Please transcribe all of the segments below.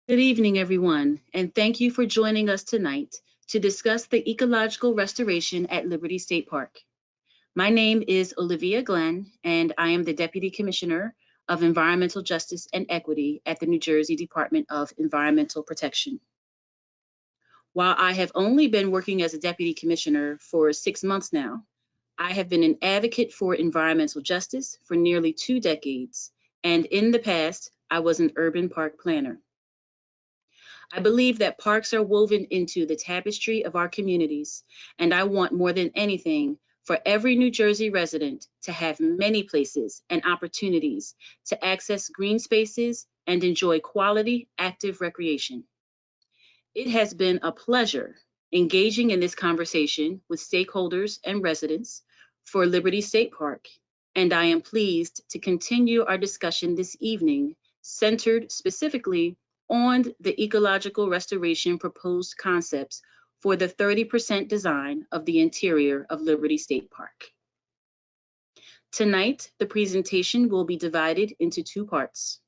Good evening, everyone, and thank you for joining us tonight to discuss the ecological restoration at Liberty State Park. My name is Olivia Glenn, and I am the Deputy Commissioner of Environmental Justice and Equity at the New Jersey Department of Environmental Protection. While I have only been working as a Deputy Commissioner for 6 months now, I have been an advocate for environmental justice for nearly 2 decades, and in the past, I was an urban park planner. I believe that parks are woven into the tapestry of our communities, and I want more than anything for every New Jersey resident to have many places and opportunities to access green spaces and enjoy quality, active recreation. It has been a pleasure engaging in this conversation with stakeholders and residents for Liberty State Park, and I am pleased to continue our discussion this evening centered specifically on the ecological restoration proposed concepts for the 30% design of the interior of Liberty State Park. Tonight, the presentation will be divided into 2 parts.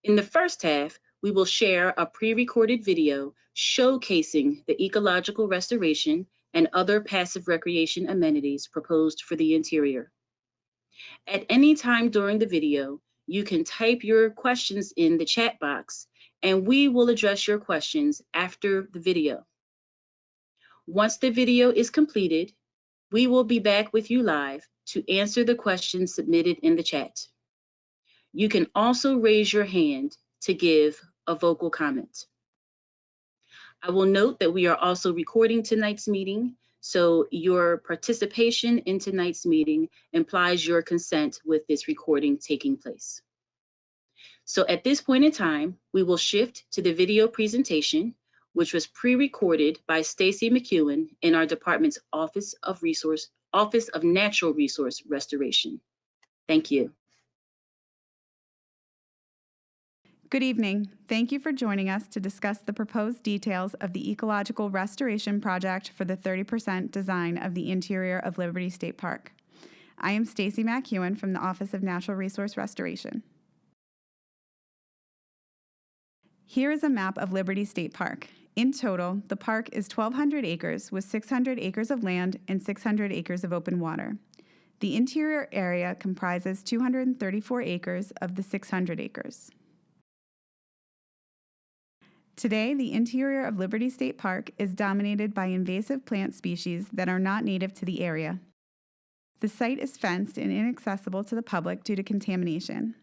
In the first half, we will share a pre-recorded video showcasing the ecological restoration and other passive recreation amenities proposed for the interior. At any time during the video, you can type your questions in the chat box, and we will address your questions after the video. Once the video is completed, we will be back with you live to answer the questions submitted in the chat. You can also raise your hand to give a vocal comment. I will note that we are also recording tonight's meeting, so your participation in tonight's meeting implies your consent with this recording taking place. So at this point in time, we will shift to the video presentation, which was pre-recorded by Stacy McEwen in our department's Office of Natural Resource Restoration. Thank you. Good evening. Thank you for joining us to discuss the proposed details of the ecological restoration project for the 30% design of the interior of Liberty State Park. I am Stacy McEwen from the Office of Natural Resource Restoration. Here is a map of Liberty State Park. In total, the park is 1,200 acres with 600 acres of land and 600 acres of open water. The interior area comprises 234 acres of the 600 acres. Today, the interior of Liberty State Park is dominated by invasive plant species that are not native to the area. The site is fenced and inaccessible to the public due to contamination.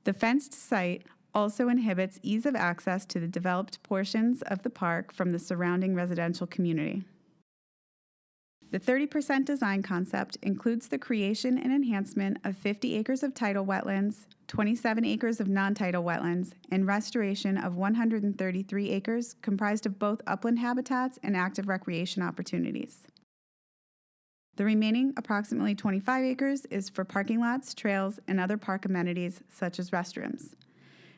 The fenced site also inhibits ease of access to the developed portions of the park from the surrounding residential community. The 30% design concept includes the creation and enhancement of 50 acres of tidal wetlands, 27 acres of non-tidal wetlands, and restoration of 133 acres comprised of both upland habitats and active recreation opportunities. The remaining approximately 25 acres is for parking lots, trails, and other park amenities such as restrooms.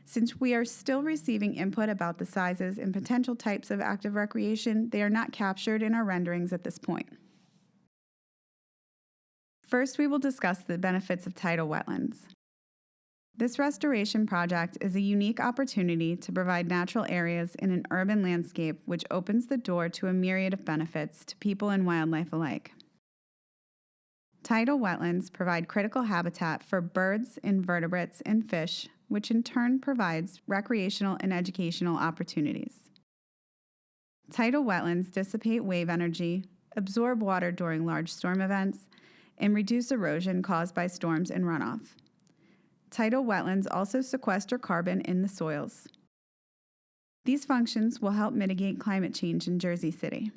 Since we are still receiving input about the sizes and potential types of active recreation, they are not captured in our renderings at this point. First, we will discuss the benefits of tidal wetlands. This restoration project is a unique opportunity to provide natural areas in an urban landscape which opens the door to a myriad of benefits to people and wildlife alike. Tidal wetlands provide critical habitat for birds, invertebrates, and fish, which in turn provides recreational and educational opportunities. Tidal wetlands dissipate wave energy, absorb water during large storm events, and reduce erosion caused by storms and runoff. Tidal wetlands also sequester carbon in the soils. These functions will help mitigate climate change in Jersey City.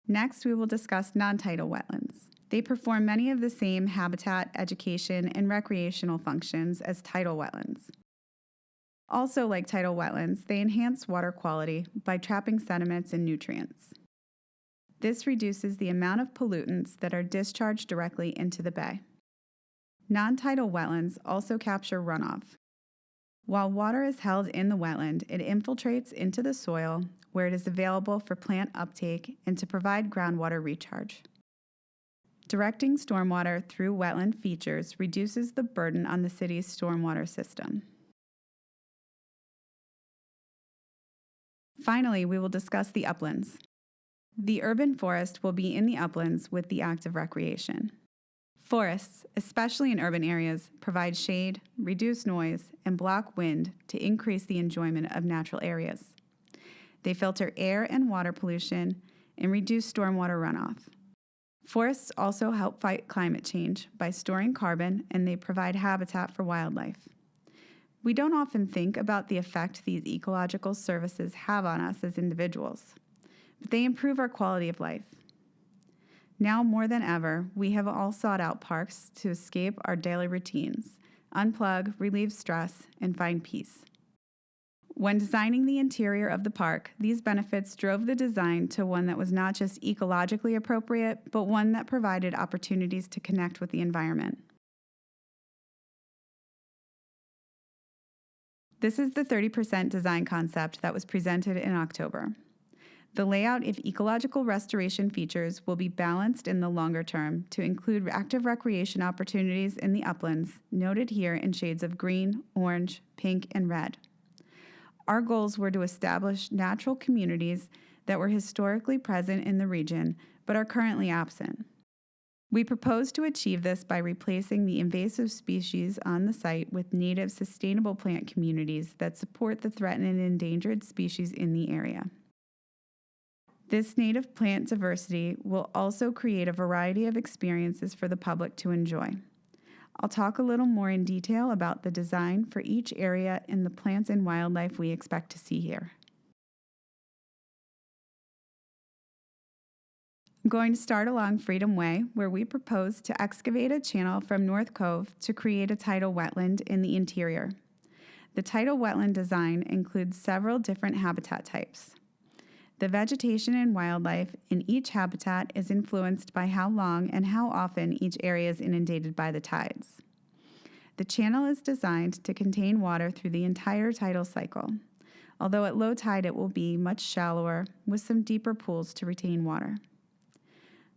Next, we will discuss non-tidal wetlands. They perform many of the same habitat, education, and recreational functions as tidal wetlands. Also, like tidal wetlands, they enhance water quality by trapping sediments and nutrients. This reduces the amount of pollutants that are discharged directly into the bay. Non-tidal wetlands also capture runoff. While water is held in the wetland, it infiltrates into the soil where it is available for plant uptake and to provide groundwater recharge. Directing stormwater through wetland features reduces the burden on the city's stormwater system. Finally, we will discuss the uplands. The urban forest will be in the uplands with the active recreation. Forests, especially in urban areas, provide shade, reduce noise, and block wind to increase the enjoyment of natural areas. They filter air and water pollution and reduce stormwater runoff. Forests also help fight climate change by storing carbon, and they provide habitat for wildlife. We don't often think about the effect these ecological services have on us as individuals, but they improve our quality of life. Now more than ever, we have all sought out parks to escape our daily routines, unplug, relieve stress, and find peace. When designing the interior of the park, these benefits drove the design to one that was not just ecologically appropriate, but one that provided opportunities to connect with the environment. This is the 30% design concept that was presented in October. The layout of ecological restoration features will be balanced in the longer term to include active recreation opportunities in the uplands, noted here in shades of green, orange, pink, and red. Our goals were to establish natural communities that were historically present in the region but are currently absent. We propose to achieve this by replacing the invasive species on the site with native sustainable plant communities that support the threatened and endangered species in the area. This native plant diversity will also create a variety of experiences for the public to enjoy. I'll talk a little more in detail about the design for each area and the plants and wildlife we expect to see here. I'm going to start along Freedom Way, where we propose to excavate a channel from North Cove to create a tidal wetland in the interior. The tidal wetland design includes several different habitat types. The vegetation and wildlife in each habitat is influenced by how long and how often each area is inundated by the tides. The channel is designed to contain water through the entire tidal cycle, although at low tide it will be much shallower with some deeper pools to retain water.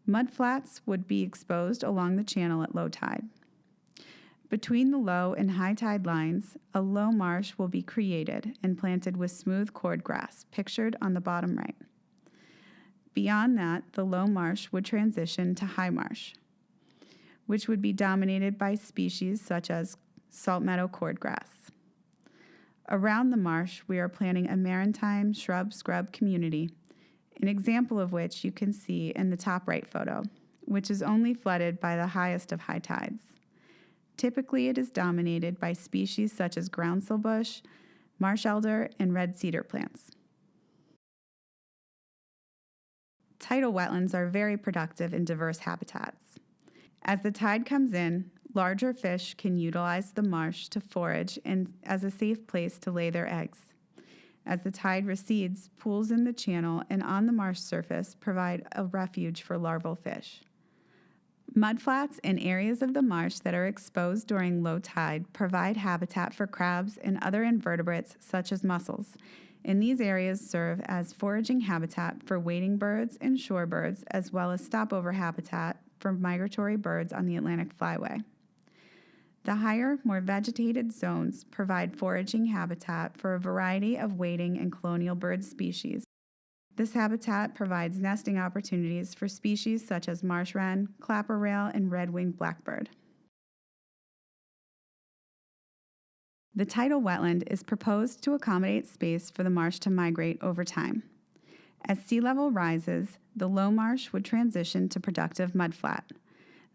Mudflats would be exposed along the channel at low tide. Between the low and high tide lines, a low marsh will be created and planted with smooth cordgrass, pictured on the bottom right. Beyond that, the low marsh would transition to high marsh, which would be dominated by species such as salt meadow cordgrass. Around the marsh, we are planting a maritime shrub-scrub community, an example of which you can see in the top right photo, which is only flooded by the highest of high tides. Typically, it is dominated by species such as groundsel bush, marsh elder, and red cedar plants. Tidal wetlands are very productive in diverse habitats. As the tide comes in, larger fish can utilize the marsh to forage and as a safe place to lay their eggs. As the tide recedes, pools in the channel and on the marsh surface provide a refuge for larval fish. Mudflats and areas of the marsh that are exposed during low tide provide habitat for crabs and other invertebrates such as mussels, and these areas serve as foraging habitat for wading birds and shorebirds, as well as stopover habitat for migratory birds on the Atlantic Flyway. The higher, more vegetated zones provide foraging habitat for a variety of wading and colonial bird species. This habitat provides nesting opportunities for species such as marsh wren, clapper rail, and red-winged blackbird. The tidal wetland is proposed to accommodate space for the marsh to migrate over time. As sea level rises, the low marsh would transition to productive mudflat.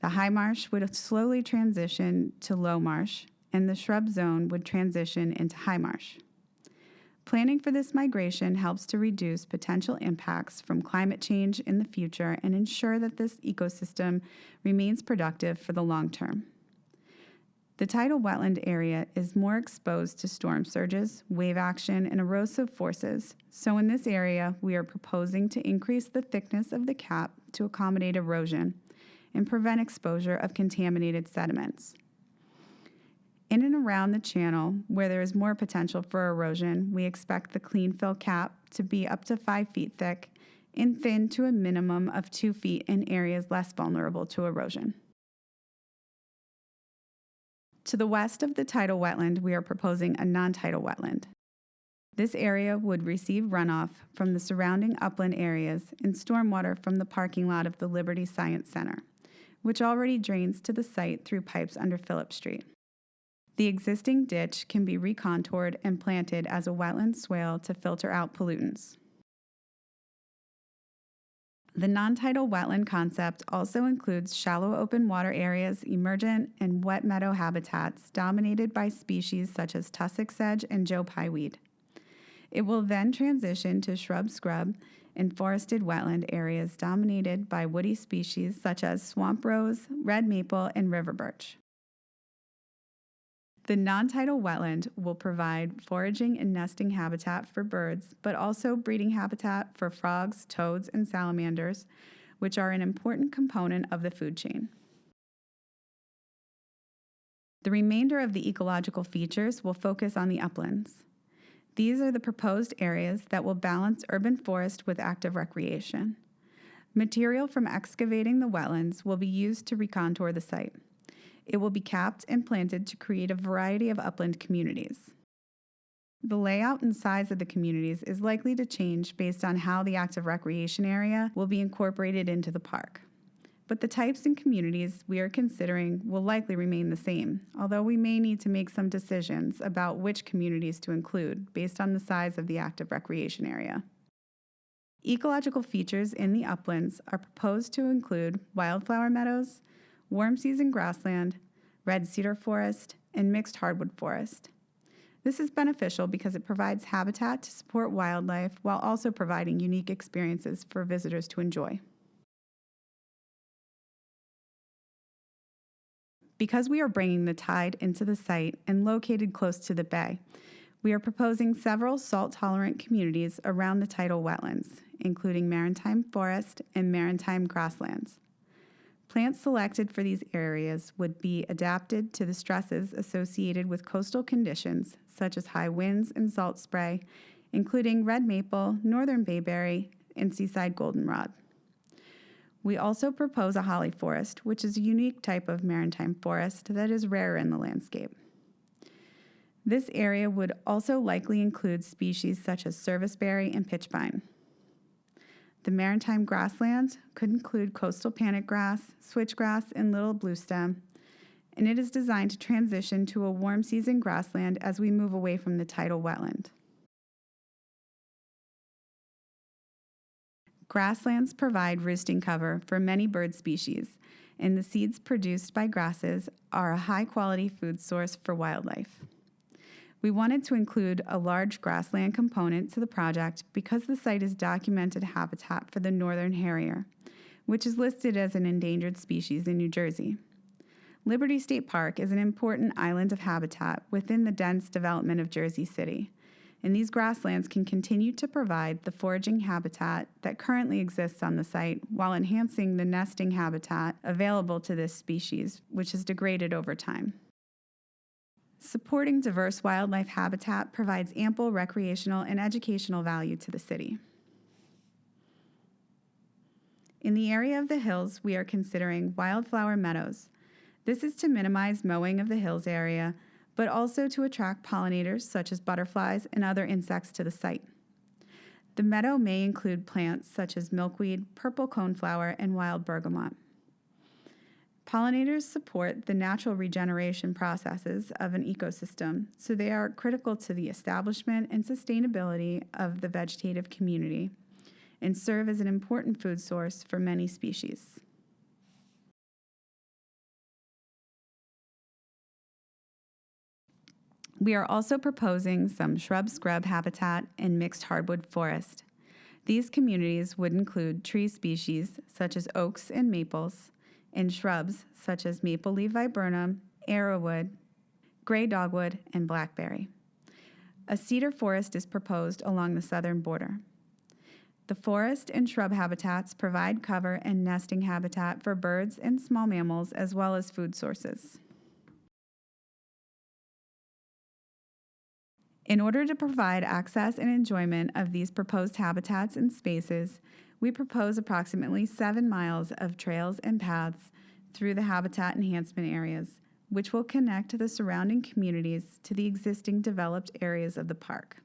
The high marsh would slowly transition to low marsh, and the shrub zone would transition into high marsh. Planning for this migration helps to reduce potential impacts from climate change in the future and ensure that this ecosystem remains productive for the long term. The tidal wetland area is more exposed to storm surges, wave action, and erosive forces, so in this area we are proposing to increase the thickness of the cap to accommodate erosion and prevent exposure of contaminated sediments. In and around the channel, where there is more potential for erosion, we expect the clean fill cap to be up to 5 feet thick and thinned to a minimum of 2 feet in areas less vulnerable to erosion. To the west of the tidal wetland, we are proposing a non-tidal wetland. This area would receive runoff from the surrounding upland areas and stormwater from the parking lot of the Liberty Science Center, which already drains to the site through pipes under Phillip Street. The existing ditch can be recontoured and planted as a wetland swale to filter out pollutants. The non-tidal wetland concept also includes shallow open water areas, emergent and wet meadow habitats dominated by species such as tussock sedge and Joe Pye weed. It will then transition to shrub-scrub and forested wetland areas dominated by woody species such as swamp rose, red maple, and river birch. The non-tidal wetland will provide foraging and nesting habitat for birds, but also breeding habitat for frogs, toads, and salamanders, which are an important component of the food chain. The remainder of the ecological features will focus on the uplands. These are the proposed areas that will balance urban forest with active recreation. Material from excavating the wetlands will be used to recontour the site. It will be capped and planted to create a variety of upland communities. The layout and size of the communities is likely to change based on how the active recreation area will be incorporated into the park. But the types and communities we are considering will likely remain the same, although we may need to make some decisions about which communities to include based on the size of the active recreation area. Ecological features in the uplands are proposed to include wildflower meadows, warm season grassland, red cedar forest, and mixed hardwood forest. This is beneficial because it provides habitat to support wildlife while also providing unique experiences for visitors to enjoy. Because we are bringing the tide into the site and located close to the bay, we are proposing several salt-tolerant communities around the tidal wetlands, including maritime forest and maritime grasslands. Plants selected for these areas would be adapted to the stresses associated with coastal conditions, such as high winds and salt spray, including red maple, northern bayberry, and seaside goldenrod. We also propose a holly forest, which is a unique type of maritime forest that is rare in the landscape. This area would also likely include species such as serviceberry and pitchpine. The maritime grassland could include coastal panic grass, switchgrass, and little bluestem, and it is designed to transition to a warm season grassland as we move away from the tidal wetland. Grasslands provide roosting cover for many bird species, and the seeds produced by grasses are a high-quality food source for wildlife. We wanted to include a large grassland component to the project because the site is documented habitat for the northern harrier, which is listed as an endangered species in New Jersey. Liberty State Park is an important island of habitat within the dense development of Jersey City, and these grasslands can continue to provide the foraging habitat that currently exists on the site while enhancing the nesting habitat available to this species, which has degraded over time. Supporting diverse wildlife habitat provides ample recreational and educational value to the city. In the area of the hills, we are considering wildflower meadows. This is to minimize mowing of the hills area, but also to attract pollinators such as butterflies and other insects to the site. The meadow may include plants such as milkweed, purple coneflower, and wild bergamot. Pollinators support the natural regeneration processes of an ecosystem, so they are critical to the establishment and sustainability of the vegetative community and serve as an important food source for many species. We are also proposing some shrub-scrub habitat and mixed hardwood forest. These communities would include tree species such as oaks and maples, and shrubs such as maple leaf viburnum, arrowwood, gray dogwood, and blackberry. A cedar forest is proposed along the southern border. The forest and shrub habitats provide cover and nesting habitat for birds and small mammals as well as food sources. In order to provide access and enjoyment of these proposed habitats and spaces, We propose approximately 7 miles of trails and paths through the habitat enhancement areas, which will connect the surrounding communities to the existing developed areas of the park.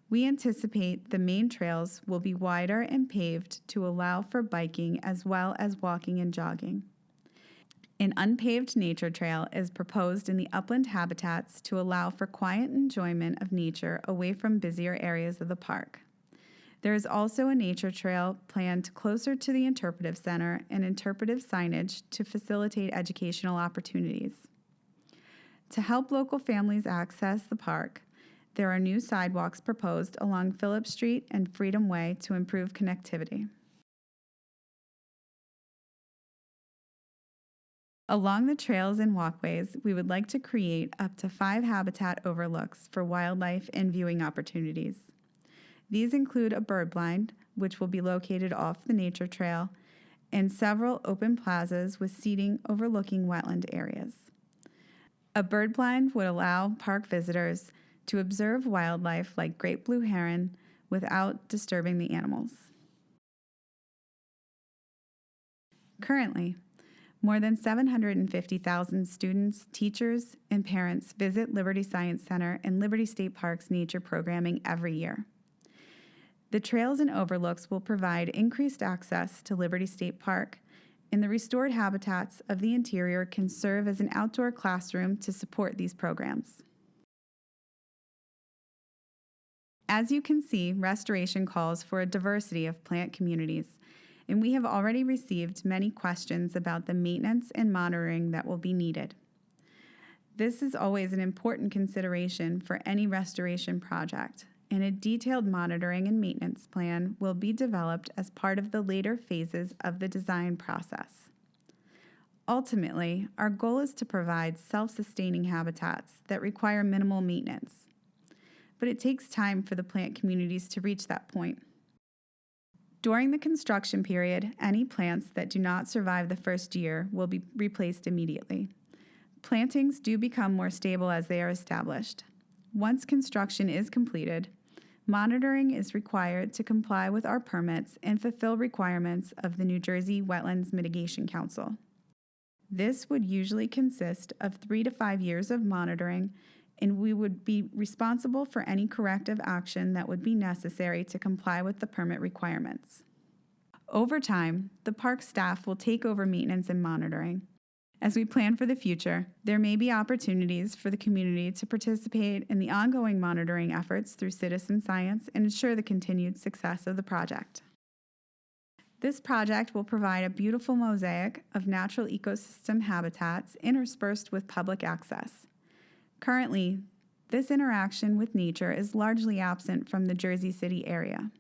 We anticipate the main trails will be wider and paved to allow for biking as well as walking and jogging. An unpaved nature trail is proposed in the upland habitats to allow for quiet enjoyment of nature away from busier areas of the park. There is also a nature trail planned closer to the interpretive center and interpretive signage to facilitate educational opportunities. To help local families access the park, there are new sidewalks proposed along Phillip Street and Freedom Way to improve connectivity. Along the trails and walkways, we would like to create up to 5 habitat overlooks for wildlife and viewing opportunities. These include a bird blind, which will be located off the nature trail, and several open plazas with seating overlooking wetland areas. A bird blind would allow park visitors to observe wildlife like great blue heron without disturbing the animals. Currently, more than 750,000 students, teachers, and parents visit Liberty Science Center and Liberty State Park's nature programming every year. The trails and overlooks will provide increased access to Liberty State Park, and the restored habitats of the interior can serve as an outdoor classroom to support these programs. As you can see, restoration calls for a diversity of plant communities, and we have already received many questions about the maintenance and monitoring that will be needed. This is always an important consideration for any restoration project, and a detailed monitoring and maintenance plan will be developed as part of the later phases of the design process. Ultimately, our goal is to provide self-sustaining habitats that require minimal maintenance, but it takes time for the plant communities to reach that point. During the construction period, any plants that do not survive the first year will be replaced immediately. Plantings do become more stable as they are established. Once construction is completed, monitoring is required to comply with our permits and fulfill requirements of the New Jersey Wetlands Mitigation Council. This would usually consist of 3 to 5 years of monitoring, and we would be responsible for any corrective action that would be necessary to comply with the permit requirements. Over time, the park staff will take over maintenance and monitoring. As we plan for the future, there may be opportunities for the community to participate in the ongoing monitoring efforts through citizen science and ensure the continued success of the project. This project will provide a beautiful mosaic of natural ecosystem habitats interspersed with public access. Currently, this interaction with nature is largely absent from the Jersey City area.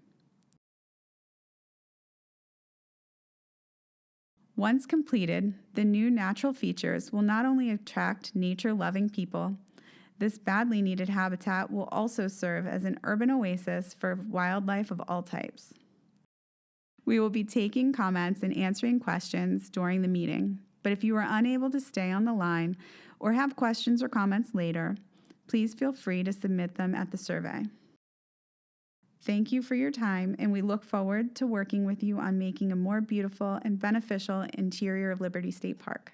Once completed, the new natural features will not only attract nature-loving people, this badly needed habitat will also serve as an urban oasis for wildlife of all types. We will be taking comments and answering questions during the meeting, but if you are unable to stay on the line or have questions or comments later, please feel free to submit them at the survey. Thank you for your time, and we look forward to working with you on making a more beautiful and beneficial interior of Liberty State Park.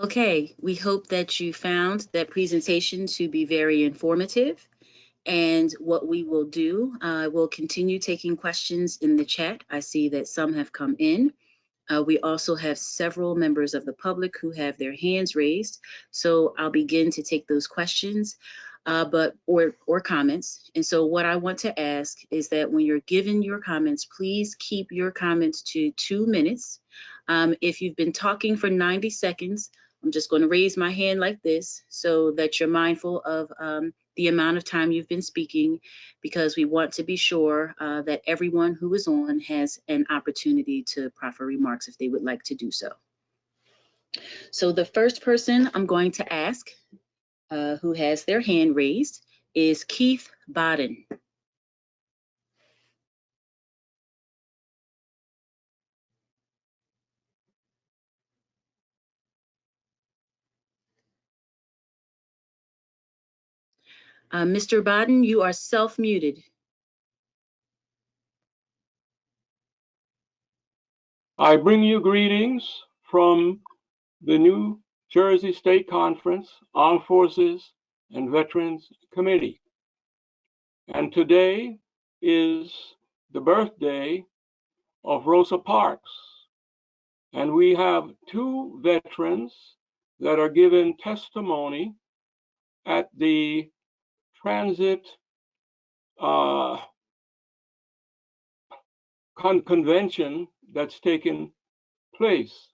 Okay, we hope that you found that presentation to be very informative. And what we will do, we'll continue taking questions in the chat. I see that some have come in. We also have several members of the public who have their hands raised. So I'll begin to take those questions or comments. And so what I want to ask is that when you're given your comments, please keep your comments to 2 minutes. If you've been talking for 90 seconds, I'm just going to raise my hand like this so that you're mindful of the amount of time you've been speaking, because we want to be sure that everyone who is on has an opportunity to proffer remarks if they would like to do so. So the first person I'm going to ask who has their hand raised is Keith Bodden. Mr. Bodden, you are self-muted. I bring you greetings from the New Jersey State Conference Armed Forces and Veterans Committee. And today is the birthday of Rosa Parks. And we have two veterans that are given testimony at the transit convention that's taken place,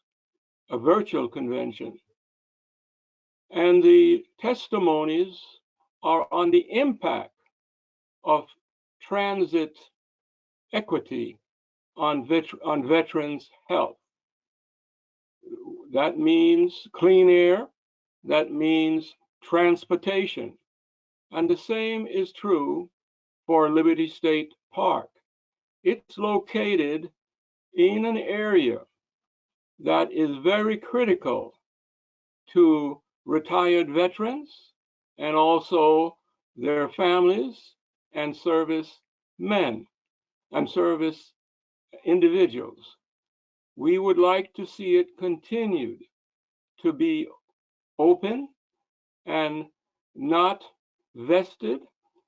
a virtual convention. And the testimonies are on the impact of transit equity on veterans' health. That means clean air, that means transportation. And the same is true for Liberty State Park. It's located in an area that is very critical to retired veterans and also their families and service men and service individuals. We would like to see it continued to be open and not vested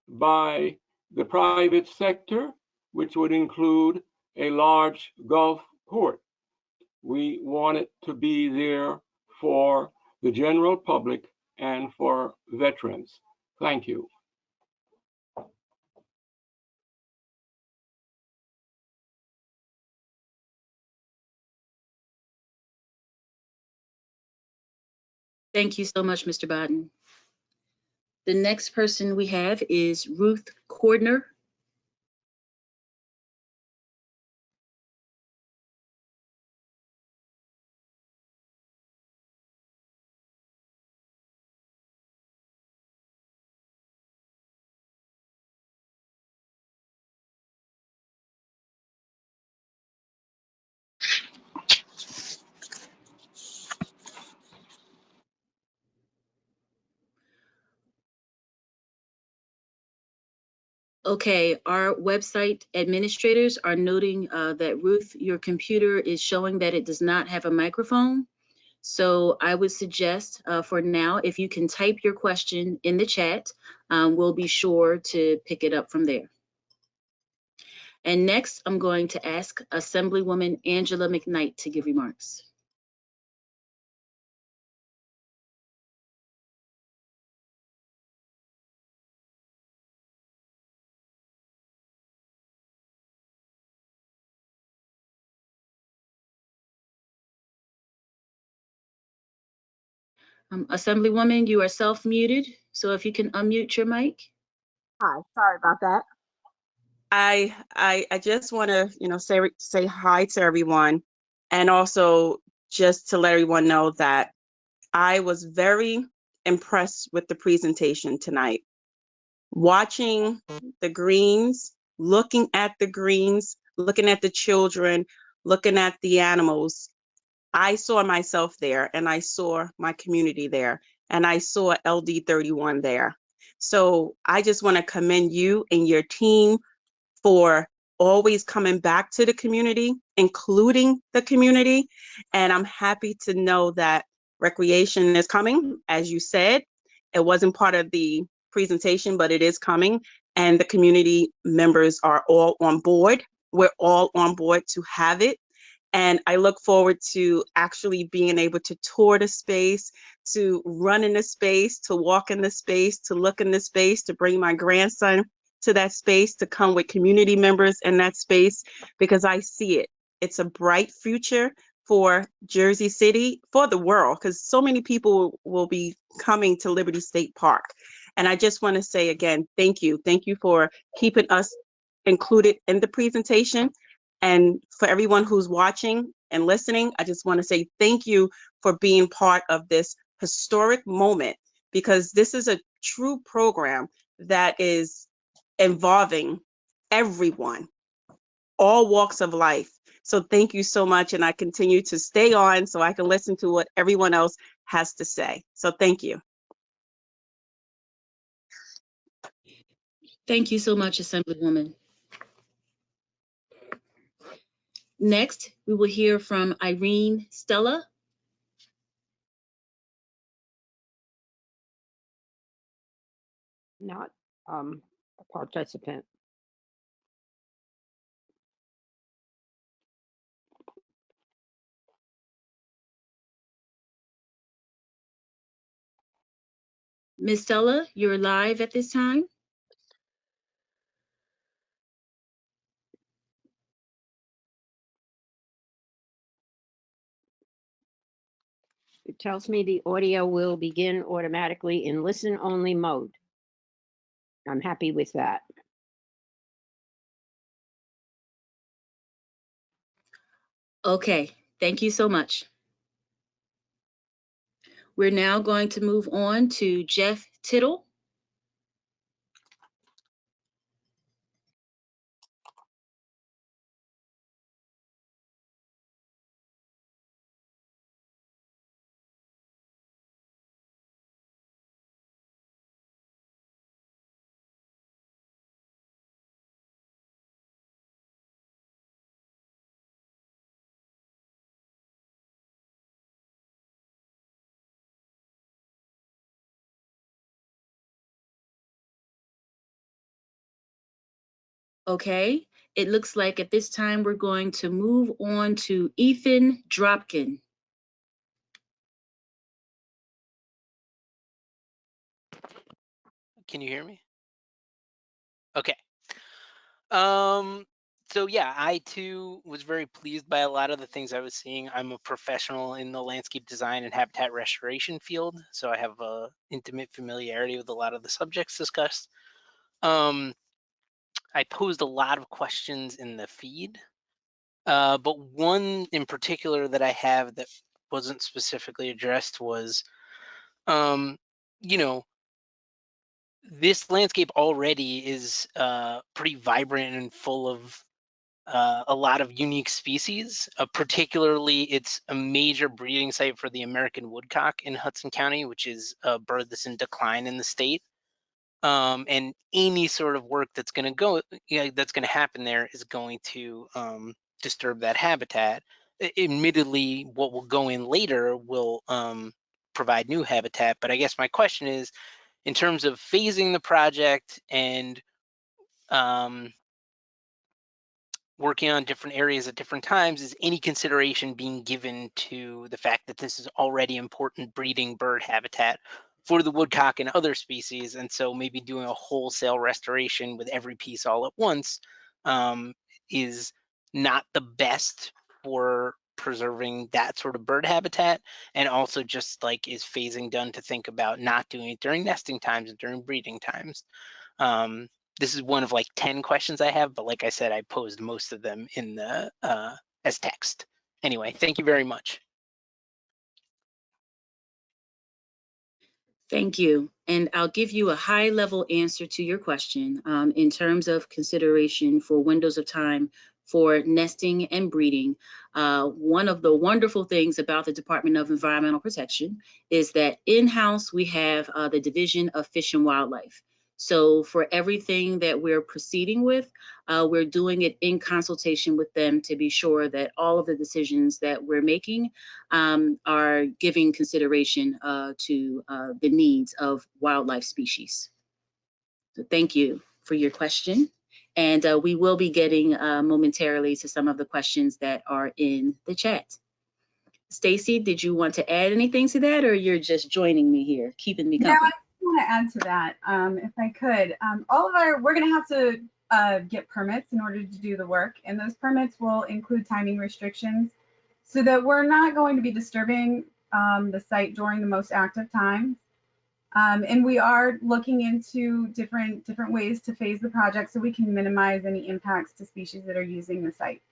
by the private sector, which would include a large Gulf port. We want it to be there for the general public and for veterans. Thank you. Thank you so much, Mr. Bodden. The next person we have is Ruth Cordner. Okay, our website administrators are noting that Ruth, your computer is showing that it does not have a microphone. So I would suggest for now, if you can type your question in the chat, we'll be sure to pick it up from there. And next, I'm going to ask Assemblywoman Angela McKnight to give remarks. Assemblywoman, you are self-muted, so if you can unmute your mic. Hi, sorry about that. I just want to, say hi to everyone, and also just to let everyone know that I was very impressed with the presentation tonight. Watching the greens, looking at the greens, looking at the children, looking at the animals, I saw myself there, and I saw my community there, and I saw LD31 there. So I just want to commend you and your team for always coming back to the community, including the community. And I'm happy to know that recreation is coming, as you said. It wasn't part of the presentation, but it is coming. And the community members are all on board. We're all on board to have it. And I look forward to actually being able to tour the space, to run in the space, to walk in the space, to look in the space, to bring my grandson to that space, to come with community members in that space, because I see it. It's a bright future for Jersey City, for the world, because so many people will be coming to Liberty State Park. And I just want to say again, thank you. Thank you for keeping us included in the presentation. And for everyone who's watching and listening, I just want to say thank you for being part of this historic moment, because this is a true program that is involving everyone, all walks of life. So thank you so much. And I continue to stay on so I can listen to what everyone else has to say. So thank you. Thank you so much, Assemblywoman. Next, we will hear from Irene Stella. Not a participant. Ms. Stella, you're live at this time. It tells me the audio will begin automatically in listen only mode. I'm happy with that. Okay, thank you so much. We're now going to move on to Jeff Tittle. Okay, it looks like at this time we're going to move on to Ethan Dropkin. Can you hear me? Okay. So yeah, I too was very pleased by a lot of the things I was seeing. I'm a professional in the landscape design and habitat restoration field, so I have a intimate familiarity with a lot of the subjects discussed. I posed a lot of questions in the feed, but one in particular that I have that wasn't specifically addressed was, you know, this landscape already is pretty vibrant and full of a lot of unique species. Particularly, it's a major breeding site for the American woodcock in Hudson County, which is a bird that's in decline in the state. And any sort of work that's going to that's going to happen there is going to disturb that habitat. Admittedly, what will go in later will provide new habitat. But I guess my question is, in terms of phasing the project and working on different areas at different times, is any consideration being given to the fact that this is already important breeding bird habitat for the woodcock and other species, and so maybe doing a wholesale restoration with every piece all at once is not the best for preserving that sort of bird habitat, and also just like, is phasing done to think about not doing it during nesting times and during breeding times? This is one of like 10 questions I have, but like I said, I posed most of them in the as text. Anyway, thank you very much. Thank you. And I'll give you a high-level answer to your question in terms of consideration for windows of time for nesting and breeding. One of the wonderful things about the Department of Environmental Protection is that in-house we have the Division of Fish and Wildlife. So for everything that we're proceeding with, we're doing it in consultation with them to be sure that all of the decisions that we're making are giving consideration to the needs of wildlife species. So thank you for your question. And we will be getting momentarily to some of the questions that are in the chat. Stacy, did you want to add anything to that, or you're just joining me here, keeping me company? No, I want to add to that, if I could. We're going to have to get permits in order to do the work, and those permits will include timing restrictions so that we're not going to be disturbing the site during the most active times. And we are looking into different ways to phase the project so we can minimize any impacts to species that are using the site.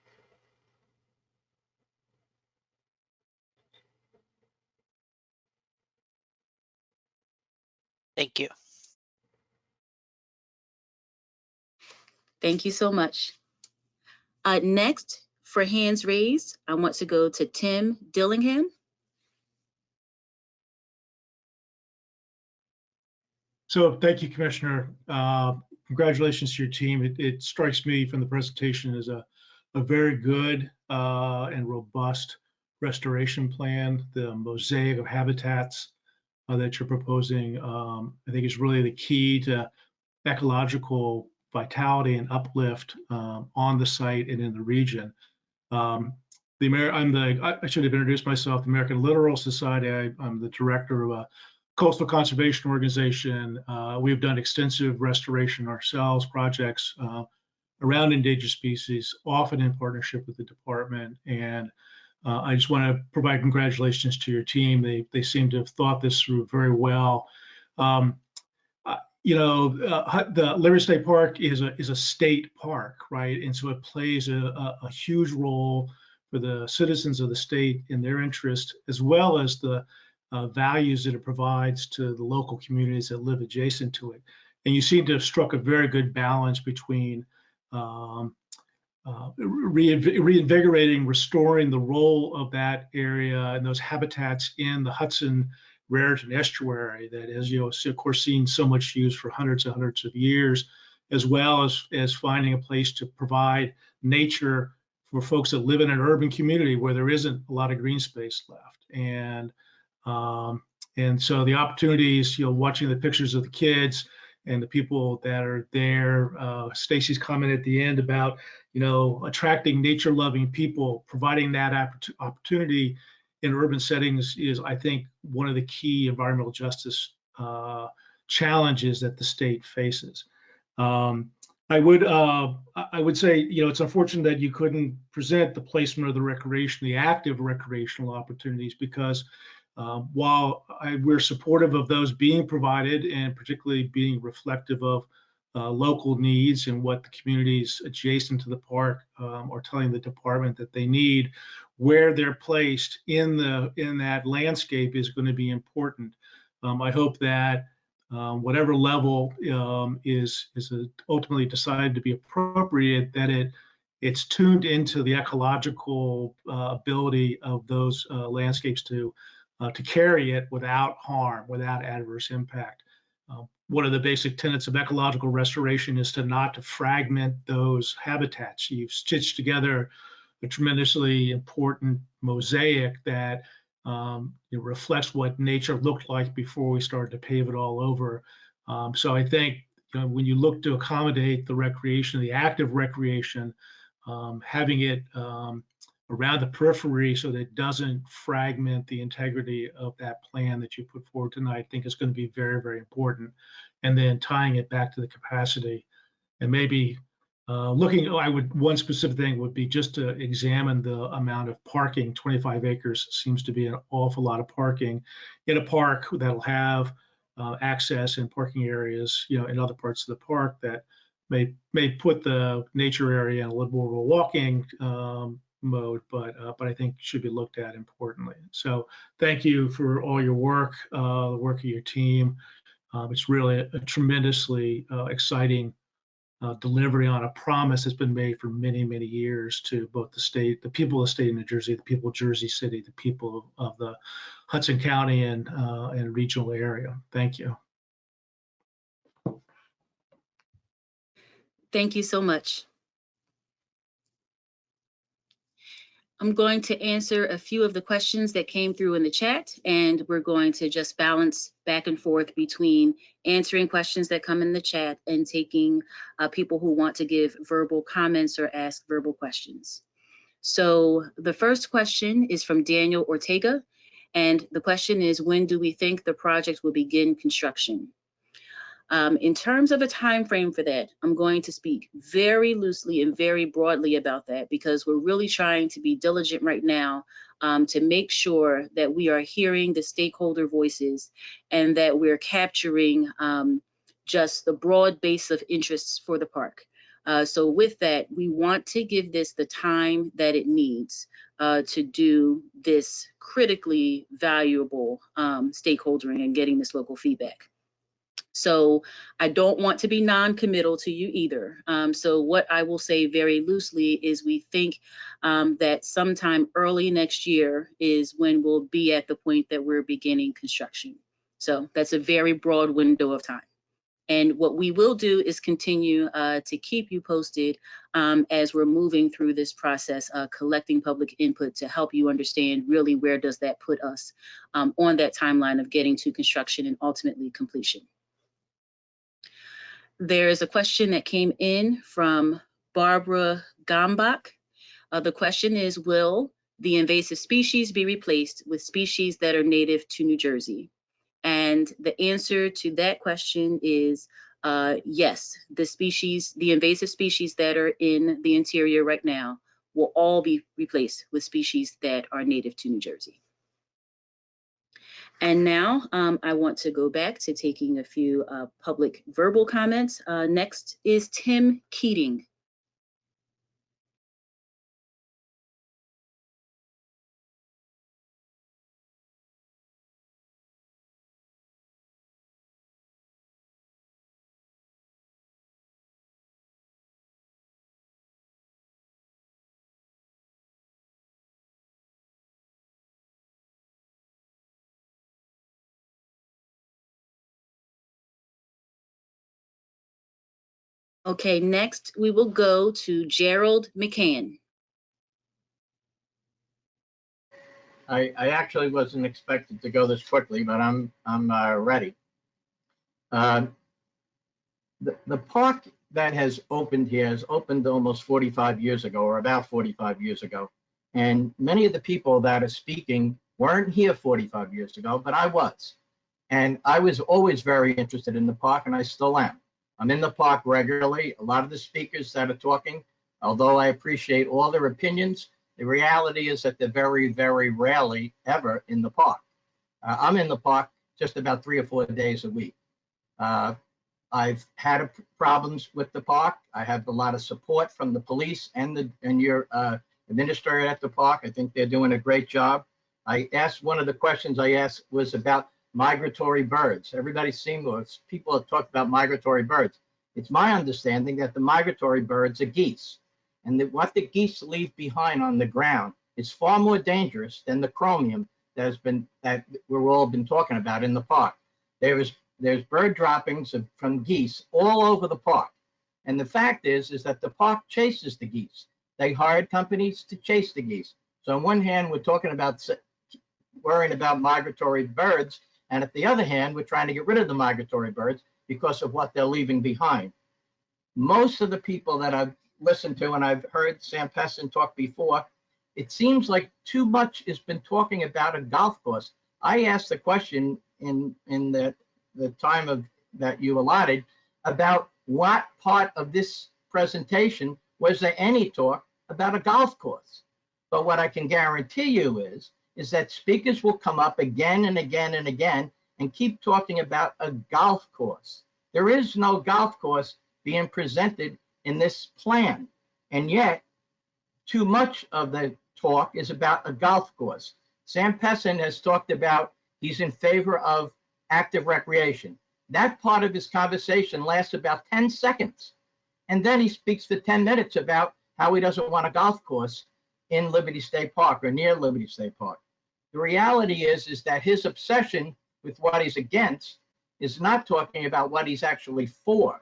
Thank you. Thank you so much. Next, for hands raised, I want to go to Tim Dillingham. So thank you, Commissioner. congratulations to your team. It strikes me from the presentation as a very good and robust restoration plan. The mosaic of habitats that you're proposing, I think is really the key to ecological vitality and uplift on the site and in the region. I should have introduced myself, the American Littoral Society. I'm the director of a coastal conservation organization. We've done extensive restoration ourselves, projects around endangered species, often in partnership with the department. And I just want to provide congratulations to your team. They seem to have thought this through very well. The Liberty State Park is a state park, right? And so it plays a huge role for the citizens of the state in their interest, as well as the values that it provides to the local communities that live adjacent to it. And you seem to have struck a very good balance between reinvigorating, restoring the role of that area and those habitats in the Hudson Raritan estuary that, as you know, of course, seen so much use for hundreds and hundreds of years, as well as finding a place to provide nature for folks that live in an urban community where there isn't a lot of green space left. And so the opportunities, watching the pictures of the kids and the people that are there. Stacy's comment at the end about, attracting nature-loving people, providing that opportunity in urban settings is, I think, one of the key environmental justice challenges that the state faces. I would say, it's unfortunate that you couldn't present the placement of the active recreational opportunities, because while we're supportive of those being provided, and particularly being reflective of local needs and what the communities adjacent to the park are telling the department that they need, where they're placed in that landscape is going to be important. I hope that whatever level is ultimately decided to be appropriate, that it's tuned into the ecological ability of those landscapes to carry it without harm, without adverse impact. One of the basic tenets of ecological restoration is not to fragment those habitats. You've stitched together a tremendously important mosaic that reflects what nature looked like before we started to pave it all over. So I think when you look to accommodate the recreation, the active recreation, having it around the periphery so that it doesn't fragment the integrity of that plan that you put forward tonight, I think is going to be very, very important. And then tying it back to the capacity, and maybe one specific thing would be just to examine the amount of parking. 25 acres seems to be an awful lot of parking in a park that'll have access and parking areas, in other parts of the park that may put the nature area in a little more of a walking mode, but I think should be looked at importantly. So thank you for all your work, the work of your team. It's really a tremendously exciting delivery on a promise that's been made for many, many years to both the people of the state of New Jersey, the people of Jersey City, the people of the Hudson County and regional area. Thank you. Thank you so much. I'm going to answer a few of the questions that came through in the chat, and we're going to just balance back and forth between answering questions that come in the chat and taking people who want to give verbal comments or ask verbal questions. So the first question is from Daniel Ortega, and the question is, when do we think the project will begin construction? In terms of a time frame for that, I'm going to speak very loosely and very broadly about that, because we're really trying to be diligent right now to make sure that we are hearing the stakeholder voices and that we're capturing just the broad base of interests for the park. So with that, we want to give this the time that it needs to do this critically valuable stakeholdering and getting this local feedback. So I don't want to be non-committal to you either. So what I will say very loosely is we think that sometime early next year is when we'll be at the point that we're beginning construction. So that's a very broad window of time. And what we will do is continue to keep you posted as we're moving through this process, collecting public input to help you understand really where does that put us on that timeline of getting to construction and ultimately completion. There is a question that came in from Barbara Gombach. The question is, will the invasive species be replaced with species that are native to New Jersey? And the answer to that question is yes. The invasive species that are in the interior right now will all be replaced with species that are native to New Jersey. And now I want to go back to taking a few public verbal comments. Next is Tim Keating. Okay, next we will go to Gerald McCann. I actually wasn't expected to go this quickly, but I'm ready. The park that has opened here has opened almost 45 years ago, or about 45 years ago. And many of the people that are speaking weren't here 45 years ago, but I was. And I was always very interested in the park, and I still am. I'm in the park regularly. A lot of the speakers that are talking, although I appreciate all their opinions, the reality is that they're very, very rarely ever in the park. I'm in the park just about 3 or 4 days a week. I've had problems with the park. I have a lot of support from the police and your administrator at the park. I think they're doing a great job. I asked, one of the questions I asked was about migratory birds. Everybody people have talked about migratory birds. It's my understanding that the migratory birds are geese, and that what the geese leave behind on the ground is far more dangerous than the chromium that we've all been talking about in the park. There's bird droppings from geese all over the park. And the fact is that the park chases the geese. They hired companies to chase the geese. So on one hand, we're talking about worrying about migratory birds. And at the other hand, we're trying to get rid of the migratory birds because of what they're leaving behind. Most of the people that I've listened to, and I've heard Sam Pessin talk before, it seems like too much has been talking about a golf course. I asked the question in the time that you allotted about what part of this presentation was there any talk about a golf course. But what I can guarantee you is that speakers will come up again and again and again and keep talking about a golf course. There is no golf course being presented in this plan. And yet, too much of the talk is about a golf course. Sam Pessin has talked about he's in favor of active recreation. That part of his conversation lasts about 10 seconds. And then he speaks for 10 minutes about how he doesn't want a golf course in Liberty State Park or near Liberty State Park. The reality is that his obsession with what he's against is not talking about what he's actually for.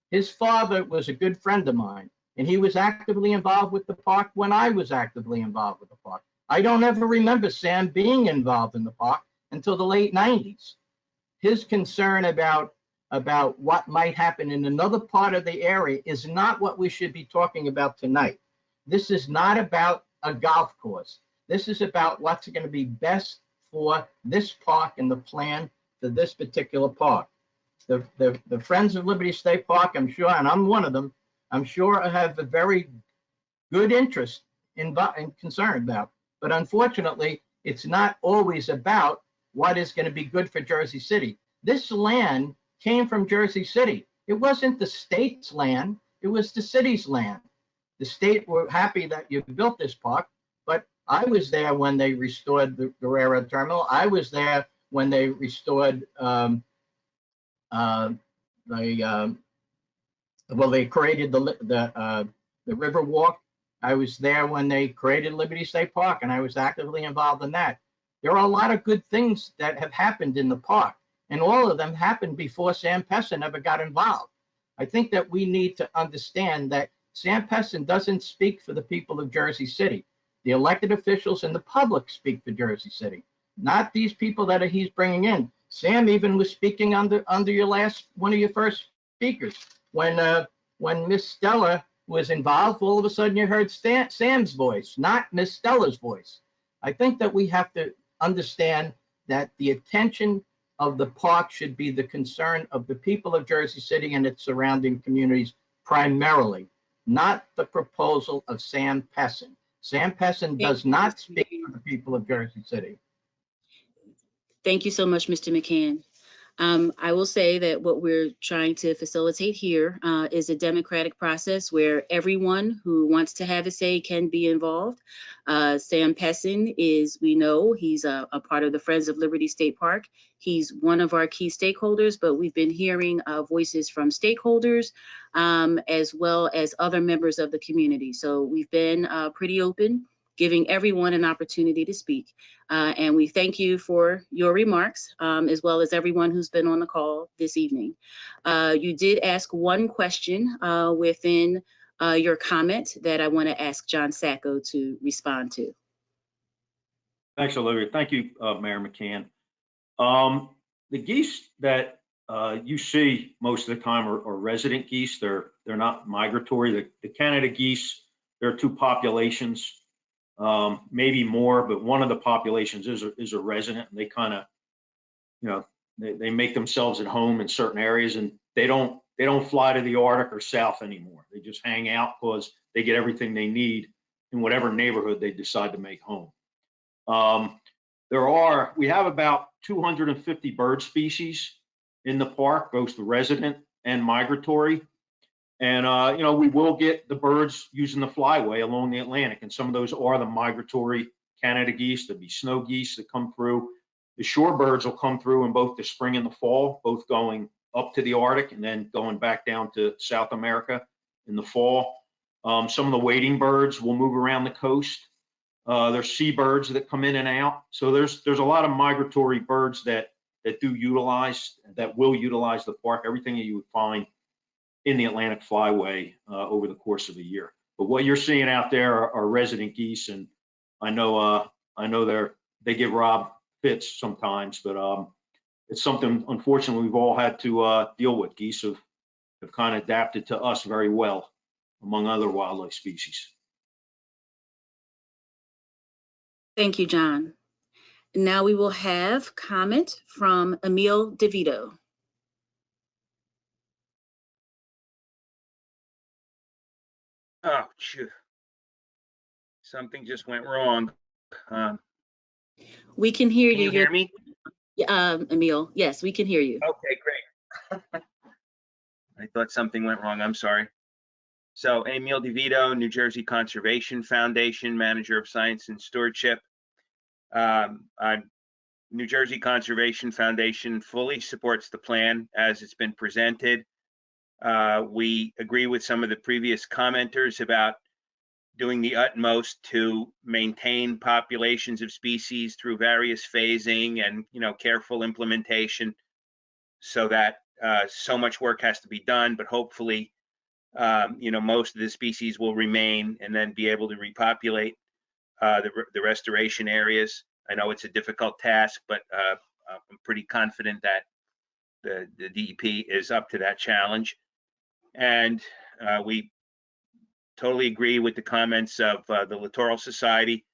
His father was a good friend of mine, and he was actively involved with the park when I was actively involved with the park. I don't ever remember Sam being involved in the park until the late 90s. His concern about what might happen in another part of the area is not what we should be talking about tonight. This is not about a golf course. This is about what's going to be best for this park and the plan for this particular park. The Friends of Liberty State Park, I'm sure, and I'm one of them, I'm sure I have a very good interest in concern about. But unfortunately, it's not always about what is going to be good for Jersey City. This land came from Jersey City. It wasn't the state's land, it was the city's land. The state were happy that you built this park, but I was there when they restored the railroad terminal. I was there when they restored they created the River Walk. I was there when they created Liberty State Park, and I was actively involved in that. There are a lot of good things that have happened in the park, And all of them happened before Sam Pessin ever got involved. I think that we need to understand that Sam Pessin doesn't speak for the people of Jersey City. The elected officials and the public speak for Jersey City, not these people that he's bringing in. Sam even was speaking under your one of your first speakers. When Miss Stella was involved, all of a sudden you heard Sam's voice, not Miss Stella's voice. I think that we have to understand that the attention of the park should be the concern of the people of Jersey City and its surrounding communities primarily, not the proposal of Sam Pessin. Sam Pessin does not speak for the people of Jersey City. Thank you so much, Mr. McCann. I will say that what we're trying to facilitate here is a democratic process where everyone who wants to have a say can be involved. Sam Pessin is, we know, he's a part of the Friends of Liberty State Park. He's one of our key stakeholders, but we've been hearing voices from stakeholders as well as other members of the community. So we've been pretty open, giving everyone an opportunity to speak. And we thank you for your remarks, as well as everyone who's been on the call this evening. You did ask one question within your comment that I want to ask John Sacco to respond to. Thanks, Olivia. Thank you, Mayor McCann. The geese that you see most of the time are resident geese. They're not migratory. The Canada geese, there are two populations. Maybe more, but one of the populations is a resident, and they kind of, you know, they make themselves at home in certain areas, and they don't fly to the Arctic or south anymore. They just hang out because they get everything they need in whatever neighborhood they decide to make home. We have about 250 bird species in the park, both the resident and migratory. And, you know, we will get the birds using the flyway along the Atlantic. And some of those are the migratory Canada geese. There'll be snow geese that come through. The shorebirds will come through in both the spring and the fall, both going up to the Arctic and then going back down to South America in the fall. Some of the wading birds will move around the coast. There's seabirds that come in and out. So there's a lot of migratory birds that will utilize the park, everything that you would find in the Atlantic Flyway over the course of a year. But what you're seeing out there are resident geese, and I know they give Rob fits sometimes, but it's something unfortunately we've all had to deal with. Geese have kind of adapted to us very well, among other wildlife species. Thank you, John. Now we will have comment from Emil DeVito. Oh, shoot. Something just went wrong. We can hear you. Can you hear me? Emil, yes, we can hear you. Okay, great. I thought something went wrong. I'm sorry. So, Emil DeVito, New Jersey Conservation Foundation, Manager of Science and Stewardship. New Jersey Conservation Foundation fully supports the plan as it's been presented. We agree with some of the previous commenters about doing the utmost to maintain populations of species through various phasing and, you know, careful implementation, so that so much work has to be done, but hopefully, you know, most of the species will remain and then be able to repopulate the restoration areas. I know it's a difficult task, but I'm pretty confident that the DEP is up to that challenge. And we totally agree with the comments of the Littoral Society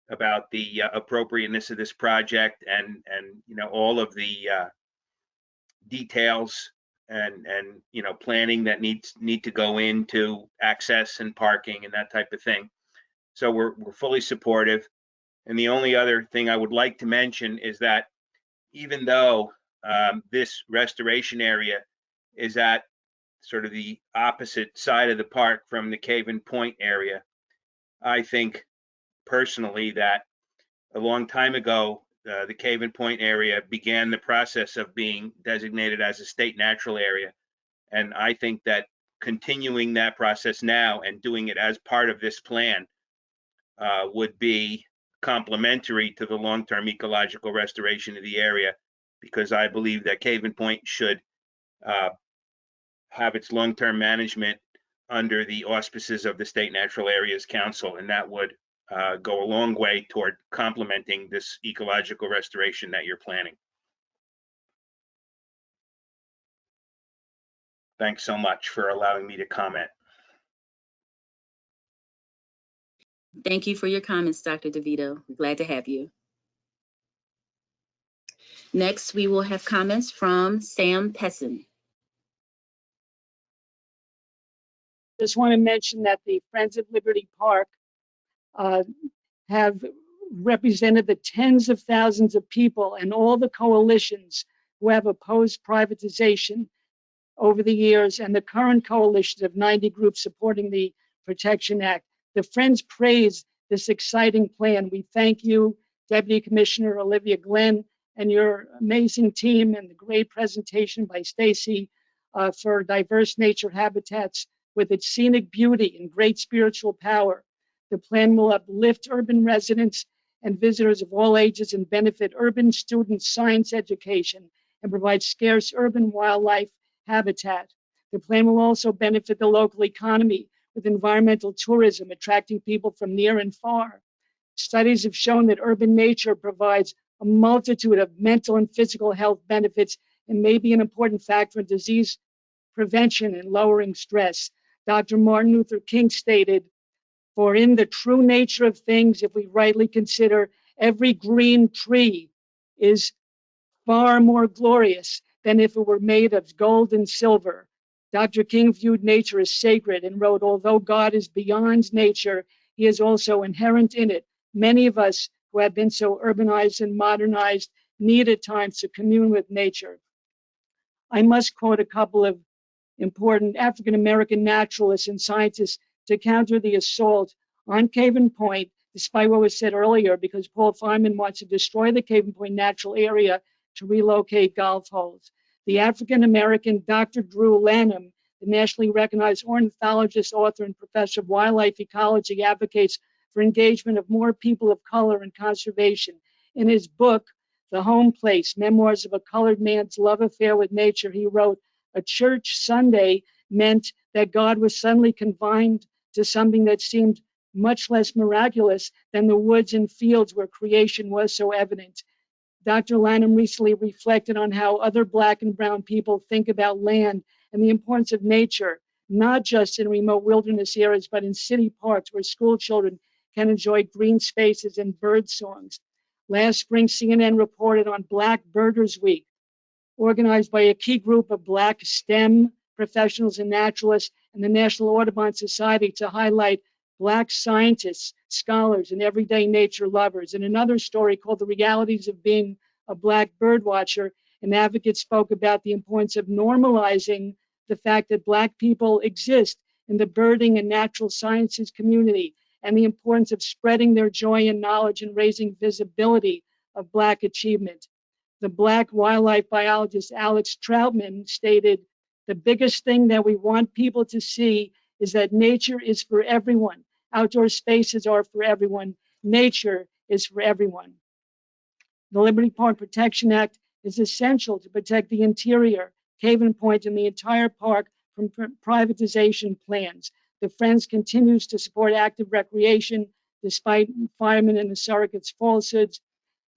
about the appropriateness of this project, and you know, all of the details and you know, planning that need to go into access and parking and that type of thing. So we're fully supportive. And the only other thing I would like to mention is that even though this restoration area is at sort of the opposite side of the park from the Cave and Point area, I think personally that a long time ago, the Cave and Point area began the process of being designated as a state natural area. And I think that continuing that process now and doing it as part of this plan would be complementary to the long-term ecological restoration of the area, because I believe that Caven Point should have its long-term management under the auspices of the State Natural Areas Council, and that would go a long way toward complementing this ecological restoration that you're planning. Thanks so much for allowing me to comment. Thank you for your comments, Dr. DeVito. We're glad to have you. Next, we will have comments from Sam Pessin. Just want to mention that the Friends of Liberty Park have represented the tens of thousands of people and all the coalitions who have opposed privatization over the years, and the current coalition of 90 groups supporting the Protection Act. The Friends praise this exciting plan. We thank you, Deputy Commissioner Olivia Glenn, and your amazing team, and the great presentation by Stacy for diverse nature habitats with its scenic beauty and great spiritual power. The plan will uplift urban residents and visitors of all ages and benefit urban students' science education and provide scarce urban wildlife habitat. The plan will also benefit the local economy with environmental tourism, attracting people from near and far. Studies have shown that urban nature provides a multitude of mental and physical health benefits and may be an important factor in disease prevention and lowering stress. Dr. Martin Luther King stated, "For in the true nature of things, if we rightly consider, every green tree is far more glorious than if it were made of gold and silver." Dr. King viewed nature as sacred and wrote, "Although God is beyond nature, he is also inherent in it. Many of us who have been so urbanized and modernized need at times to commune with nature." I must quote a couple of important African-American naturalists and scientists to counter the assault on Caven Point, despite what was said earlier, because Paul Feynman wants to destroy the Caven Point natural area to relocate golf holes. The African-American Dr. Drew Lanham, the nationally recognized ornithologist, author, and professor of wildlife ecology, advocates for engagement of more people of color in conservation. In his book, The Home Place, Memoirs of a Colored Man's Love Affair with Nature, he wrote, "A church Sunday meant that God was suddenly confined to something that seemed much less miraculous than the woods and fields where creation was so evident." Dr. Lanham recently reflected on how other Black and brown people think about land and the importance of nature, not just in remote wilderness areas, but in city parks where school children can enjoy green spaces and bird songs. Last spring, CNN reported on Black Birders Week, organized by a key group of Black STEM professionals and naturalists and the National Audubon Society, to highlight Black scientists, scholars, and everyday nature lovers. In another story called The Realities of Being a Black Birdwatcher, an advocate spoke about the importance of normalizing the fact that Black people exist in the birding and natural sciences community, and the importance of spreading their joy and knowledge and raising visibility of Black achievement. The Black wildlife biologist Alex Troutman stated, "The biggest thing that we want people to see is that nature is for everyone. Outdoor spaces are for everyone. Nature is for everyone." The Liberty Park Protection Act is essential to protect the interior, Caven Point, and the entire park from privatization plans. The Friends continues to support active recreation despite firemen and the surrogates' falsehoods.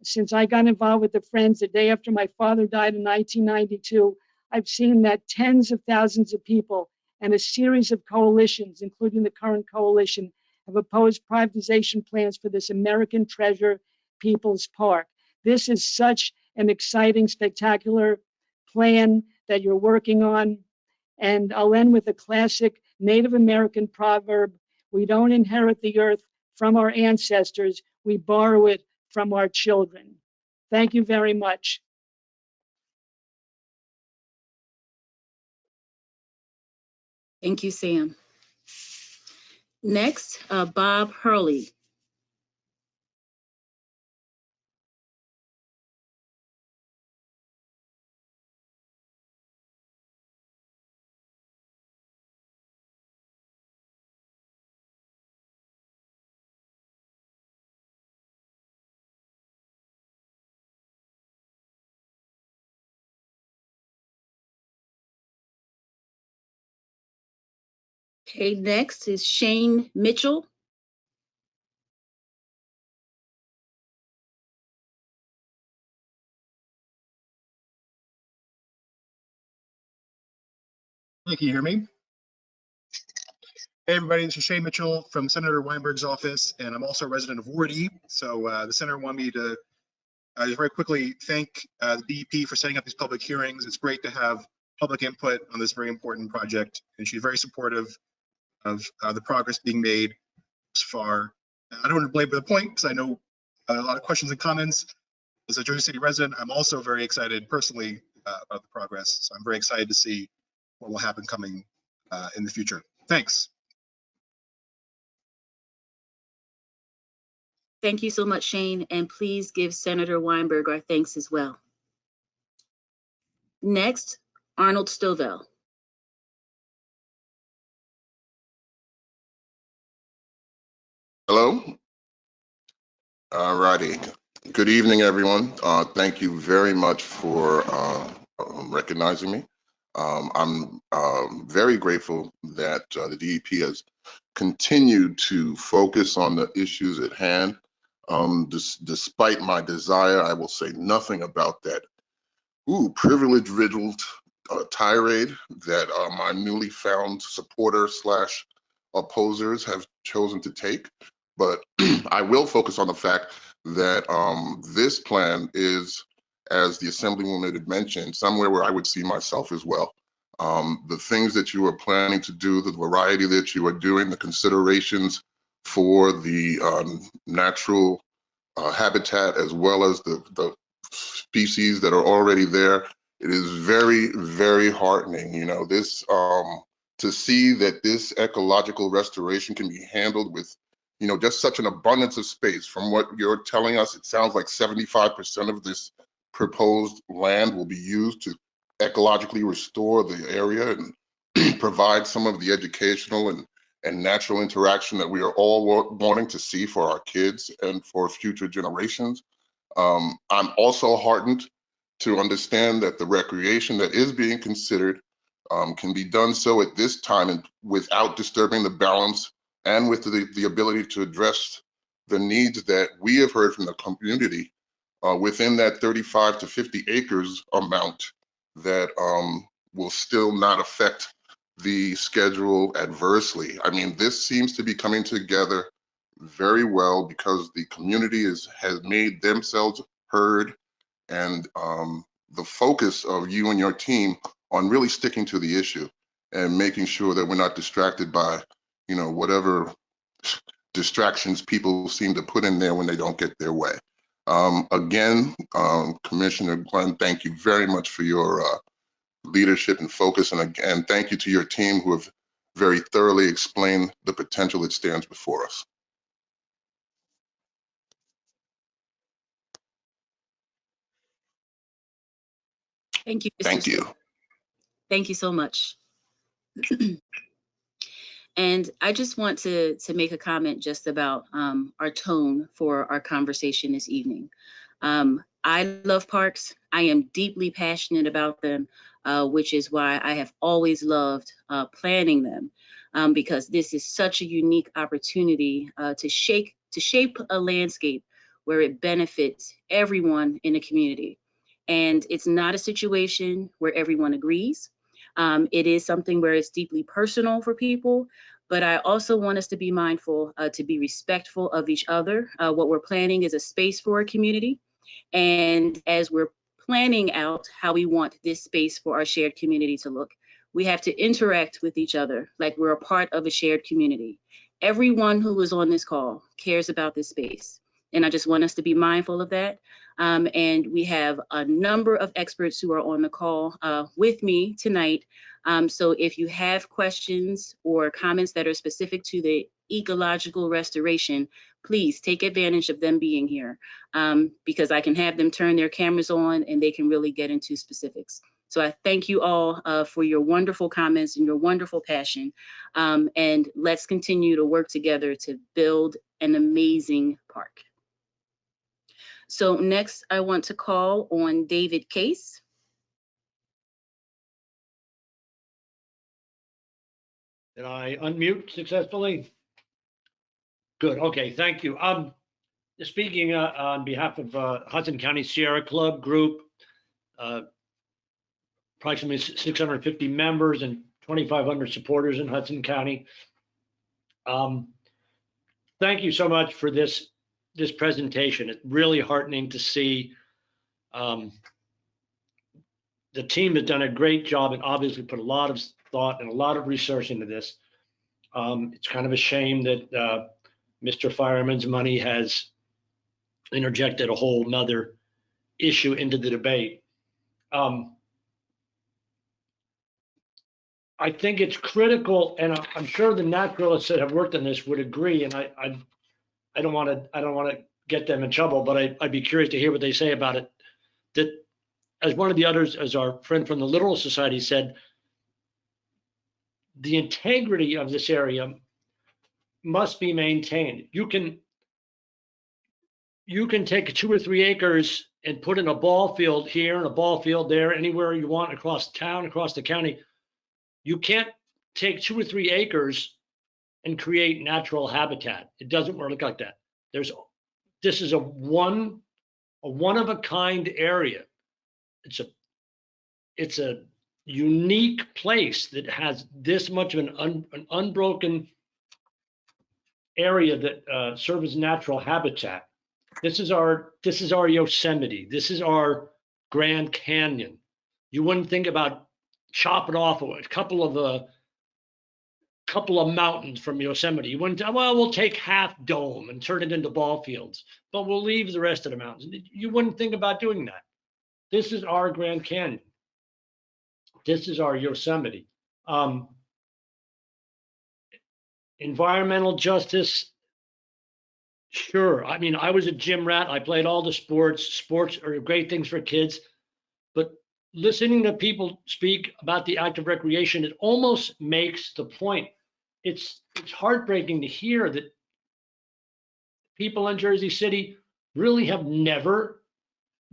Since I got involved with the Friends the day after my father died in 1992, I've seen that tens of thousands of people and a series of coalitions, including the current coalition, have opposed privatization plans for this American treasure, People's Park. This is such an exciting, spectacular plan that you're working on. And I'll end with a classic Native American proverb: "We don't inherit the earth from our ancestors, we borrow it from our children." Thank you very much. Thank you, Sam. Next, Bob Hurley. Okay, next is Shane Mitchell. Hey, can you hear me? Hey, everybody, this is Shane Mitchell from Senator Weinberg's office, and I'm also a resident of Ward E. So the senator wanted me to just very quickly thank the DEP for setting up these public hearings. It's great to have public input on this very important project, and she's very supportive of the progress being made thus far. I don't want to belabor the point because I know a lot of questions and comments. As a Jersey City resident, I'm also very excited personally about the progress. So I'm very excited to see what will happen coming in the future. Thanks. Thank you so much, Shane, and please give Senator Weinberg our thanks as well. Next, Arnold Stovell. Hello. All righty. Good evening, everyone. Thank you very much for recognizing me. I'm very grateful that the DEP has continued to focus on the issues at hand. Despite my desire, I will say nothing about that privilege-riddled tirade that my newly found supporter slash opposers have chosen to take. But I will focus on the fact that this plan is, as the Assemblywoman had mentioned, somewhere where I would see myself as well. The things that you are planning to do, the variety that you are doing, the considerations for the natural habitat as well as the species that are already there. It is very, very heartening, you know, this to see that this ecological restoration can be handled with, you know, just such an abundance of space. From what you're telling us, it sounds like 75% of this proposed land will be used to ecologically restore the area and provide some of the educational and natural interaction that we are all wanting to see for our kids and for future generations. I'm also heartened to understand that the recreation that is being considered can be done so at this time and without disturbing the balance and with the ability to address the needs that we have heard from the community within that 35 to 50 acres amount that will still not affect the schedule adversely. I mean, this seems to be coming together very well because the community has made themselves heard, and the focus of you and your team on really sticking to the issue and making sure that we're not distracted by, you know, whatever distractions people seem to put in there when they don't get their way. Again, Commissioner Glenn, thank you very much for your leadership and focus, and again, thank you to your team who have very thoroughly explained the potential that stands before us. Thank you, Mr. Thank you. Thank you so much. And I just want to make a comment just about our tone for our conversation this evening. I love parks. I am deeply passionate about them, which is why I have always loved planning them, because this is such a unique opportunity to shape a landscape where it benefits everyone in the community. And it's not a situation where everyone agrees. It is something where it's deeply personal for people, but I also want us to be mindful to be respectful of each other. What we're planning is a space for a community. And as we're planning out how we want this space for our shared community to look, we have to interact with each other like we're a part of a shared community. Everyone who is on this call cares about this space. And I just want us to be mindful of that. And we have a number of experts who are on the call with me tonight. So if you have questions or comments that are specific to the ecological restoration, please take advantage of them being here, because I can have them turn their cameras on and they can really get into specifics. So I thank you all for your wonderful comments and your wonderful passion. And let's continue to work together to build an amazing park. So next, I want to call on David Case. Did I unmute successfully? Good. Okay. Thank you. Speaking on behalf of Hudson County Sierra Club Group, approximately 650 members and 2,500 supporters in Hudson County. Thank you so much for this presentation. It's really heartening to see. The team has done a great job and obviously put a lot of thought and a lot of research into this. It's kind of a shame that Mr. Fireman's money has interjected a whole nother issue into the debate. I think it's critical, and I'm sure the naturalists that have worked on this would agree. And I don't want to get them in trouble, but I'd be curious to hear what they say about it. That, as one of the others, as our friend from the Littoral Society said, the integrity of this area must be maintained. You can take 2 or 3 acres and put in a ball field here and a ball field there, anywhere you want across town, across the county. You can't take 2 or 3 acres and create natural habitat. It doesn't work like that. This is a one of a kind area. It's a unique place that has this much of an unbroken area that serves as natural habitat. This is our Yosemite. This is our Grand Canyon. You wouldn't think about chopping off a couple of mountains from Yosemite. You wouldn't, well, we'll take half Dome and turn it into ball fields, but we'll leave the rest of the mountains. You wouldn't think about doing that. This is our Grand Canyon. This is our Yosemite. Environmental justice, sure. I mean, I was a gym rat. I played all the sports. Sports are great things for kids. But listening to people speak about the active recreation, it almost makes the point. It's heartbreaking to hear that people in Jersey City really have never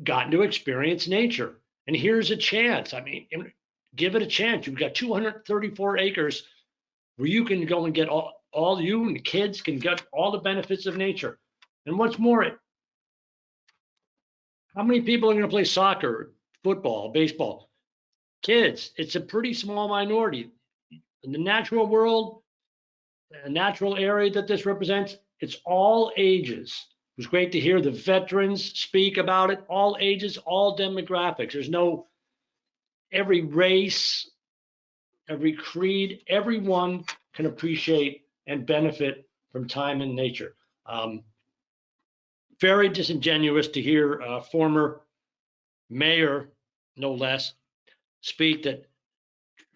gotten to experience nature. And here's a chance. I mean, give it a chance. You've got 234 acres where you can go and get all you and the kids can get all the benefits of nature. And what's more, how many people are going to play soccer, football, baseball? Kids. It's a pretty small minority. In the natural world, a natural area that this represents, it's all ages. It was great to hear the veterans speak about it, all ages, all demographics. There's no, every race, every creed, everyone can appreciate and benefit from time in nature. Very disingenuous to hear a former mayor, no less, speak that,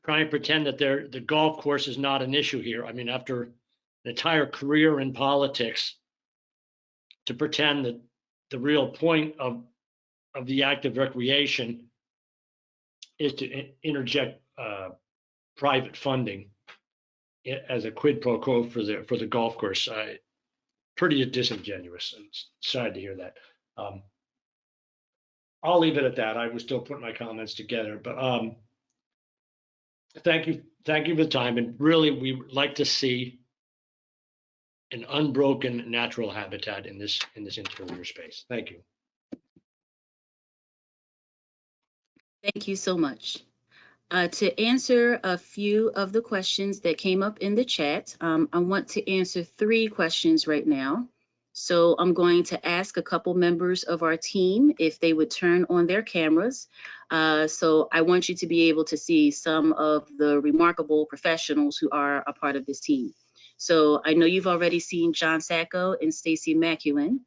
try and pretend that the golf course is not an issue here. I mean, after an entire career in politics, to pretend that the real point of the active recreation is to interject private funding as a quid pro quo for the golf course. Pretty disingenuous, and sad to hear that. I'll leave it at that. I was still putting my comments together, but thank you for the time. And really, we would like to see an unbroken natural habitat in this interior space. Thank you. Thank you so much. To answer a few of the questions that came up in the chat, I want to answer 3 questions right now. So I'm going to ask a couple members of our team if they would turn on their cameras. So I want you to be able to see some of the remarkable professionals who are a part of this team. So I know you've already seen John Sacco and Stacy McEwen.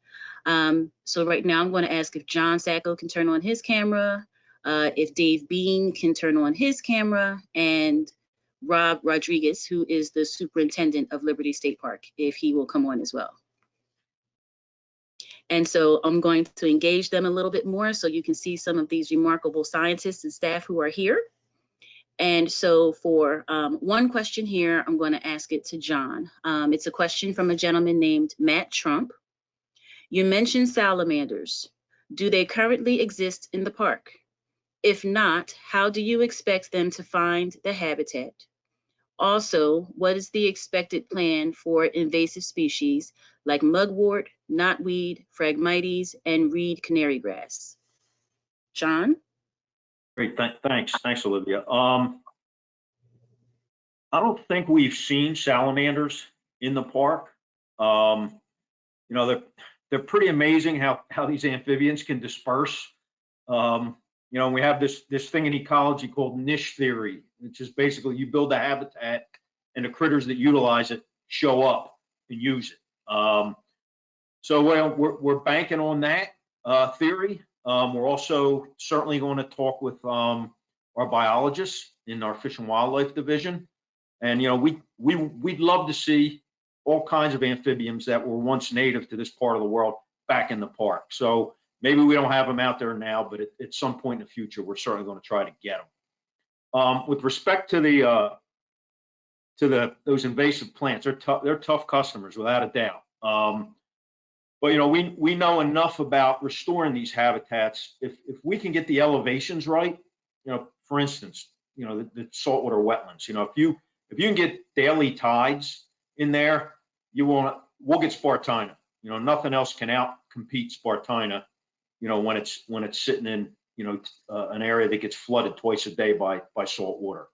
So right now I'm going to ask if John Sacco can turn on his camera, if Dave Bean can turn on his camera, and Rob Rodriguez, who is the superintendent of Liberty State Park, if he will come on as well. And so I'm going to engage them a little bit more so you can see some of these remarkable scientists and staff who are here. And so for one question here, I'm going to ask it to John. It's a question from a gentleman named Matt Trump. You mentioned salamanders. Do they currently exist in the park? If not, how do you expect them to find the habitat? Also, what is the expected plan for invasive species like mugwort, knotweed, phragmites, and reed canary grass? John? Great, thanks, Olivia. I don't think we've seen salamanders in the park. You know, they're pretty amazing how these amphibians can disperse. You know, we have this thing in ecology called niche theory, which is basically you build a habitat and the critters that utilize it show up and use it. So we're banking on that theory. We're also certainly going to talk with our biologists in our Fish and Wildlife Division, and you know we'd love to see all kinds of amphibians that were once native to this part of the world back in the park. So maybe we don't have them out there now, but at some point in the future, we're certainly going to try to get them. With respect to those invasive plants, they're tough customers without a doubt. But you know, we know enough about restoring these habitats. If we can get the elevations right, you know, for instance, you know, the saltwater wetlands. You know, if you can get daily tides in there, we'll get Spartina. You know, nothing else can out-compete Spartina. You know, when it's sitting in, you know, an area that gets flooded twice a day by salt water.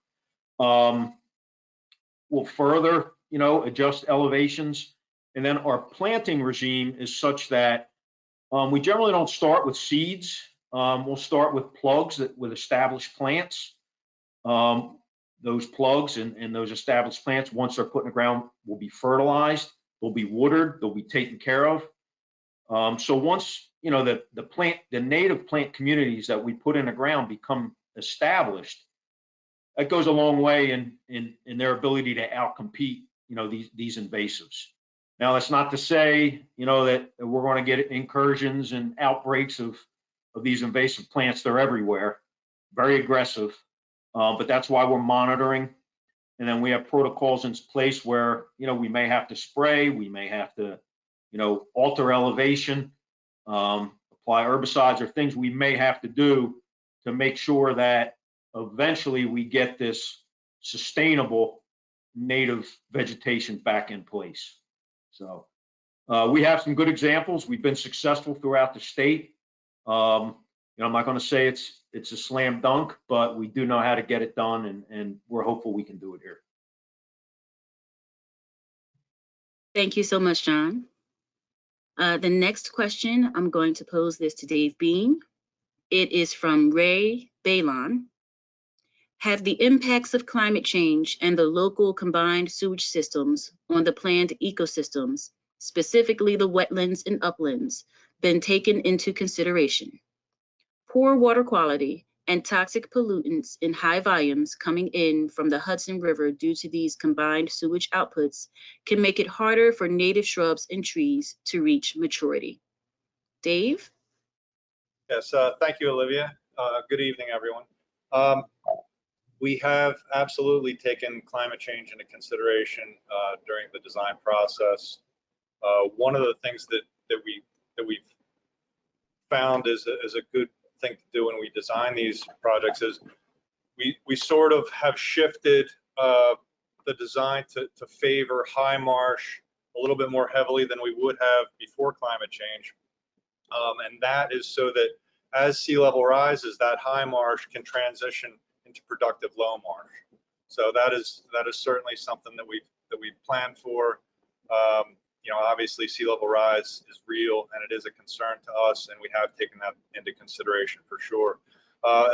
We'll further, you know, adjust elevations. And then our planting regime is such that we generally don't start with seeds. We'll start with plugs with established plants. Those plugs and those established plants, once they're put in the ground, will be fertilized. They'll be watered. They'll be taken care of. So once you know the native plant communities that we put in the ground become established, that goes a long way in their ability to outcompete, you know, these invasives. Now, that's not to say, you know, that we're going to get incursions and outbreaks of these invasive plants. They're everywhere, very aggressive, but that's why we're monitoring. And then we have protocols in place where, you know, we may have to spray, we may have to, you know, alter elevation, apply herbicides or things we may have to do to make sure that eventually we get this sustainable native vegetation back in place. So we have some good examples. We've been successful throughout the state. You know, I'm not going to say it's a slam dunk, but we do know how to get it done, and we're hopeful we can do it here. Thank you so much, John. The next question, I'm going to pose this to Dave Bean. It is from Ray Balon. Have the impacts of climate change and the local combined sewage systems on the planned ecosystems, specifically the wetlands and uplands, been taken into consideration? Poor water quality and toxic pollutants in high volumes coming in from the Hudson River due to these combined sewage outputs can make it harder for native shrubs and trees to reach maturity. Dave? Yes, thank you, Olivia. Good evening, everyone. We have absolutely taken climate change into consideration during the design process. One of the things that we've found is a good thing to do when we design these projects is we sort of have shifted the design to favor high marsh a little bit more heavily than we would have before climate change. And that is so that as sea level rises, that high marsh can transition into productive low marsh. So that is certainly something that we've planned for. You know, obviously sea level rise is real and it is a concern to us, and we have taken that into consideration for sure.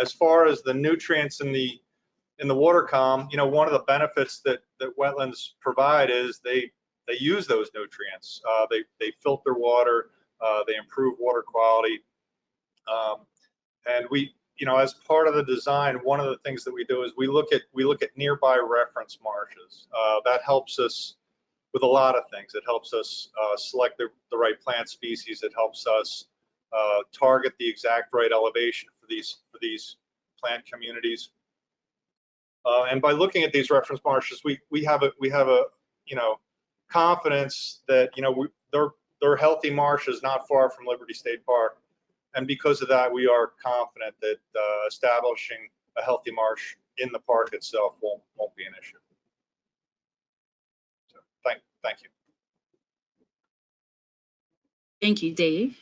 As far as the nutrients in the water column, you know, one of the benefits that wetlands provide is they use those nutrients. They filter water, they improve water quality, and we, you know, as part of the design, one of the things that we do is we look at nearby reference marshes. That helps us with a lot of things. It helps us select the right plant species. It helps us target the exact right elevation for these plant communities. And by looking at these reference marshes, we have a you know, confidence that, you know, they're healthy marshes not far from Liberty State Park. And because of that, we are confident that establishing a healthy marsh in the park itself won't be an issue. Thank you. Thank you, Dave.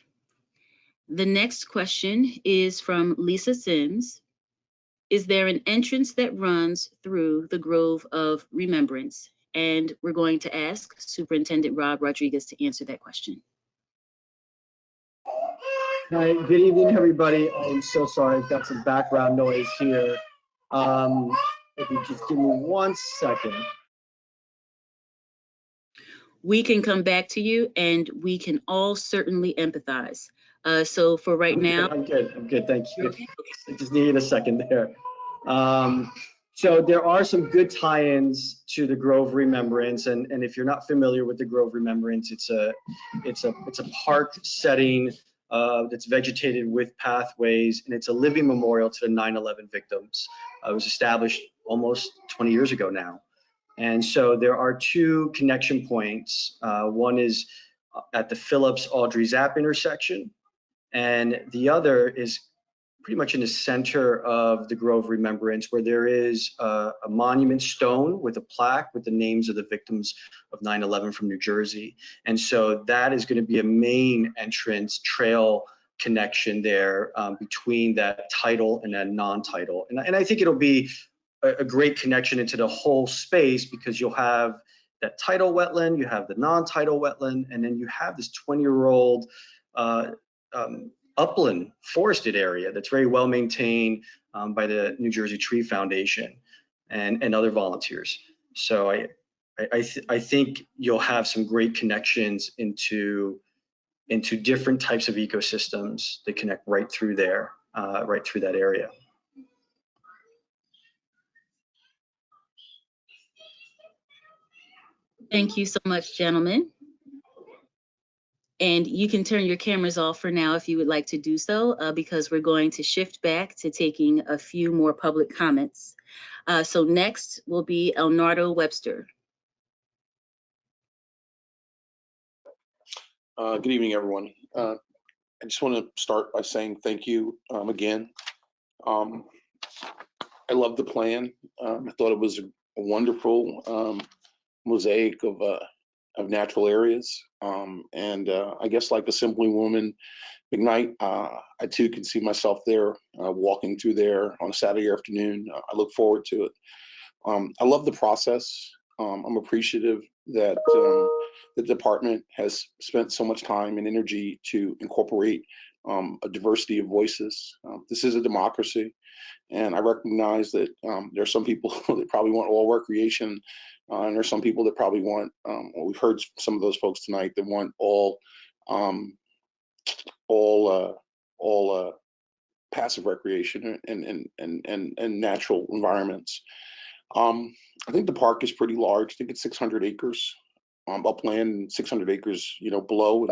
The next question is from Lisa Sims. Is there an entrance that runs through the Grove of Remembrance? And we're going to ask Superintendent Rob Rodriguez to answer that question. Hi, good evening, everybody. I'm so sorry, I've got some background noise here. If you just give me 1 second. We can come back to you and we can all certainly empathize. So for right now. I'm good, thank you. I just needed a second there. So there are some good tie-ins to the Grove Remembrance, and if you're not familiar with the Grove Remembrance, it's a park setting that's vegetated with pathways, and it's a living memorial to the 9/11 victims. It was established almost 20 years ago now. And so there are two connection points. One is at the Phillips Audrey Zapp intersection, and the other is pretty much in the center of the Grove Remembrance, where there is a monument stone with a plaque with the names of the victims of 9/11 from New Jersey. And so that is going to be a main entrance trail connection there between that title and that non-title. And I think it'll be a great connection into the whole space, because you'll have that title wetland, you have the non-title wetland, and then you have this 20-year-old upland forested area that's very well maintained by the New Jersey Tree Foundation and other volunteers. So I think you'll have some great connections into different types of ecosystems that connect right through there, right through that area. Thank you so much, gentlemen. And you can turn your cameras off for now if you would like to do so, because we're going to shift back to taking a few more public comments. So next will be Elnardo Webster. Good evening, everyone. I just want to start by saying thank you again. I love the plan. I thought it was a wonderful mosaic of natural areas. And I guess like Assembly Woman McKnight, I too can see myself there walking through there on a Saturday afternoon. I look forward to it. I love the process. I'm appreciative that the department has spent so much time and energy to incorporate a diversity of voices. This is a democracy, and I recognize that there are some people that probably want all recreation, and there's some people that probably want, well, we've heard some of those folks tonight that want all passive recreation and natural environments. I think the park is pretty large. I think it's 600 acres, upland, 600 acres, below,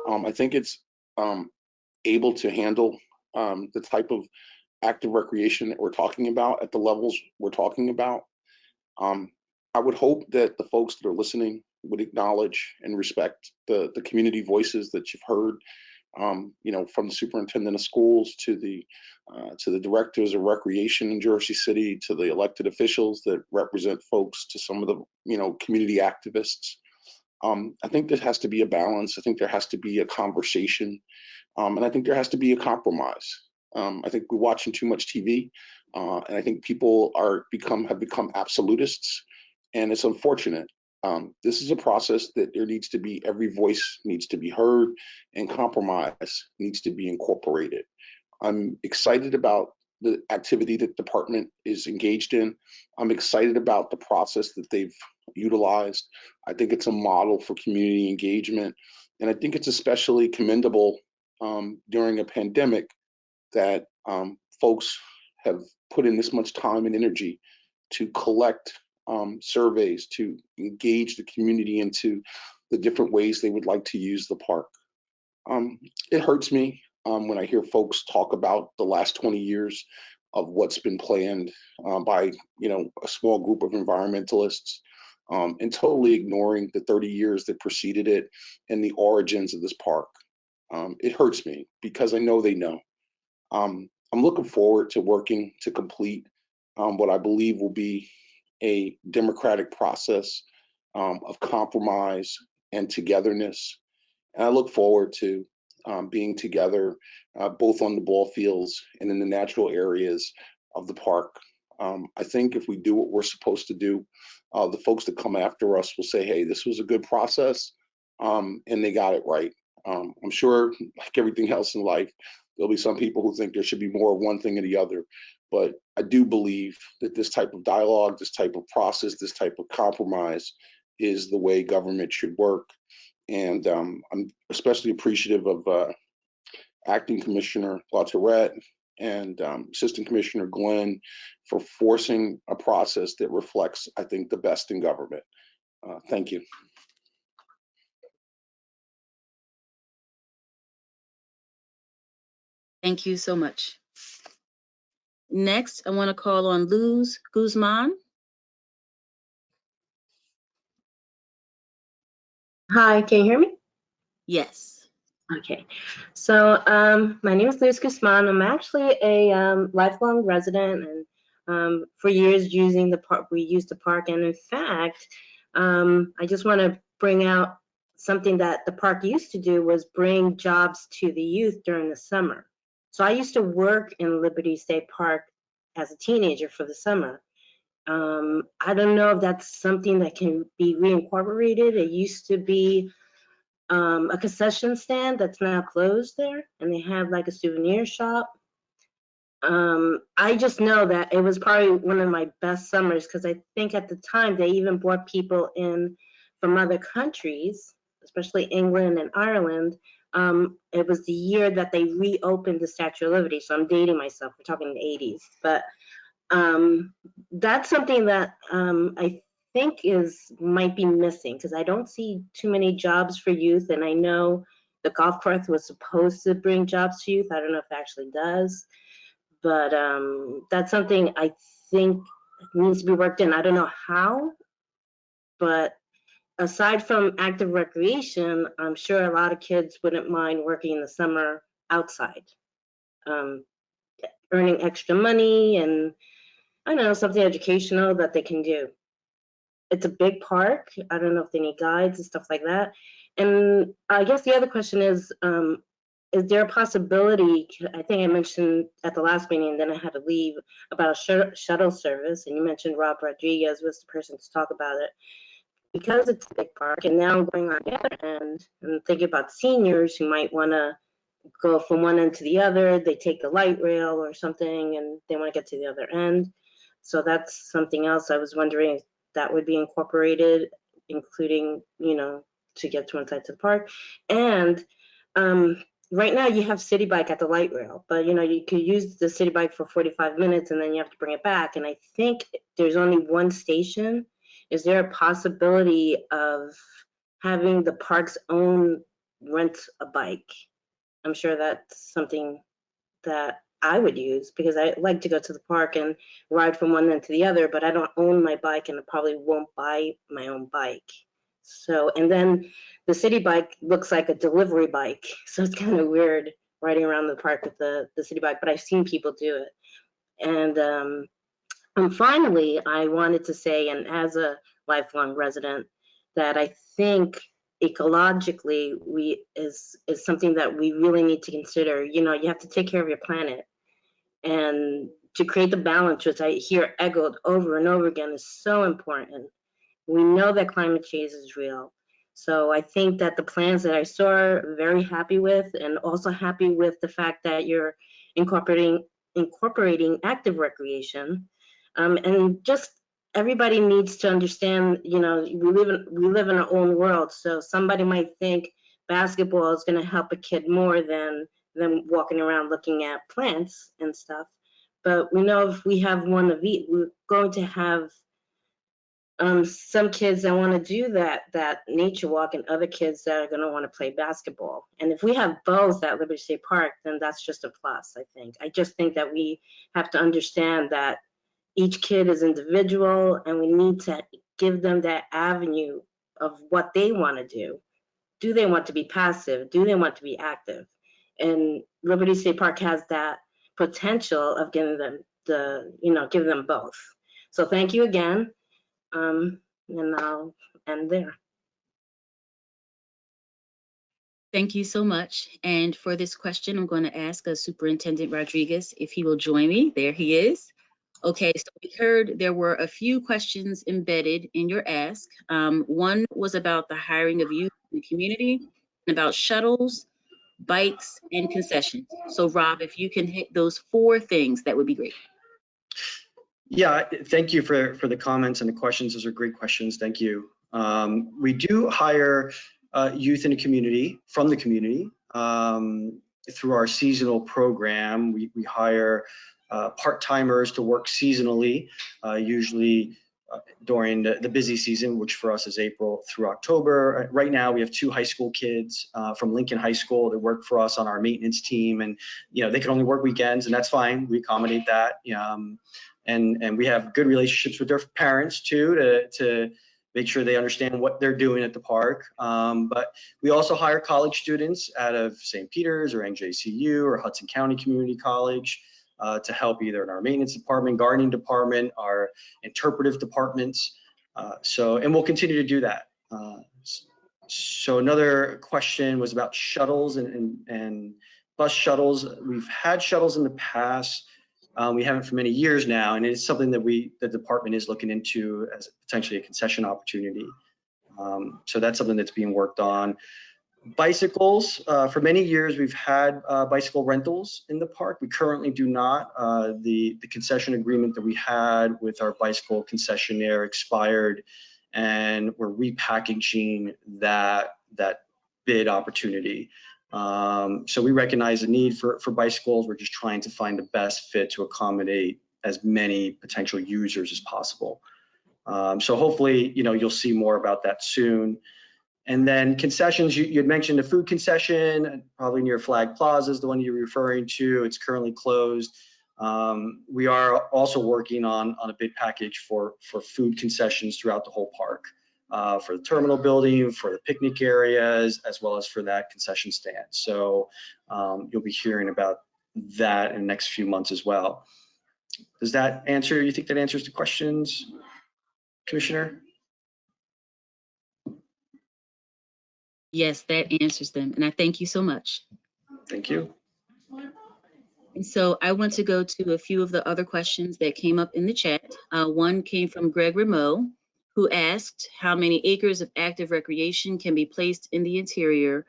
and I think it's able to handle the type of active recreation that we're talking about at the levels we're talking about. I would hope that the folks that are listening would acknowledge and respect the community voices that you've heard, from the superintendent of schools to the directors of recreation in Jersey City, to the elected officials that represent folks, to some of the community activists. I think there has to be a balance. I think there has to be a conversation, and I think there has to be a compromise. I think we're watching too much TV, and I think people have become absolutists, and it's unfortunate. This is a process that there needs to be, every voice needs to be heard, and compromise needs to be incorporated. I'm excited about the activity that the department is engaged in. I'm excited about the process that they've utilized. I think it's a model for community engagement, and I think it's especially commendable during a pandemic that folks have put in this much time and energy to collect surveys, to engage the community into the different ways they would like to use the park. It hurts me when I hear folks talk about the last 20 years of what's been planned by a small group of environmentalists, and totally ignoring the 30 years that preceded it and the origins of this park. It hurts me because I know they know. I'm looking forward to working to complete what I believe will be a democratic process of compromise and togetherness. And I look forward to being together both on the ball fields and in the natural areas of the park. I think if we do what we're supposed to do, the folks that come after us will say, hey, this was a good process, and they got it right. I'm sure, like everything else in life, there'll be some people who think there should be more of one thing or the other. But I do believe that this type of dialogue, this type of process, this type of compromise is the way government should work. And I'm especially appreciative of Acting Commissioner LaTourette and Assistant Commissioner Glenn for forcing a process that reflects, I think, the best in government. Thank you. Thank you so much. Next, I want to call on Luz Guzman. Hi, can you hear me? Yes. Okay. So my name is Luz Guzman. I'm actually a lifelong resident, and for years using the park, we used the park. And in fact, I just want to bring out something that the park used to do was bring jobs to the youth during the summer. So I used to work in Liberty State Park as a teenager for the summer. I don't know if that's something that can be reincorporated. It used to be a concession stand that's now closed there, and they have like a souvenir shop. I just know that it was probably one of my best summers because I think at the time they even brought people in from other countries, especially England and Ireland. It was the year that they reopened the Statue of Liberty, so I'm dating myself. We're talking the 80s, but that's something that I think might be missing because I don't see too many jobs for youth, and I know the golf course was supposed to bring jobs to youth. I don't know if it actually does, but that's something I think needs to be worked in. I don't know how, but aside from active recreation, I'm sure a lot of kids wouldn't mind working in the summer outside, earning extra money, and I don't know, something educational that they can do. It's a big park. I don't know if they need guides and stuff like that. And I guess the other question is there a possibility, I think I mentioned at the last meeting, and then I had to leave, about a shuttle service, and you mentioned Rob Rodriguez was the person to talk about it. Because it's a big park, and now I'm going on the other end and thinking about seniors who might want to go from one end to the other. They take the light rail or something, and they want to get to the other end. So that's something else I was wondering if that would be incorporated, including, to get to one side to the park. And right now you have City Bike at the light rail, but you could use the City Bike for 45 minutes and then you have to bring it back. And I think there's only one station. Is there a possibility of having the park's own rent a bike? I'm sure that's something that I would use because I like to go to the park and ride from one end to the other, but I don't own my bike and I probably won't buy my own bike. So, and then the City Bike looks like a delivery bike. So it's kind of weird riding around the park with the City Bike, but I've seen people do it. And finally, I wanted to say, and as a lifelong resident, that I think ecologically is something that we really need to consider. You have to take care of your planet, and to create the balance, which I hear echoed over and over again, is so important. We know that climate change is real. So I think that the plans that I saw are very happy with, and also happy with the fact that you're incorporating active recreation. And just everybody needs to understand, we live in our own world. So somebody might think basketball is going to help a kid more than walking around looking at plants and stuff. But we know if we have one of each, we're going to have some kids that want to do that nature walk, and other kids that are going to want to play basketball. And if we have both at Liberty State Park, then that's just a plus, I think. I just think that we have to understand that each kid is individual, and we need to give them that avenue of what they want to do. Do they want to be passive? Do they want to be active? And Liberty State Park has that potential of giving them giving them both. So thank you again. And I'll end there. Thank you so much. And for this question, I'm going to ask Superintendent Rodriguez if he will join me. There he is. Okay, so we heard there were a few questions embedded in your ask. One was about the hiring of youth in the community, and about shuttles, bikes, and concessions. So Rob, if you can hit those 4 things, that would be great. Yeah, thank you for the comments and the questions. Those are great questions. Thank you. We do hire youth in the community, from the community, through our seasonal program. We hire part-timers to work seasonally, usually during the busy season, which for us is April through October. Right now, we have 2 high school kids from Lincoln High School that work for us on our maintenance team, and they can only work weekends, and that's fine. We accommodate that. And we have good relationships with their parents too, to make sure they understand what they're doing at the park. But we also hire college students out of St. Peter's or NJCU or Hudson County Community College to help either in our maintenance department, gardening department, our interpretive departments. And we'll continue to do that. So another question was about shuttles and bus shuttles. We've had shuttles in the past. We haven't for many years now, and it's something that the department is looking into as potentially a concession opportunity. So that's something that's being worked on. Bicycles, for many years we've had bicycle rentals in the park. We currently do not. The concession agreement that we had with our bicycle concessionaire expired, and we're repackaging that bid opportunity. So we recognize the need for bicycles. We're just trying to find the best fit to accommodate as many potential users as possible. So hopefully, you'll see more about that soon. And then concessions, you had mentioned the food concession, probably near Flag Plaza is the one you're referring to. It's currently closed. We are also working on a bid package for food concessions throughout the whole park. For the terminal building, for the picnic areas, as well as for that concession stand. So you'll be hearing about that in the next few months as well. Does that answer, you think that answers the questions, Commissioner? Yes, that answers them. And I thank you so much. Thank you. And so I want to go to a few of the other questions that came up in the chat. One came from Greg Rameau, who asked how many acres of active recreation can be placed in the interior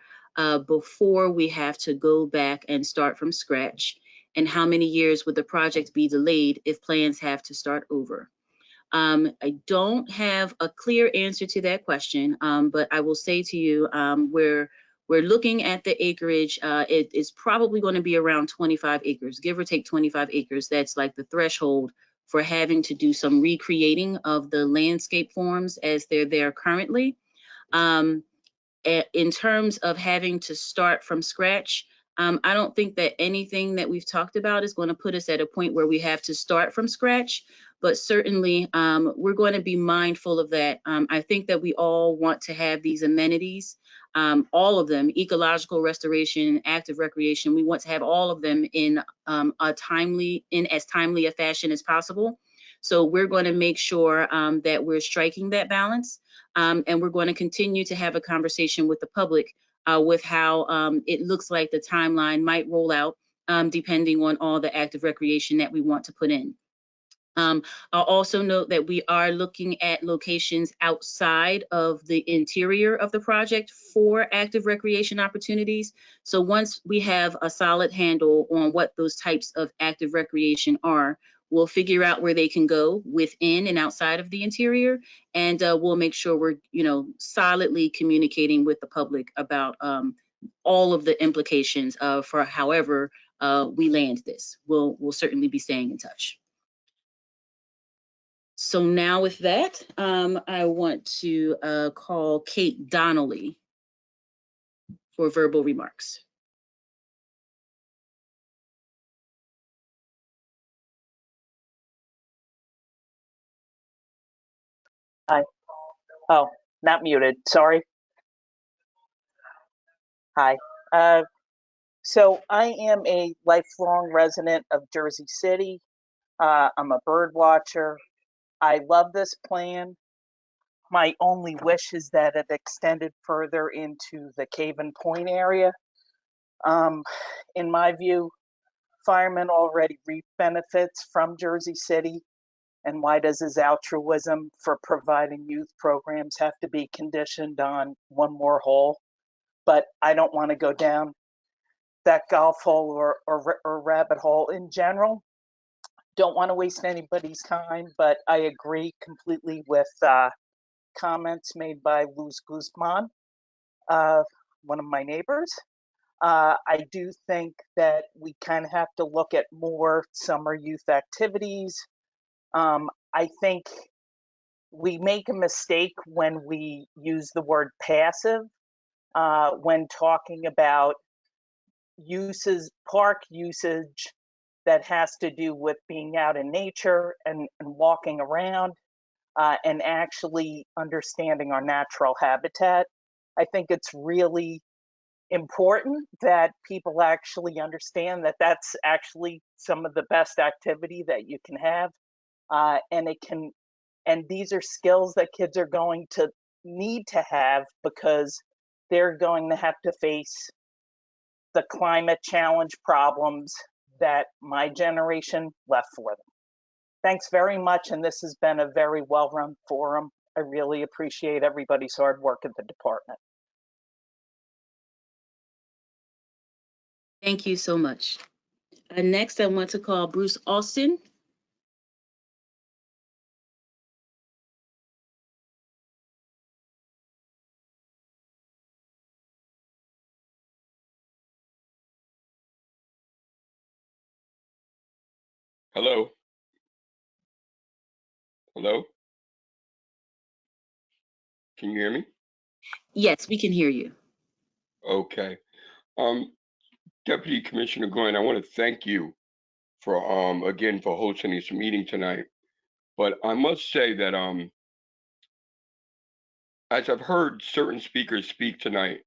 before we have to go back and start from scratch, and how many years would the project be delayed if plans have to start over? I don't have a clear answer to that question, but I will say to you, we're looking at the acreage. It is probably going to be around 25 acres, give or take 25 acres. That's like the threshold for having to do some recreating of the landscape forms as they're there currently. In terms of having to start from scratch, I don't think that anything that we've talked about is going to put us at a point where we have to start from scratch, but certainly we're going to be mindful of that. I think that we all want to have these amenities, all of them, ecological restoration, active recreation. We want to have all of them in as timely a fashion as possible. So we're going to make sure that we're striking that balance. And we're going to continue to have a conversation with the public with how it looks like the timeline might roll out depending on all the active recreation that we want to put in. I'll also note that we are looking at locations outside of the interior of the project for active recreation opportunities. So once we have a solid handle on what those types of active recreation are, we'll figure out where they can go within and outside of the interior, and we'll make sure we're, solidly communicating with the public about all of the implications for however we land this. We'll certainly be staying in touch. So now with that, I want to call Kate Donnelly for verbal remarks. Hi. Oh, not muted. Sorry. Hi. So I am a lifelong resident of Jersey City. I'm a bird watcher. I love this plan. My only wish is that it extended further into the Cave and Point area. In my view, firemen already reap benefits from Jersey City, and why does his altruism for providing youth programs have to be conditioned on one more hole? But I don't want to go down that golf hole or rabbit hole in general. Don't want to waste anybody's time, but I agree completely with comments made by Luz Guzman, one of my neighbors. I do think that we kind of have to look at more summer youth activities. I think we make a mistake when we use the word passive when talking about park usage that has to do with being out in nature and walking around and actually understanding our natural habitat. I think it's really important that people actually understand that that's actually some of the best activity that you can have. And these are skills that kids are going to need to have because they're going to have to face the climate challenge problems that my generation left for them. Thanks very much, and this has been a very well-run forum. I really appreciate everybody's hard work at the department. Thank you so much. Next, I want to call Bruce Alston. Hello? Hello? Can you hear me? Yes, we can hear you. Okay. Deputy Commissioner Glenn, I want to thank you for again for hosting this meeting tonight. But I must say that as I've heard certain speakers speak tonight,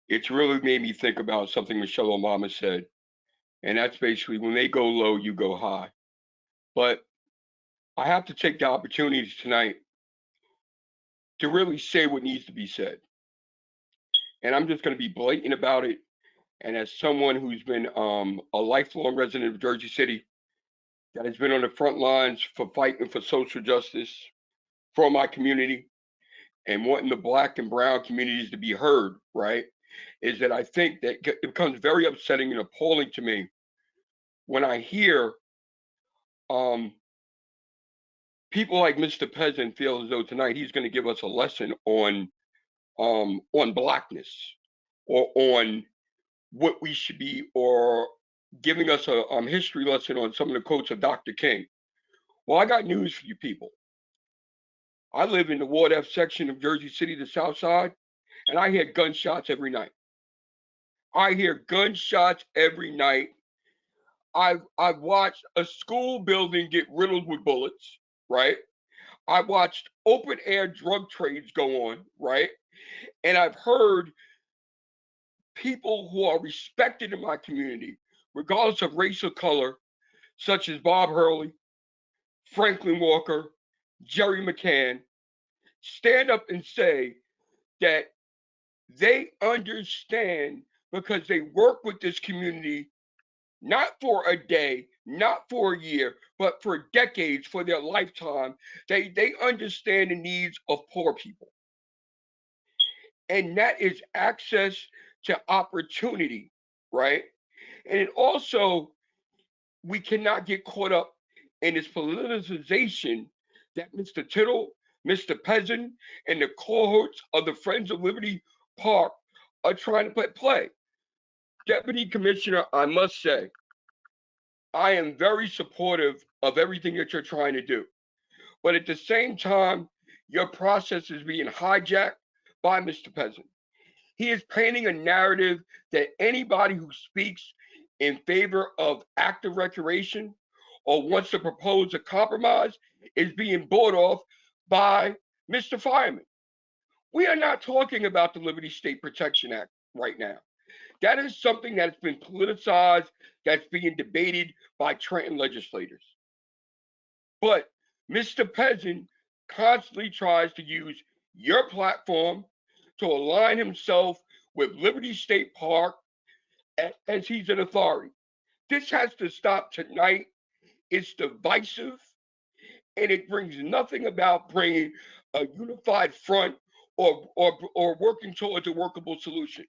it's really made me think about something Michelle Obama said. And that's basically when they go low, you go high. But I have to take the opportunities tonight to really say what needs to be said. And I'm just going to be blatant about it. And as someone who's been a lifelong resident of Jersey City, that has been on the front lines for fighting for social justice for my community and wanting the Black and brown communities to be heard, right, is that I think that it becomes very upsetting and appalling to me when I hear people like Mr. Peasant feel as though tonight he's going to give us a lesson on Blackness or on what we should be, or giving us a history lesson on some of the quotes of Dr. King. Well, I got news for you people. I live in the Ward F section of Jersey City, the South Side, and I hear gunshots every night. I hear gunshots every night. I've watched a school building get riddled with bullets, right? I watched open air drug trades go on, right? And I've heard people who are respected in my community, regardless of race or color, such as Bob Hurley, Franklin Walker, Jerry McCann, stand up and say that they understand because they work with this community not for a day, not for a year, but for decades, for their lifetime. They understand the needs of poor people. And that is access to opportunity, right? And it also, we cannot get caught up in this politicization that Mr. Tittle, Mr. Peasant, and the cohorts of the Friends of Liberty Park are trying to play. Deputy Commissioner, I must say, I am very supportive of everything that you're trying to do. But at the same time, your process is being hijacked by Mr. Peasant. He is painting a narrative that anybody who speaks in favor of active recreation or wants to propose a compromise is being bought off by Mr. Fireman. We are not talking about the Liberty State Protection Act right now. That is something that's been politicized, that's being debated by Trenton legislators. But Mr. Peasant constantly tries to use your platform to align himself with Liberty State Park as he's an authority. This has to stop tonight. It's divisive, and it brings nothing about bringing a unified front or working towards a workable solution.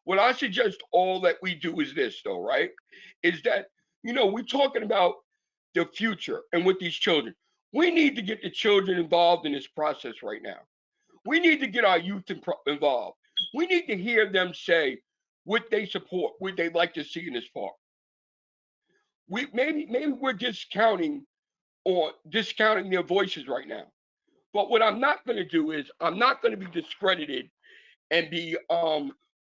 What I suggest all that we do is this, though, right? Is that, we're talking about the future and with these children. We need to get the children involved in this process right now. We need to get our youth involved. We need to hear them say what they support, what they'd like to see in this park. Maybe we're discounting their voices right now. But what I'm not going to do is I'm not going to be discredited and be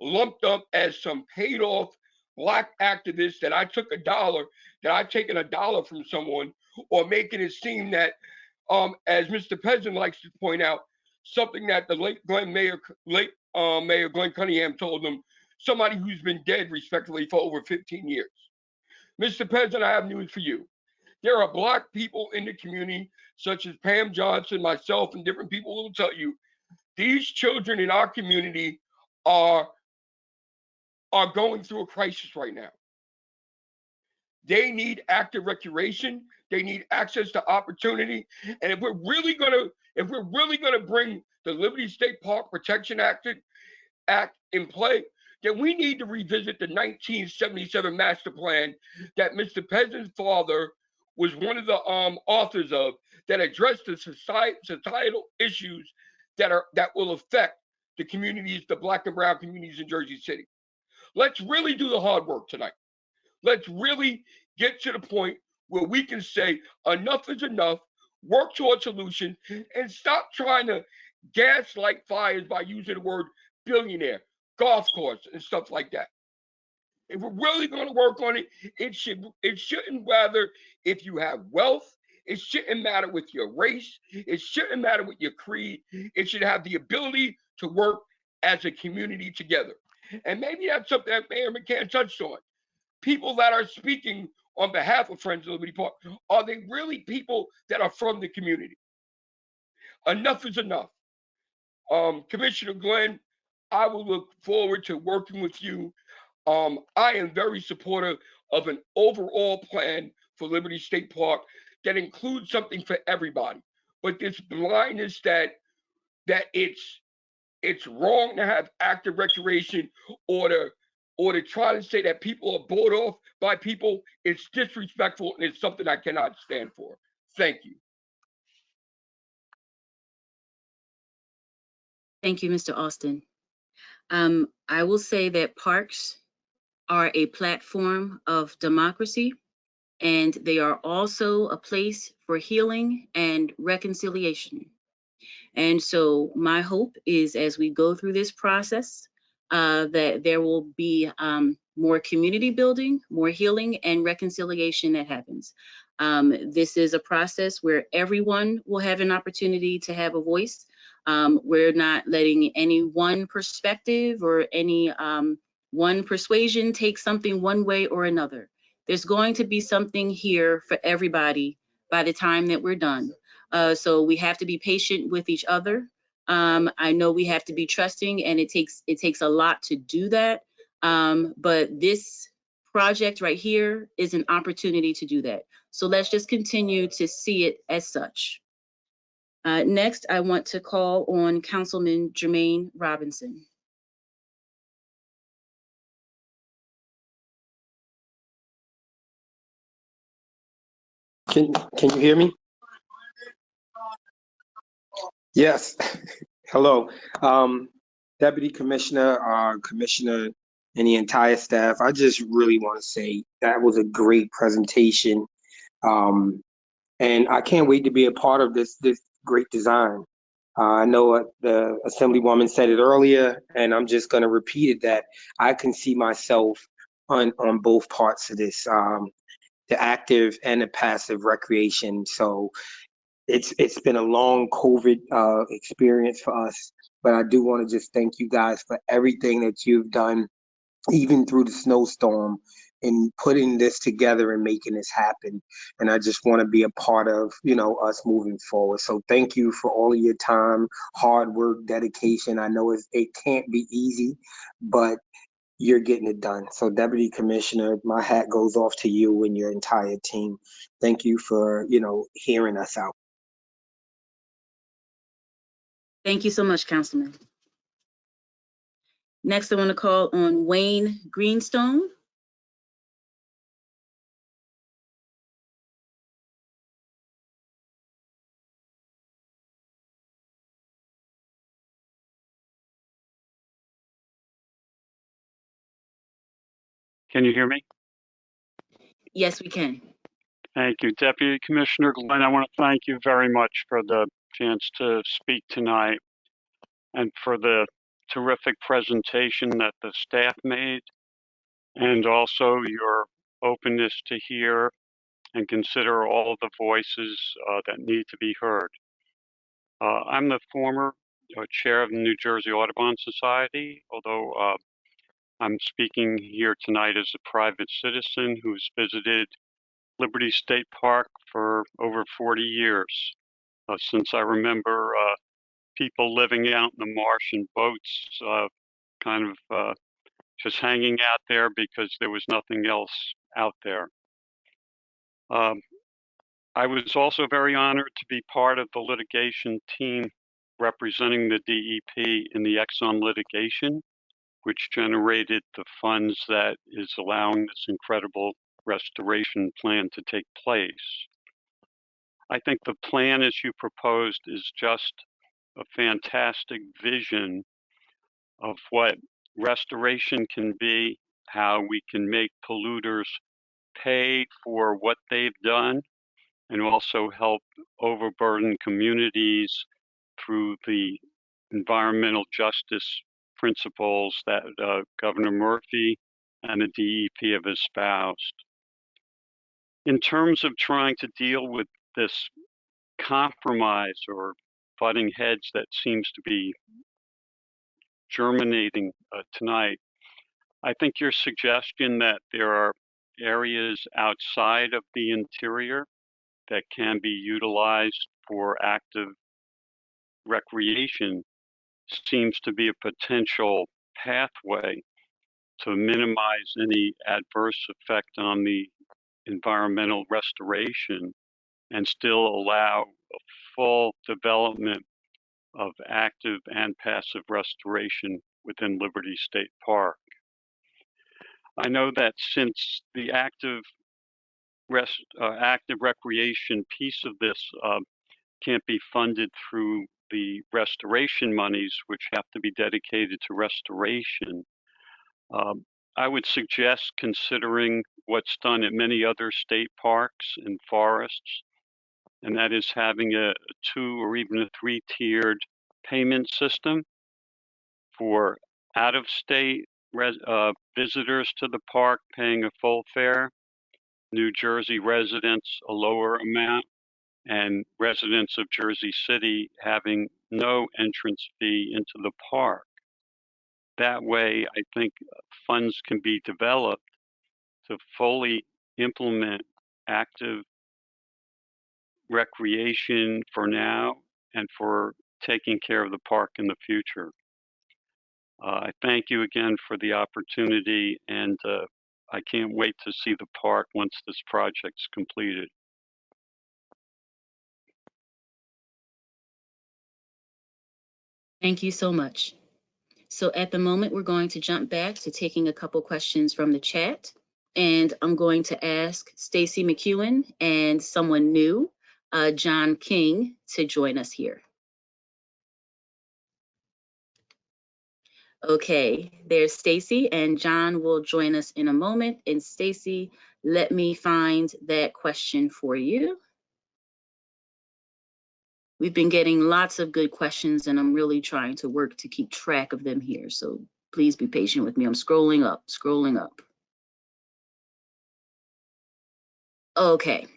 lumped up as some paid off black activist that I took I've taken $1 from someone, or making it seem that, as Mr. Peasant likes to point out, something that the late Mayor Glenn Cunningham told them, somebody who's been dead respectfully for over 15 years. Mr. Peasant, I have news for you. There are black people in the community, such as Pam Johnson, myself, and different people who will tell you these children in our community are going through a crisis right now. They need active recreation. They need access to opportunity. And if we're really gonna bring the Liberty State Park Protection Act in play, then we need to revisit the 1977 master plan that Mr. Peasant's father was one of the authors of, that addressed the societal issues that will affect the communities, the black and brown communities in Jersey City. Let's really do the hard work tonight. Let's really get to the point where we can say enough is enough, work towards solution, and stop trying to gaslight fires by using the word billionaire, golf course, and stuff like that. If we're really going to work on it, it shouldn't matter if you have wealth. It shouldn't matter with your race. It shouldn't matter with your creed. It should have the ability to work as a community together. And maybe that's something that Mayor McCann touched on. People that are speaking on behalf of Friends of Liberty Park, are they really people that are from the community? Enough is enough. Commissioner Glenn, I will look forward to working with you. I am very supportive of an overall plan for Liberty State Park that includes something for everybody. But this blindness that it's wrong to have active recreation, or to try to say that people are bought off by people, it's disrespectful, and it's something I cannot stand for. Thank you. Thank you, Mr. Austin. I will say that parks are a platform of democracy, and they are also a place for healing and reconciliation. And so my hope is, as we go through this process, that there will be more community building, more healing and reconciliation that happens. This is a process where everyone will have an opportunity to have a voice. We're not letting any one perspective or any one persuasion take something one way or another. There's going to be something here for everybody by the time that we're done. So we have to be patient with each other. I know we have to be trusting, and it takes a lot to do that. But this project right here is an opportunity to do that. So let's just continue to see it as such. Next, I want to call on Councilman Jermaine Robinson. Can you hear me? Yes. Hello. Deputy Commissioner, Commissioner, and the entire staff. I just really want to say that was a great presentation. And I can't wait to be a part of this great design. I know the Assemblywoman said it earlier, and I'm just going to repeat it, that I can see myself on both parts of this, the active and the passive recreation. So it's been a long COVID experience for us, but I do want to just thank you guys for everything that you've done, even through the snowstorm. in putting this together and making this happen. And I just want to be a part of, us moving forward. So thank you for all of your time, hard work, dedication. I know it can't be easy, but you're getting it done. So Deputy Commissioner, my hat goes off to you and your entire team. Thank you for, hearing us out. Thank you so much, Councilman. Next, I want to call on Wayne Greenstone. Can you hear me? Yes, we can. Thank you. Deputy Commissioner Glenn, I want to thank you very much for the chance to speak tonight and for the terrific presentation that the staff made, and also your openness to hear and consider all the voices that need to be heard. I'm the former chair of the New Jersey Audubon Society, although I'm speaking here tonight as a private citizen who's visited Liberty State Park for over 40 years, since I remember people living out in the marsh in boats, kind of just hanging out there because there was nothing else out there. I was also very honored to be part of the litigation team representing the DEP in the Exxon litigation, which generated the funds that is allowing this incredible restoration plan to take place. I think the plan as you proposed is just a fantastic vision of what restoration can be, how we can make polluters pay for what they've done, and also help overburden communities through the environmental justice principles that Governor Murphy and the DEP have espoused. In terms of trying to deal with this compromise or butting heads that seems to be germinating tonight, I think your suggestion that there are areas outside of the interior that can be utilized for active recreation seems to be a potential pathway to minimize any adverse effect on the environmental restoration and still allow a full development of active and passive restoration within Liberty State Park. I know that since the active recreation piece of this can't be funded through the restoration monies, which have to be dedicated to restoration, I would suggest considering what's done at many other state parks and forests, and that is having a 2 or even a 3-tiered payment system for out-of-state visitors to the park paying a full fare, New Jersey residents a lower amount, and residents of Jersey City having no entrance fee into the park. That way, I think funds can be developed to fully implement active recreation for now and for taking care of the park in the future. I thank you again for the opportunity, and I can't wait to see the park once this project's completed. Thank you so much. So at the moment, we're going to jump back to taking a couple questions from the chat. And I'm going to ask Stacy McEwen and someone new, John King, to join us here. Okay, there's Stacy, and John will join us in a moment. And Stacy, let me find that question for you. We've been getting lots of good questions, and I'm really trying to work to keep track of them here. So please be patient with me. I'm scrolling up. Okay.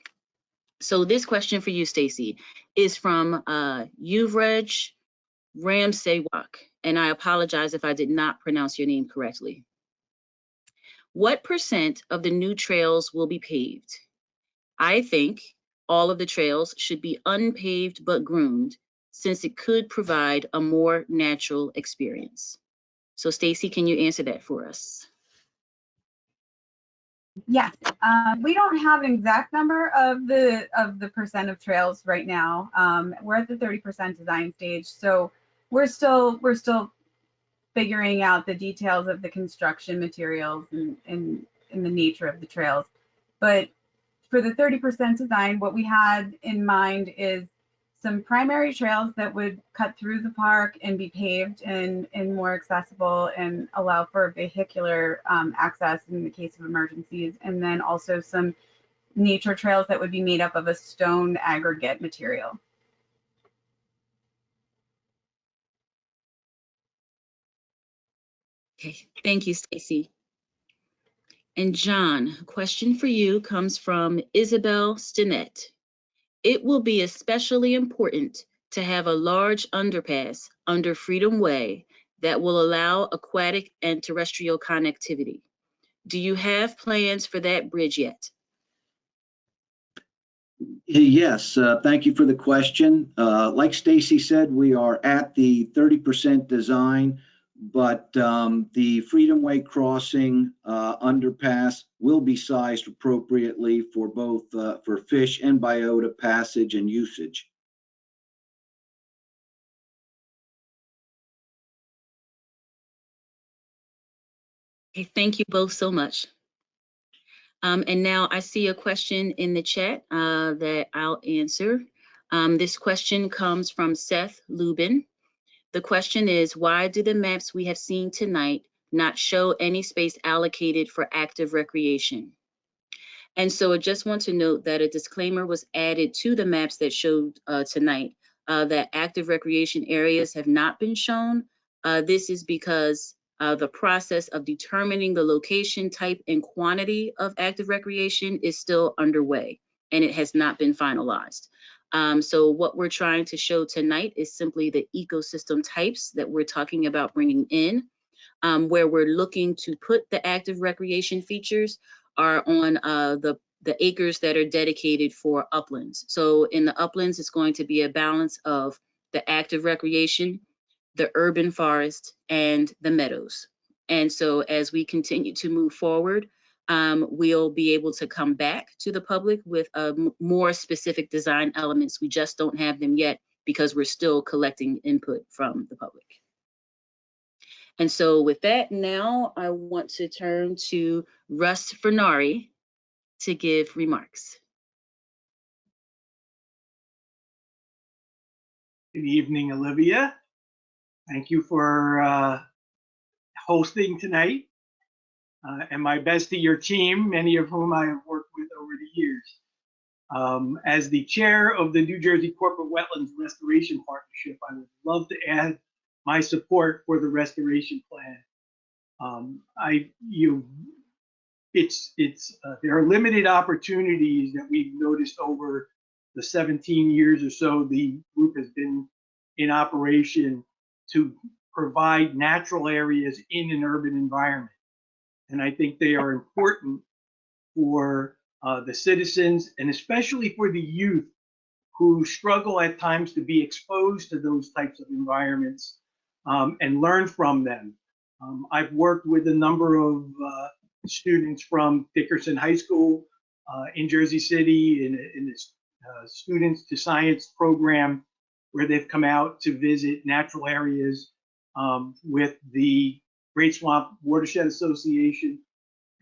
So this question for you, Stacy, is from Yuvraj Ramsewak, and I apologize if I did not pronounce your name correctly. What percent of the new trails will be paved? I think all of the trails should be unpaved but groomed, since it could provide a more natural experience. So Stacy, can you answer that for us? Yes, we don't have an exact number of the percent of trails right now. We're at the 30% design stage, so we're still figuring out the details of the construction materials and the nature of the trails. But for the 30% design, what we had in mind is some primary trails that would cut through the park and be paved and more accessible and allow for vehicular access in the case of emergencies. And then also some nature trails that would be made up of a stone aggregate material. Okay, thank you, Stacy. And John, a question for you comes from Isabel Stinnett. It will be especially important to have a large underpass under Freedom Way that will allow aquatic and terrestrial connectivity. Do you have plans for that bridge yet? Yes, thank you for the question. Like Stacy said, we are at the 30% design, but the Freedom Way crossing underpass will be sized appropriately for both for fish and biota passage and usage. Okay, thank you both so much. And now I see a question in the chat that I'll answer. This question comes from Seth Lubin. The question is, why do the maps we have seen tonight not show any space allocated for active recreation? And so I just want to note that a disclaimer was added to the maps that showed tonight that active recreation areas have not been shown. This is because the process of determining the location, type, and quantity of active recreation is still underway, and it has not been finalized. So what we're trying to show tonight is simply the ecosystem types that we're talking about bringing in. Where we're looking to put the active recreation features are on the acres that are dedicated for uplands. So in the uplands, it's going to be a balance of the active recreation, the urban forest, and the meadows. And so as we continue to move forward, we'll be able to come back to the public with more specific design elements. We just don't have them yet because we're still collecting input from the public. And so with that, now I want to turn to Russ Fernari to give remarks. Good evening, Olivia. Thank you for hosting tonight. And my best to your team, many of whom I have worked with over the years. As the chair of the New Jersey Corporate Wetlands Restoration Partnership, I would love to add my support for the restoration plan. There are limited opportunities that we've noticed over the 17 years or so the group has been in operation to provide natural areas in an urban environment. And I think they are important for the citizens and especially for the youth who struggle at times to be exposed to those types of environments and learn from them. I've worked with a number of students from Dickerson High School in Jersey City in this Students to Science program, where they've come out to visit natural areas with the Great Swamp Watershed Association.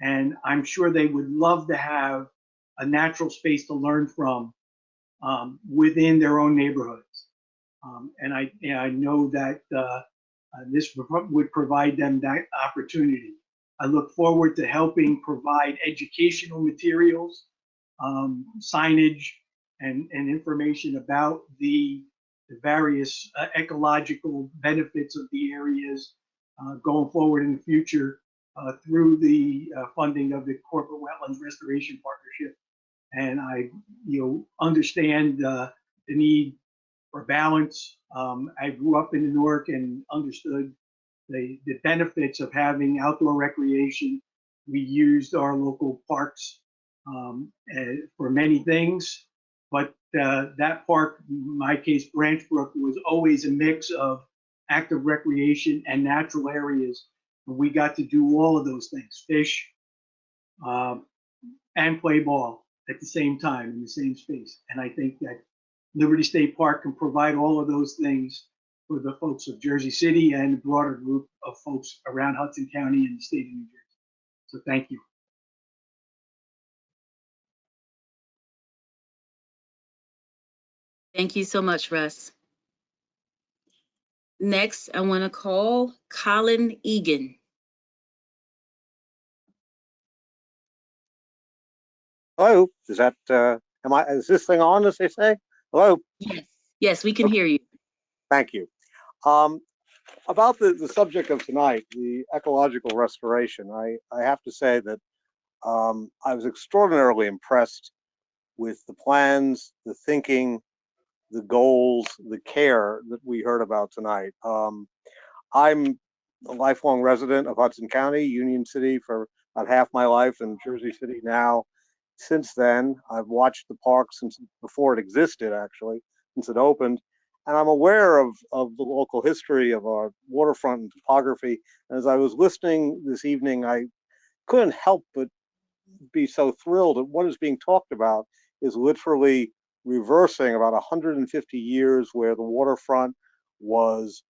And I'm sure they would love to have a natural space to learn from within their own neighborhoods. And I know that this would provide them that opportunity. I look forward to helping provide educational materials, signage, and information about the various ecological benefits of the areas going forward in the future through the funding of the Corporate Wetlands Restoration Partnership. And I understand the need for balance. I grew up in Newark and understood the benefits of having outdoor recreation We used our local parks for many things, but that park, in my case, Branch Brook, was always a mix of active recreation and natural areas. And we got to do all of those things, fish and play ball at the same time in the same space. And I think that Liberty State Park can provide all of those things for the folks of Jersey City and the broader group of folks around Hudson County and the state of New Jersey. So thank you. Thank you so much, Russ. Next, I want to call Colin Egan. Hello, is that, is this thing on, as they say? Hello? Yes. Yes, we can hear you. Thank you. About the subject of tonight, the ecological restoration, I have to say that I was extraordinarily impressed with the plans, the thinking, the goals, the care that we heard about tonight. I'm a lifelong resident of Hudson County, Union City for about half my life, and Jersey City now. Since then, I've watched the park since before it existed, actually, since it opened. And I'm aware of the local history of our waterfront and topography. And as I was listening this evening, I couldn't help but be so thrilled at what is being talked about is literally reversing about 150 years where the waterfront was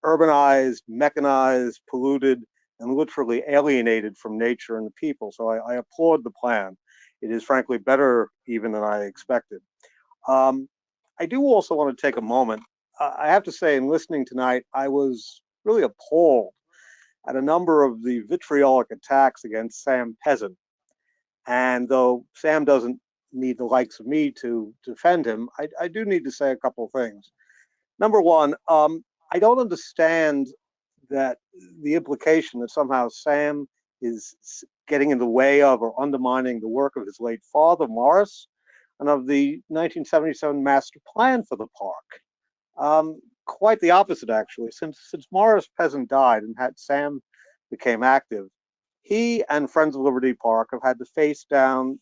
urbanized, mechanized, polluted, and literally alienated from nature and the people. So I applaud the plan. It is frankly better even than I expected. I do also want to take a moment. I have to say, in listening tonight, I was really appalled at a number of the vitriolic attacks against Sam Peasant. And though Sam doesn't need the likes of me to defend him, I do need to say a couple of things. Number one, I don't understand that the implication that somehow Sam is getting in the way of or undermining the work of his late father, Morris, and of the 1977 master plan for the park. Quite the opposite, actually. Since Morris Peasant died and Sam became active, he and Friends of Liberty Park have had to face down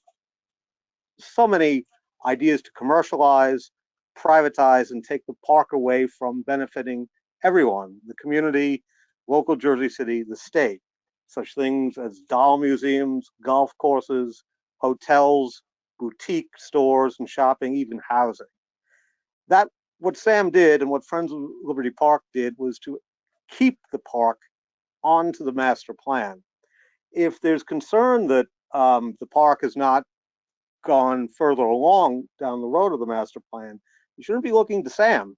so many ideas to commercialize, privatize, and take the park away from benefiting everyone, the community, local Jersey City, the state. Such things as doll museums, golf courses, hotels, boutique stores, and shopping, even housing. What Sam did and what Friends of Liberty Park did was to keep the park onto the master plan. If there's concern that the park has not gone further along down the road of the master plan, you shouldn't be looking to Sam.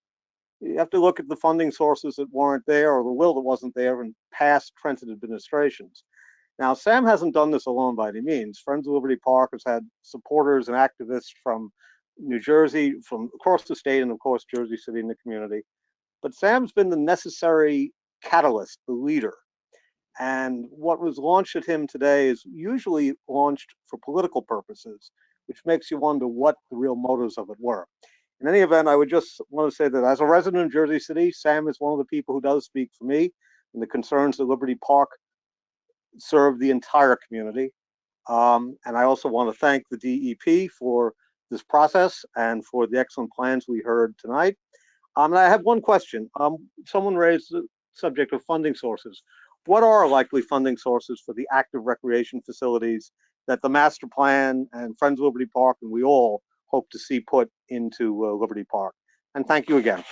You have to look at the funding sources that weren't there or the will that wasn't there in past Trenton administrations. Now, Sam hasn't done this alone by any means. Friends of Liberty Park has had supporters and activists from New Jersey, from across the state, and of course, Jersey City and the community. But Sam's been the necessary catalyst, the leader. And what was launched at him today is usually launched for political purposes, which makes you wonder what the real motives of it were. In any event, I would just want to say that as a resident of Jersey City, Sam is one of the people who does speak for me and the concerns that Liberty Park serve the entire community. And I also want to thank the DEP for this process and for the excellent plans we heard tonight. And I have one question. Someone raised the subject of funding sources. What are likely funding sources for the active recreation facilities that the master plan and Friends of Liberty Park and we all hope to see put into Liberty Park? And thank you again.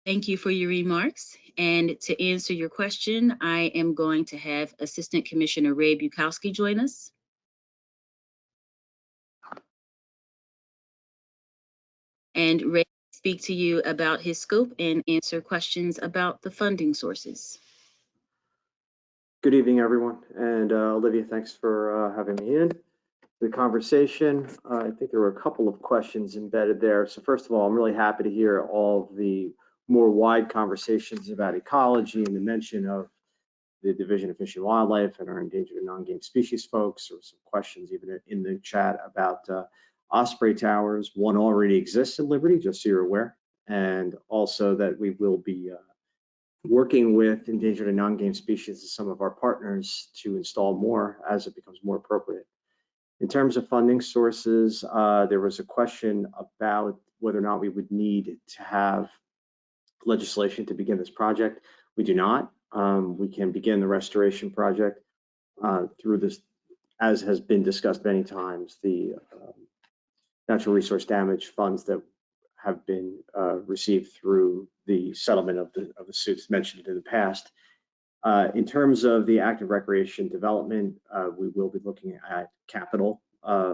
Thank you for your remarks. And to answer your question, I am going to have Assistant Commissioner Ray Bukowski join us. And Ray will speak to you about his scope and answer questions about the funding sources. Good evening, everyone. And Olivia, thanks for having me in the conversation. I think there were a couple of questions embedded there. So first of all, I'm really happy to hear all of the more wide conversations about ecology and the mention of the Division of Fish and Wildlife and our endangered and non-game species folks. There were some questions even in the chat about osprey towers. One already exists in Liberty, just so you're aware. And also that we will be working with endangered and non-game species as some of our partners to install more as it becomes more appropriate. In terms of funding sources, there was a question about whether or not we would need to have legislation to begin this project. We do not. We can begin the restoration project through this, as has been discussed many times, the natural resource damage funds that have been received through the settlement of the suits mentioned in the past. In terms of the active recreation development, we will be looking at capital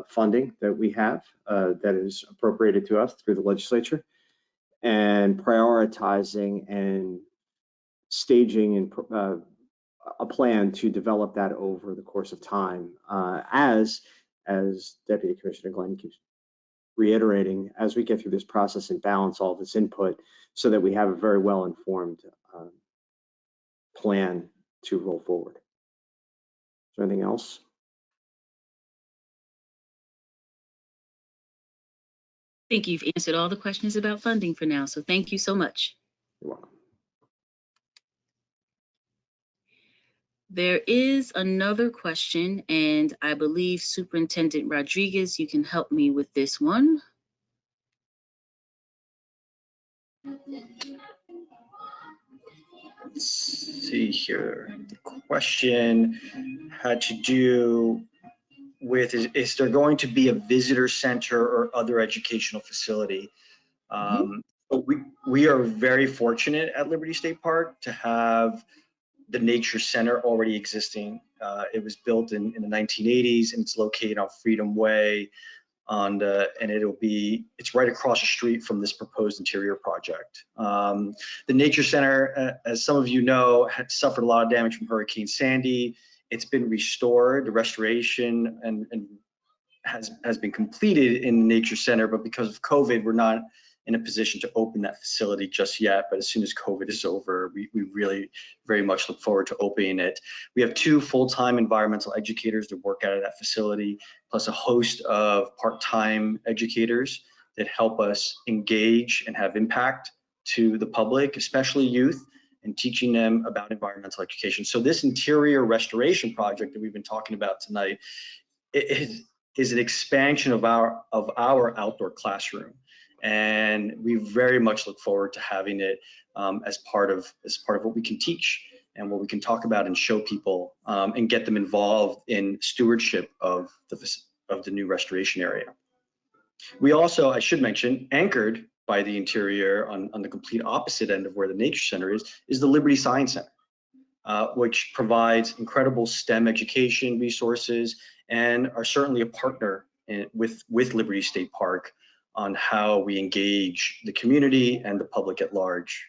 funding that we have that is appropriated to us through the legislature, and prioritizing and staging and a plan to develop that over the course of time, as Deputy Commissioner Glenn keeps reiterating, as we get through this process and balance all this input so that we have a very well-informed plan to roll forward. Is there anything else? I think you've answered all the questions about funding for now, so thank you so much. You're welcome. There is another question, and I believe Superintendent Rodriguez, you can help me with this one. Let's see here. The question had to do with, is there going to be a visitor center or other educational facility? We are very fortunate at Liberty State Park to have the Nature Center already existing. It was built in the 1980s, and it's located on Freedom Way, and it's right across the street from this proposed interior project. The Nature Center, as some of you know, had suffered a lot of damage from Hurricane Sandy. It's been restored, the restoration and has been completed in the Nature Center, but because of COVID, we're not in a position to open that facility just yet. But as soon as COVID is over, we really very much look forward to opening it. We have 2 full-time environmental educators that work out of that facility, plus a host of part-time educators that help us engage and have impact to the public, especially youth, and teaching them about environmental education. So this interior restoration project that we've been talking about tonight is an expansion of our outdoor classroom. And we very much look forward to having it as part of what we can teach and what we can talk about and show people and get them involved in stewardship of the new restoration area. We also, I should mention, anchored by the interior on the complete opposite end of where the Nature Center is the Liberty Science Center, which provides incredible STEM education resources and are certainly a partner with Liberty State Park on how we engage the community and the public at large.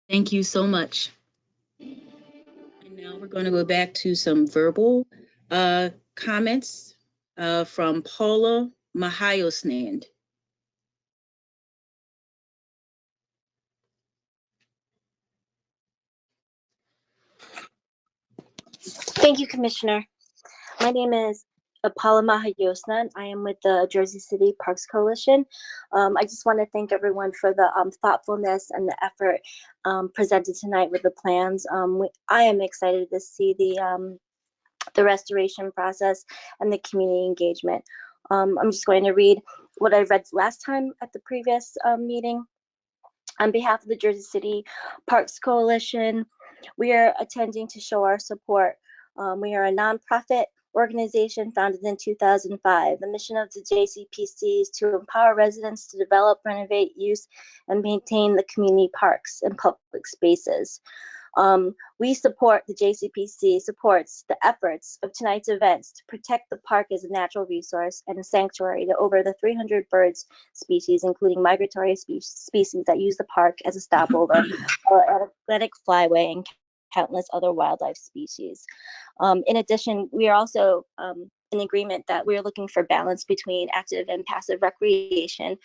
Thank you so much. And now we're going to go back to some verbal comments from Paula Mahayosnand. Thank you, Commissioner. My name is Apala Mahayosnan. I am with the Jersey City Parks Coalition. I just want to thank everyone for the thoughtfulness and the effort presented tonight with the plans. I am excited to see the restoration process and the community engagement. I'm just going to read what I read last time at the previous meeting. On behalf of the Jersey City Parks Coalition, we are attending to show our support. We are a nonprofit organization founded in 2005. The mission of the JCPC is to empower residents to develop, renovate, use, and maintain the community parks and public spaces. We support, the JCPC supports the efforts of tonight's events to protect the park as a natural resource and a sanctuary to over the 300 birds species, including migratory species that use the park as a stopover, or Atlantic flyway, and countless other wildlife species. In addition, we are also in agreement that we're looking for balance between active and passive recreation.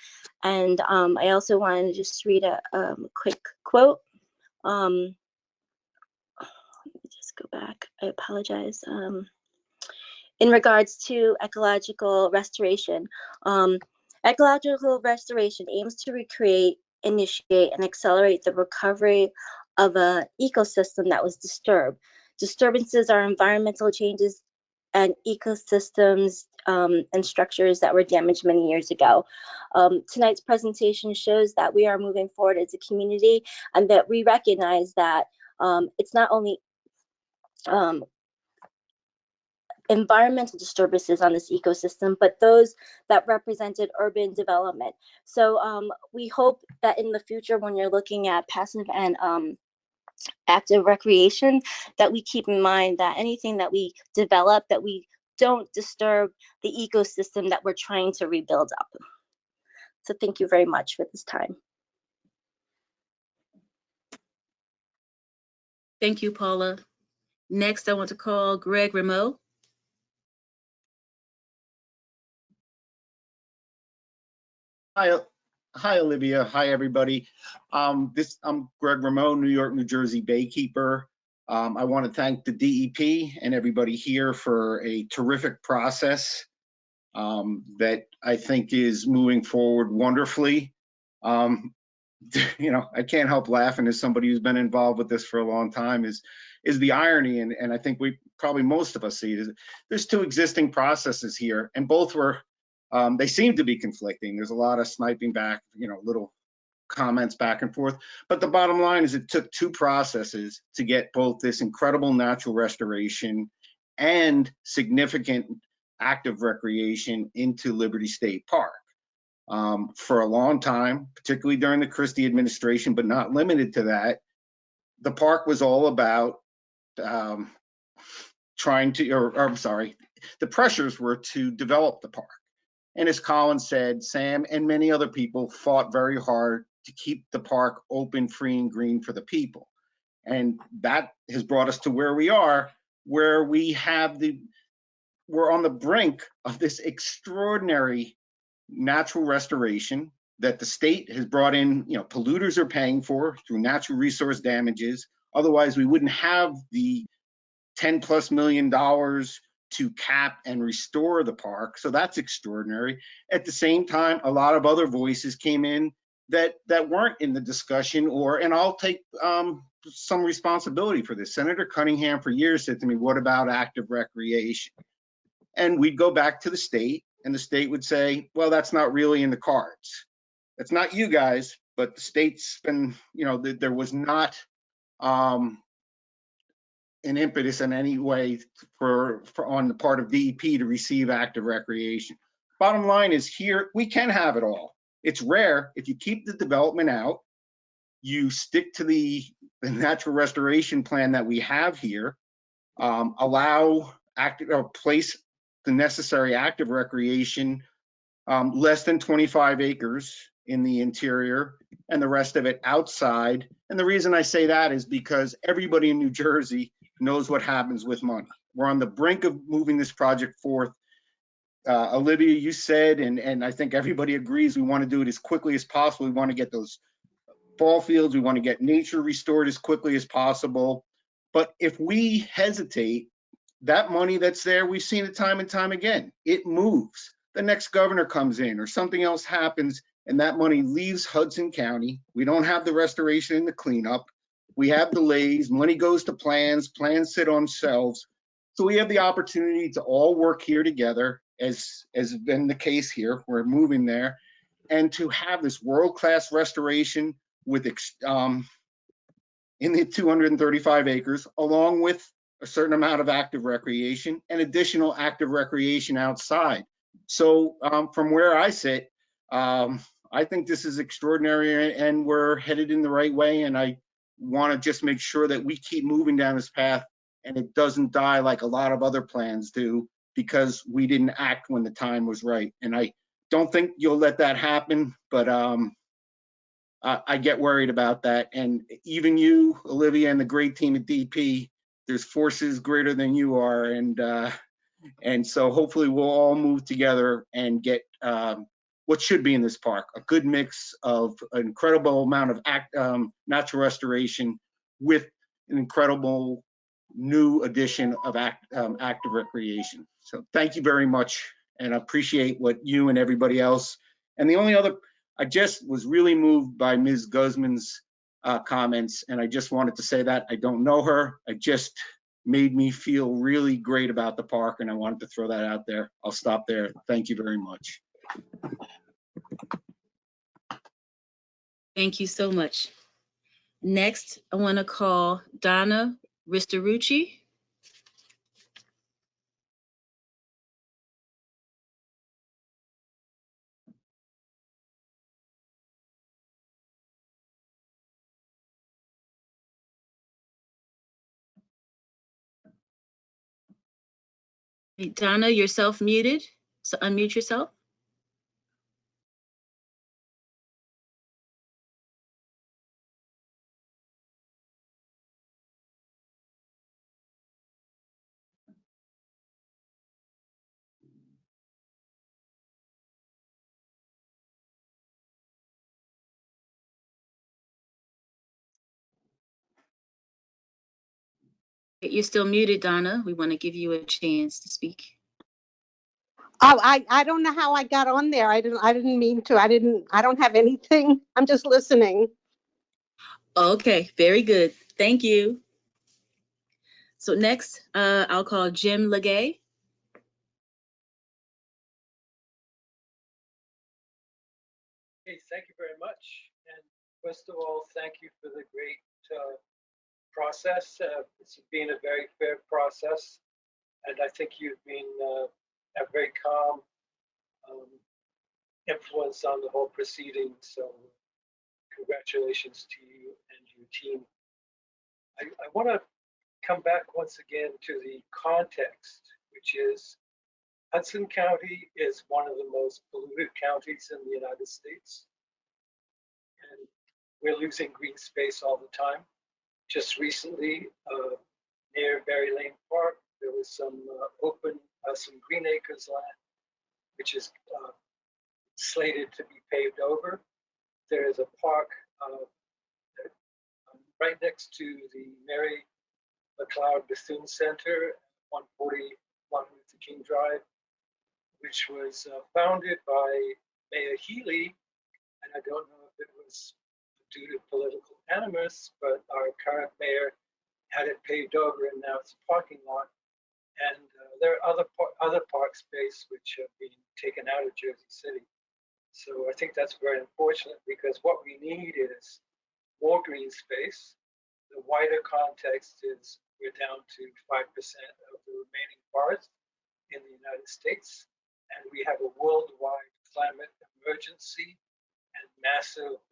And I also wanted to just read a quick quote. Let me just go back. I apologize. in regards to ecological restoration. Ecological restoration aims to recreate, initiate, and accelerate the recovery of an ecosystem that was disturbed. Disturbances are environmental changes and ecosystems and structures that were damaged many years ago. Tonight's presentation shows that we are moving forward as a community and that we recognize that it's not only environmental disturbances on this ecosystem, but those that represented urban development. So we hope that in the future, when you're looking at passive and active recreation, that we keep in mind that anything that we develop, that we don't disturb the ecosystem that we're trying to rebuild up. So thank you very much for this time. Thank you, Paula. Next, I want to call Greg Rameau. Hi, Olivia. Hi, everybody. I'm Greg Rameau, New York, New Jersey Baykeeper. I want to thank the DEP and everybody here for a terrific process that I think is moving forward wonderfully. You know, I can't help laughing as somebody who's been involved with this for a long time is the irony, and I think probably most of us see it. There's two existing processes here, and both were they seem to be conflicting. There's a lot of sniping back, you know, little comments back and forth. But the bottom line is it took two processes to get both this incredible natural restoration and significant active recreation into Liberty State Park. For a long time, particularly during the Christie administration, but not limited to that, the park was all about the pressures were to develop the park. And as Colin said, Sam and many other people fought very hard to keep the park open, free, and green for the people. And that has brought us to where we are, where we're on the brink of this extraordinary natural restoration that the state has brought in, you know, polluters are paying for through natural resource damages. Otherwise, we wouldn't have the $10+ million to cap and restore the park. So that's extraordinary. At the same time, a lot of other voices came in that weren't in the discussion, and I'll take some responsibility for this. Senator Cunningham for years said to me, what about active recreation? And we'd go back to the state, and the state would say, well, that's not really in the cards. That's not you guys, but the state's been, you know, there was not an impetus in any way for on the part of DEP to receive active recreation. Bottom line is here, we can have it all. It's rare if you keep the development out, you stick to the natural restoration plan that we have here, allow active or place the necessary active recreation less than 25 acres in the interior and the rest of it outside. And the reason I say that is because everybody in New Jersey knows what happens with money. We're on the brink of moving this project forth. Olivia, you said, and I think everybody agrees, we want to do it as quickly as possible. We want to get those ball fields, we want to get nature restored as quickly as possible. But if we hesitate, that money that's there, we've seen it time and time again, it moves. The next governor comes in or something else happens and that money leaves Hudson County. We don't have the restoration and the cleanup. We have delays, money goes to plans sit on shelves. So we have the opportunity to all work here together, as has been the case here. We're moving there, and to have this world-class restoration with in the 235 acres, along with a certain amount of active recreation and additional active recreation outside. So from where I sit, I think this is extraordinary and we're headed in the right way. And I want to just make sure that we keep moving down this path and it doesn't die like a lot of other plans do because we didn't act when the time was right. And I don't think you'll let that happen, but I get worried about that. And even you, Olivia, and the great team at DP, there's forces greater than you are. And so hopefully we'll all move together and get what should be in this park, a good mix of an incredible amount of natural restoration with an incredible new addition of active recreation. So thank you very much, and I appreciate what you and everybody else. And the only other, I just was really moved by Ms. Guzman's comments, and I just wanted to say that I don't know her. It just made me feel really great about the park, and I wanted to throw that out there. I'll stop there. Thank you very much. Thank you so much. Next, I want to call Donna Risterucci. Hey, Donna, you're self-muted, so unmute yourself. You're still muted, Donna. We want to give you a chance to speak. Oh, I don't know how I got on there. I didn't mean to. I don't have anything. I'm just listening. Okay, very good. Thank you. So next, I'll call Jim Legay. Hey, thank you very much. And first of all, thank you for the great process. It's been a very fair process, and I think you've been a very calm influence on the whole proceeding. So congratulations to you and your team. I want to come back once again to the context, which is Hudson County is one of the most polluted counties in the United States. And we're losing green space all the time. Just recently, near Berry Lane Park, there was some some Green Acres land, which is slated to be paved over. There is a park right next to the Mary McLeod Bethune Center, 140 Martin Luther King Drive, which was founded by Mayor Healy, and I don't know if it was due to political animus, but our current mayor had it paved over, and now it's a parking lot. And there are other park space which have been taken out of Jersey City. So I think that's very unfortunate, because what we need is more green space. The wider context is we're down to 5% of the remaining forest in the United States, and we have a worldwide climate emergency and massive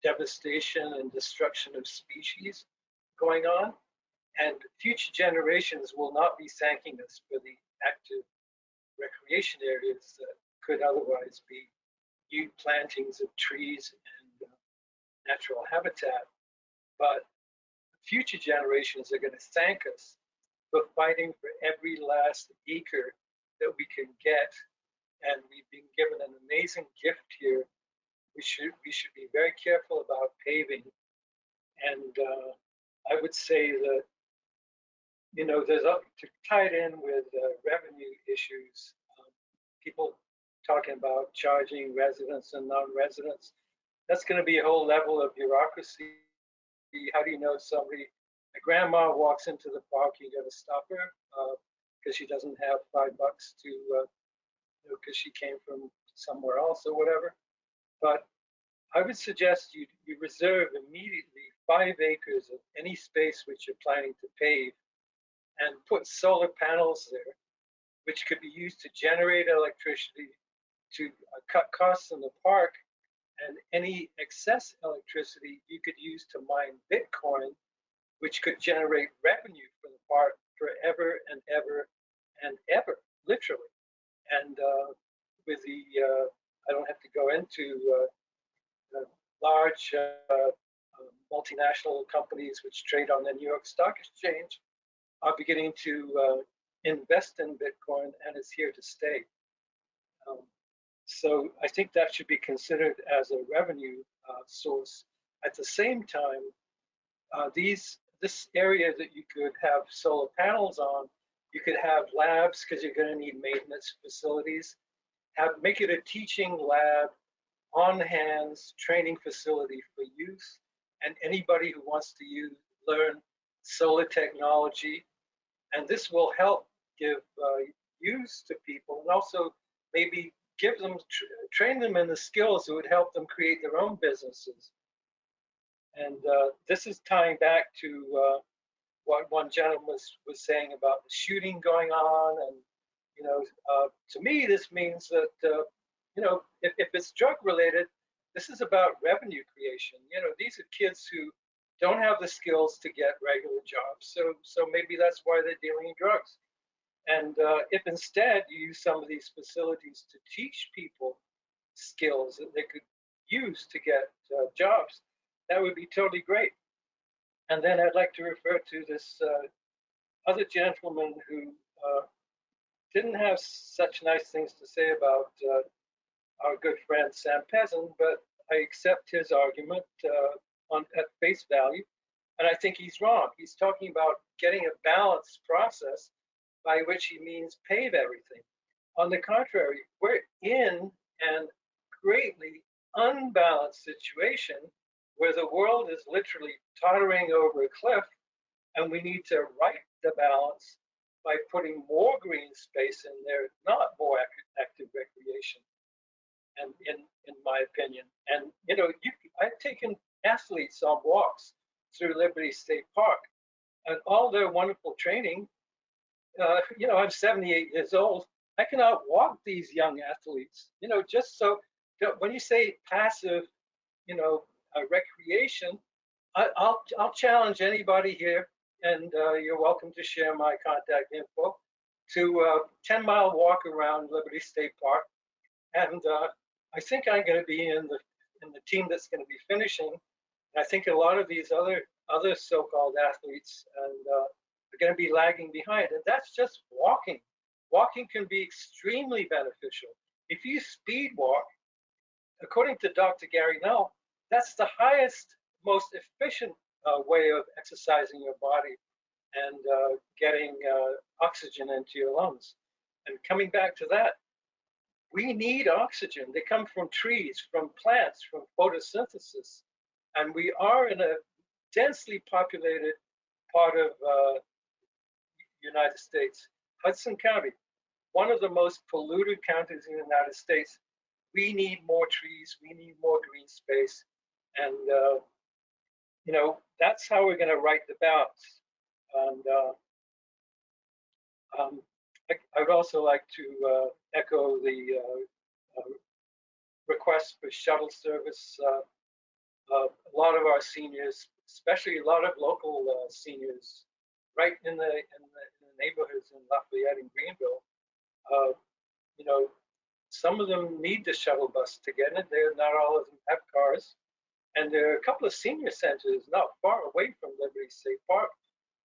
devastation and destruction of species going on. And future generations will not be thanking us for the active recreation areas that could otherwise be new plantings of trees and natural habitat. But future generations are going to thank us for fighting for every last acre that we can get. And we've been given an amazing gift here. We should be very careful about paving. And I would say that, you know, there's to tie it in with revenue issues. People talking about charging residents and non-residents. That's going to be a whole level of bureaucracy. How do you know somebody? A grandma walks into the park, you got to stop her because she doesn't have $5 to, because she came from somewhere else or whatever. But I would suggest you reserve immediately 5 acres of any space which you're planning to pave, and put solar panels there, which could be used to generate electricity to cut costs in the park, and any excess electricity you could use to mine Bitcoin, which could generate revenue for the park forever and ever and ever, literally. And with the, I don't have to go into large multinational companies which trade on the New York Stock Exchange are beginning to invest in Bitcoin, and it's here to stay. So I think that should be considered as a revenue source. At the same time, this area that you could have solar panels on, you could have labs because you're going to need maintenance facilities. Make it a teaching lab, on hands training facility for youth and anybody who wants to learn solar technology. And this will help give use to people and also maybe give them, train them in the skills that would help them create their own businesses. And this is tying back to what one gentleman was saying about the shooting going on. And, you know, to me, this means that, you know, if it's drug related, this is about revenue creation. You know, these are kids who don't have the skills to get regular jobs. So maybe that's why they're dealing drugs. And if instead you use some of these facilities to teach people skills that they could use to get jobs, that would be totally great. And then I'd like to refer to this other gentleman who didn't have such nice things to say about our good friend Sam Peasant, but I accept his argument at face value. And I think he's wrong. He's talking about getting a balanced process by which he means pave everything. On the contrary, we're in an greatly unbalanced situation where the world is literally tottering over a cliff, and we need to right the balance by putting more green space in there, not more active recreation. And in my opinion, and you know, I've taken athletes on walks through Liberty State Park, and all their wonderful training. You know, I'm 78 years old. I cannot walk these young athletes. You know, just so when you say passive, you know, recreation, I'll challenge anybody here, and you're welcome to share my contact info, to 10-mile walk around Liberty State Park, and I think I'm going to be in the team that's going to be finishing. I think a lot of these other so-called athletes are going to be lagging behind, and that's just walking. Walking can be extremely beneficial. If you speed walk, according to Dr. Gary Null, that's the highest, most efficient way of exercising your body and getting oxygen into your lungs. And coming back to that, we need oxygen. They come from trees, from plants, from photosynthesis. And we are in a densely populated part of United States, Hudson County, one of the most polluted counties in the United States. We need more trees, we need more green space. And, you know, that's how we're going to right the balance. And I would also like to echo the request for shuttle service. A lot of our seniors, especially a lot of local seniors, right in the neighborhoods in Lafayette and Greenville, you know, some of them need the shuttle bus to get in there. Not all of them have cars. And there are a couple of senior centers not far away from Liberty State Park.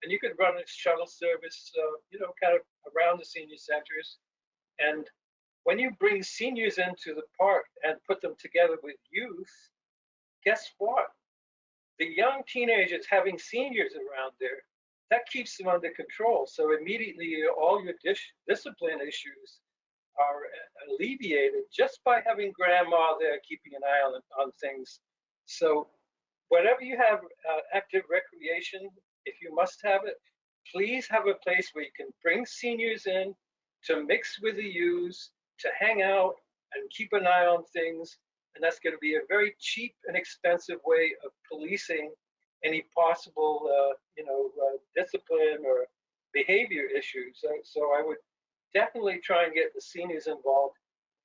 And you could run a shuttle service, you know, kind of around the senior centers. And when you bring seniors into the park and put them together with youth, guess what? The young teenagers having seniors around there, that keeps them under control. So immediately all your discipline issues are alleviated just by having grandma there keeping an eye on things. So whenever you have active recreation, if you must have it, please have a place where you can bring seniors in to mix with the youths, to hang out and keep an eye on things. And that's going to be a very cheap and expensive way of policing any possible, you know, discipline or behavior issues. So I would definitely try and get the seniors involved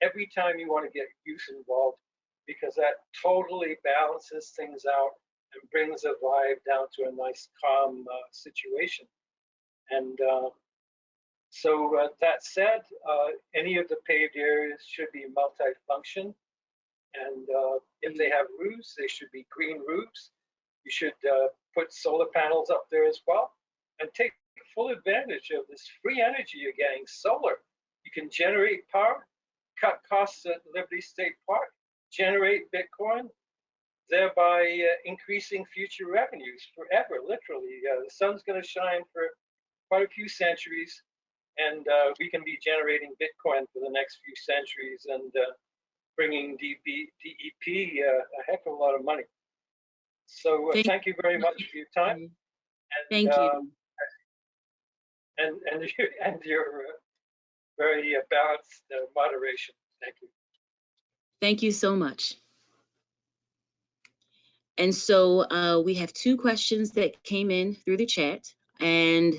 every time you want to get youth involved, because that totally balances things out and brings a vibe down to a nice, calm situation. And so that said, any of the paved areas should be multi-function. And if they have roofs, they should be green roofs. You should put solar panels up there as well, and take full advantage of this free energy you're getting. Solar, you can generate power, cut costs at Liberty State Park, generate Bitcoin. thereby increasing future revenues forever, literally. The sun's going to shine for quite a few centuries, and we can be generating Bitcoin for the next few centuries and bringing DEP a heck of a lot of money. So thank you very much for your time. And, thank you. And your very balanced moderation. Thank you. Thank you so much. And so we have two questions that came in through the chat, and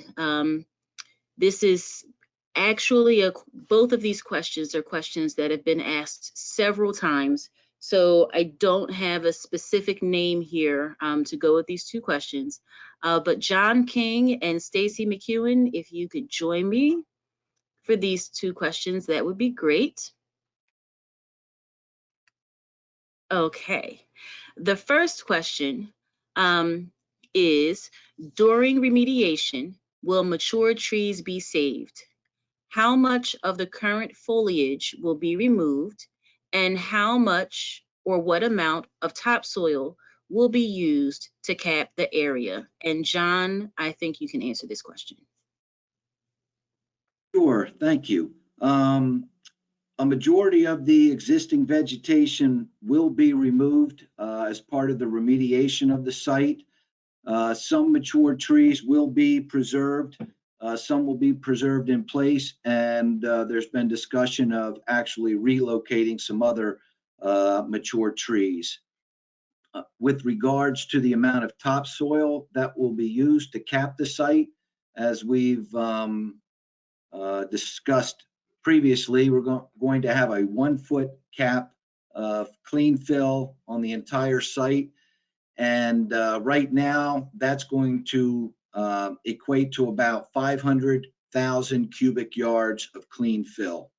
this is actually both of these questions are questions that have been asked several times. So I don't have a specific name here to go with these two questions. But John King and Stacy McEwen, if you could join me for these two questions, that would be great. Okay. The first question is, during remediation, will mature trees be saved? How much of the current foliage will be removed, and how much or what amount of topsoil will be used to cap the area? And John, I think you can answer this question. Sure, thank you. A majority of the existing vegetation will be removed as part of the remediation of the site. Some mature trees will be preserved. Some will be preserved in place, and there's been discussion of actually relocating some other mature trees. With regards to the amount of topsoil that will be used to cap the site, as we've discussed previously, we're going to have a 1-foot cap of clean fill on the entire site. And right now, that's going to equate to about 500,000 cubic yards of clean fill.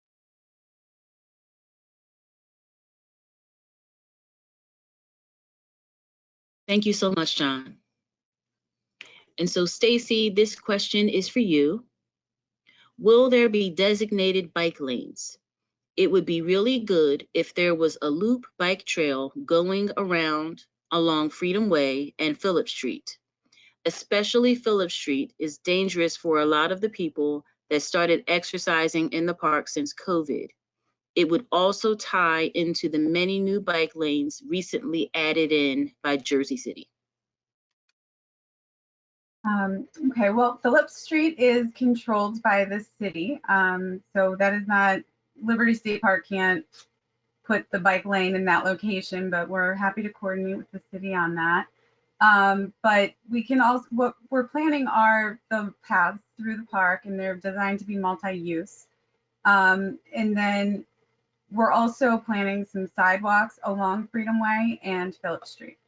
Thank you so much, John. And so, Stacy, this question is for you. Will there be designated bike lanes? It would be really good if there was a loop bike trail going around along Freedom Way and Phillip Street. Especially Phillip Street is dangerous for a lot of the people that started exercising in the park since COVID. It would also tie into the many new bike lanes recently added in by Jersey City. Okay, well, Phillip Street is controlled by the city, so that is not, Liberty State Park can't put the bike lane in that location, but we're happy to coordinate with the city on that. But we can also, what we're planning are the paths through the park, and they're designed to be multi-use. And then we're also planning some sidewalks along Freedom Way and Phillip Street.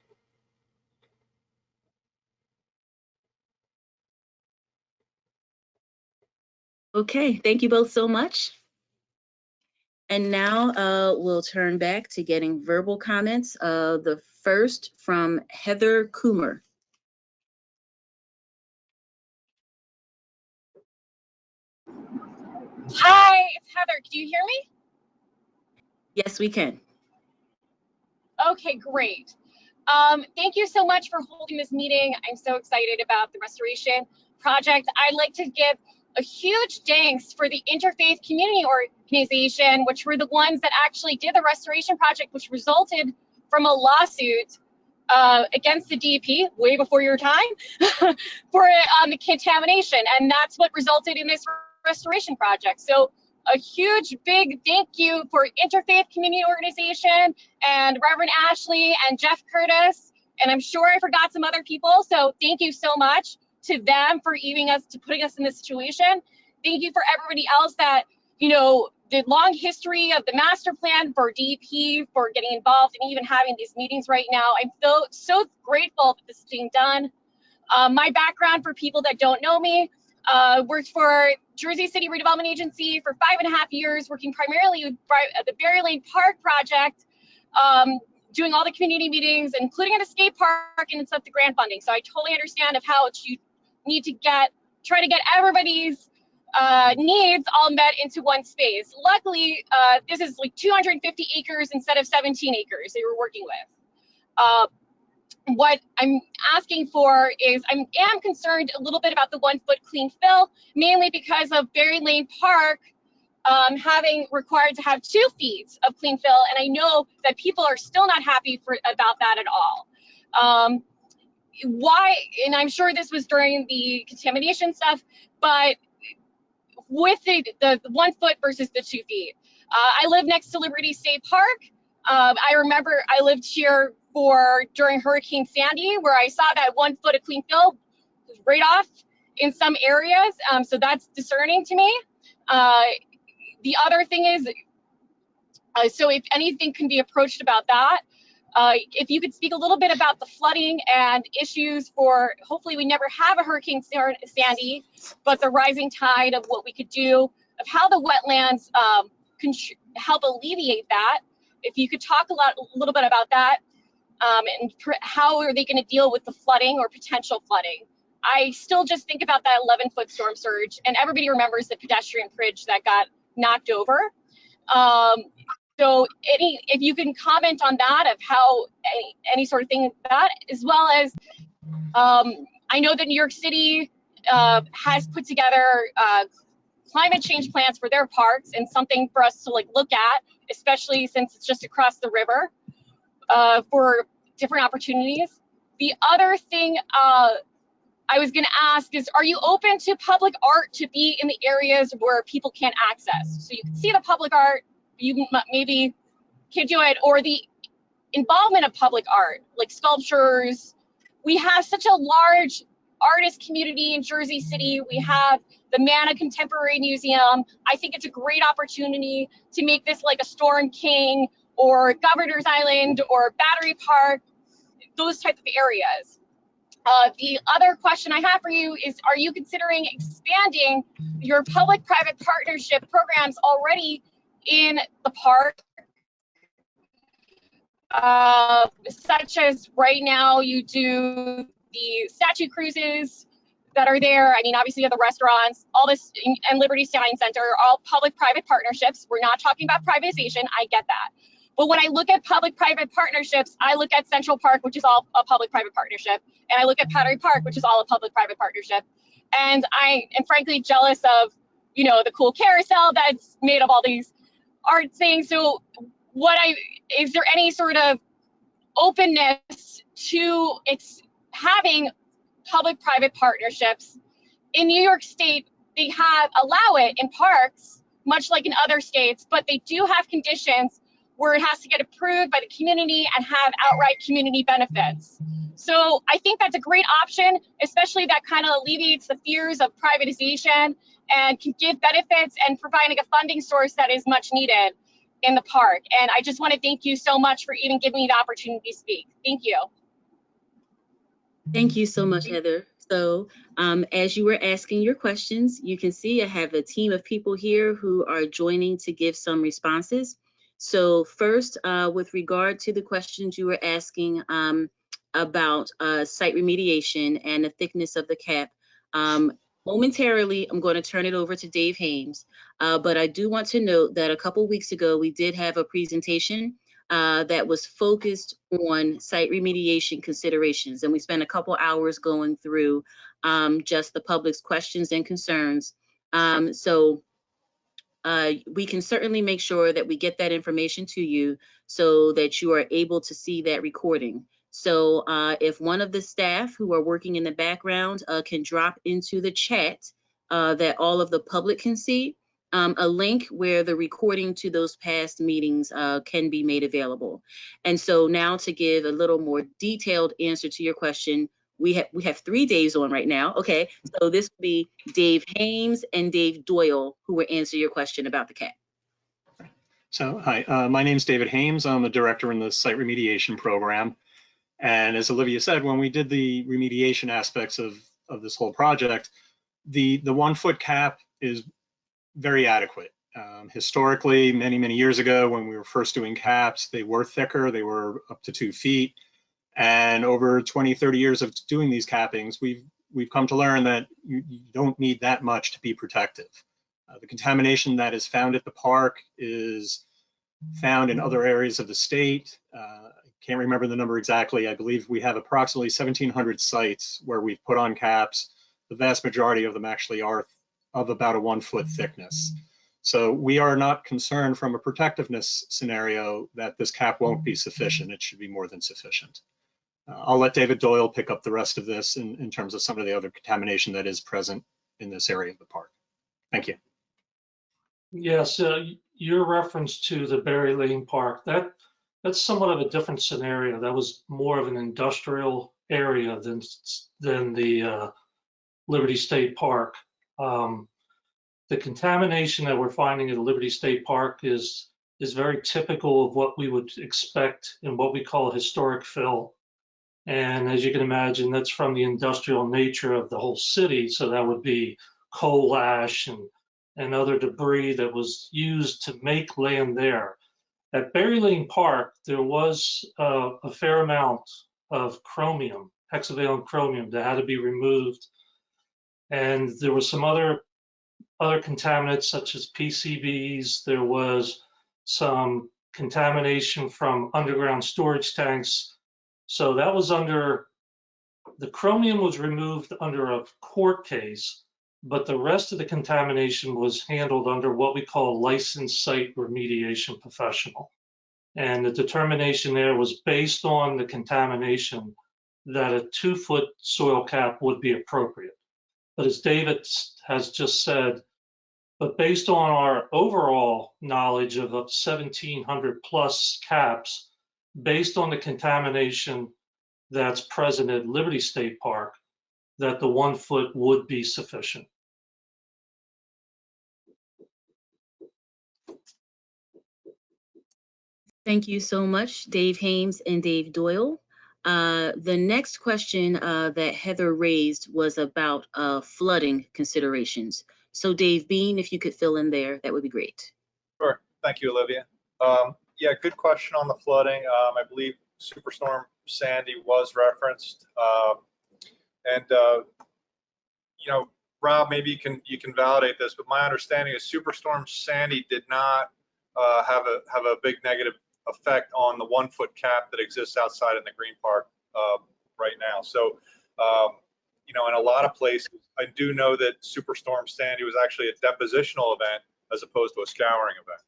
Okay, thank you both so much. And now we'll turn back to getting verbal comments. The first from Heather Coomer. Hi, it's Heather. Can you hear me? Yes, we can. Okay, great. Thank you so much for holding this meeting. I'm so excited about the restoration project. I'd like to give a huge thanks for the Interfaith Community Organization, which were the ones that actually did the restoration project, which resulted from a lawsuit against the DEP way before your time for the contamination. And that's what resulted in this restoration project. So a huge, big thank you for Interfaith Community Organization and Reverend Ashley and Jeff Curtis. And I'm sure I forgot some other people. So thank you so much to them for putting us in this situation. Thank you for everybody else that, you know, the long history of the master plan for DEP, for getting involved and even having these meetings right now. I'm so grateful that this is being done. My background, for people that don't know me, worked for Jersey City Redevelopment Agency for 5.5 years, working primarily with the Berry Lane Park project, doing all the community meetings, including at a skate park and stuff, the grant funding. So I totally understand of how you need to try to get everybody's needs all met into one space. Luckily, this is like 250 acres instead of 17 acres they were working with. What I'm asking for is I am concerned a little bit about the 1 foot clean fill, mainly because of Berry Lane Park having required to have 2 feet of clean fill, and I know that people are still not happy about that at all. Why? And I'm sure this was during the contamination stuff, but with the 1 foot versus the 2 feet. I live next to Liberty State Park. I remember I lived here during Hurricane Sandy, where I saw that 1 foot of clean fill right off in some areas. So that's discerning to me. The other thing is, so if anything can be approached about that, if you could speak a little bit about the flooding and issues for, hopefully we never have a Hurricane Sandy, but the rising tide of what we could do, of how the wetlands can help alleviate that. If you could talk a little bit about that, and how are they going to deal with the flooding or potential flooding. I still just think about that 11-foot storm surge, and everybody remembers the pedestrian bridge that got knocked over. So if you can comment on that, of how any sort of thing like that, as well as I know that New York City has put together climate change plans for their parks, and something for us to look at, especially since it's just across the river, for different opportunities. The other thing I was going to ask is, are you open to public art to be in the areas where people can't access? So you can see the public art, you maybe can do it, or the involvement of public art, like sculptures. We have such a large artist community in Jersey City. We have the Manna Contemporary Museum. I think it's a great opportunity to make this like a Storm King or Governor's Island or Battery Park, those type of areas. The other question I have for you is, are you considering expanding your public-private partnership programs already in the park? Such as right now you do the statue cruises that are there. I mean, obviously you have the restaurants, all this, and Liberty Science Center, all public-private partnerships. We're not talking about privatization, I get that. But when I look at public-private partnerships, I look at Central Park, which is all a public-private partnership, and I look at Battery Park, which is all a public-private partnership. And I am frankly jealous of, the cool carousel that's made of all these art things. So is there any sort of openness to having public-private partnerships? In New York State, they allow it in parks, much like in other states, but they do have conditions where it has to get approved by the community and have outright community benefits. So I think that's a great option, especially that kind of alleviates the fears of privatization and can give benefits and providing a funding source that is much needed in the park. And I just want to thank you so much for even giving me the opportunity to speak. Thank you. Thank you so much, Heather. So as you were asking your questions, you can see I have a team of people here who are joining to give some responses. So first, with regard to the questions you were asking about site remediation and the thickness of the cap, momentarily, I'm going to turn it over to Dave Hames. But I do want to note that a couple weeks ago, we did have a presentation that was focused on site remediation considerations. And we spent a couple hours going through just the public's questions and concerns. So we can certainly make sure that we get that information to you so that you are able to see that recording. So if one of the staff who are working in the background can drop into the chat that all of the public can see, a link where the recording to those past meetings can be made available. And so now to give a little more detailed answer to your question, we have 3 days on right now. Okay, so this will be Dave Hames and Dave Doyle who will answer your question about the CAP. So hi, my name is David Hames. I'm the director in the site remediation program. And as Olivia said, when we did the remediation aspects of this whole project, the 1 foot cap is very adequate. Historically, many years ago, when we were first doing caps, they were thicker, they were up to 2 feet. And over 20, 30 years of doing these cappings, we've come to learn that you don't need that much to be protective. The contamination that is found at the park is found in other areas of the state. can't remember the number exactly. I believe we have approximately 1,700 sites where we've put on caps. The vast majority of them actually are of about a 1 foot thickness. So we are not concerned from a protectiveness scenario that this cap won't be sufficient. It should be more than sufficient. I'll let David Doyle pick up the rest of this in terms of some of the other contamination that is present in this area of the park. Thank you. Yes, your reference to the Berry Lane Park, that's somewhat of a different scenario. That was more of an industrial area than the Liberty State Park. The contamination that we're finding at Liberty State Park is very typical of what we would expect in what we call historic fill. And as you can imagine, that's from the industrial nature of the whole city. So that would be coal ash and other debris that was used to make land there. At Berry Lane Park, there was a fair amount of chromium, hexavalent chromium, that had to be removed. And there were some other contaminants such as PCBs. There was some contamination from underground storage tanks. So that was the chromium was removed under a court case, but the rest of the contamination was handled under what we call a licensed site remediation professional. And the determination there was based on the contamination that a 2 foot soil cap would be appropriate. But as David has just said, but based on our overall knowledge of 1,700 plus caps, based on the contamination that's present at Liberty State Park, that the 1 foot would be sufficient. Thank you so much, Dave Hames and Dave Doyle. The next question that Heather raised was about flooding considerations. So Dave Bean, if you could fill in there, that would be great. Sure. Thank you, Olivia. Yeah, good question on the flooding. I believe Superstorm Sandy was referenced. You know, Rob, maybe you can validate this, but my understanding is Superstorm Sandy did not have a big negative effect on the 1 foot cap that exists outside in the Green Park right now. So, you know, in a lot of places, I do know that Superstorm Sandy was actually a depositional event as opposed to a scouring event.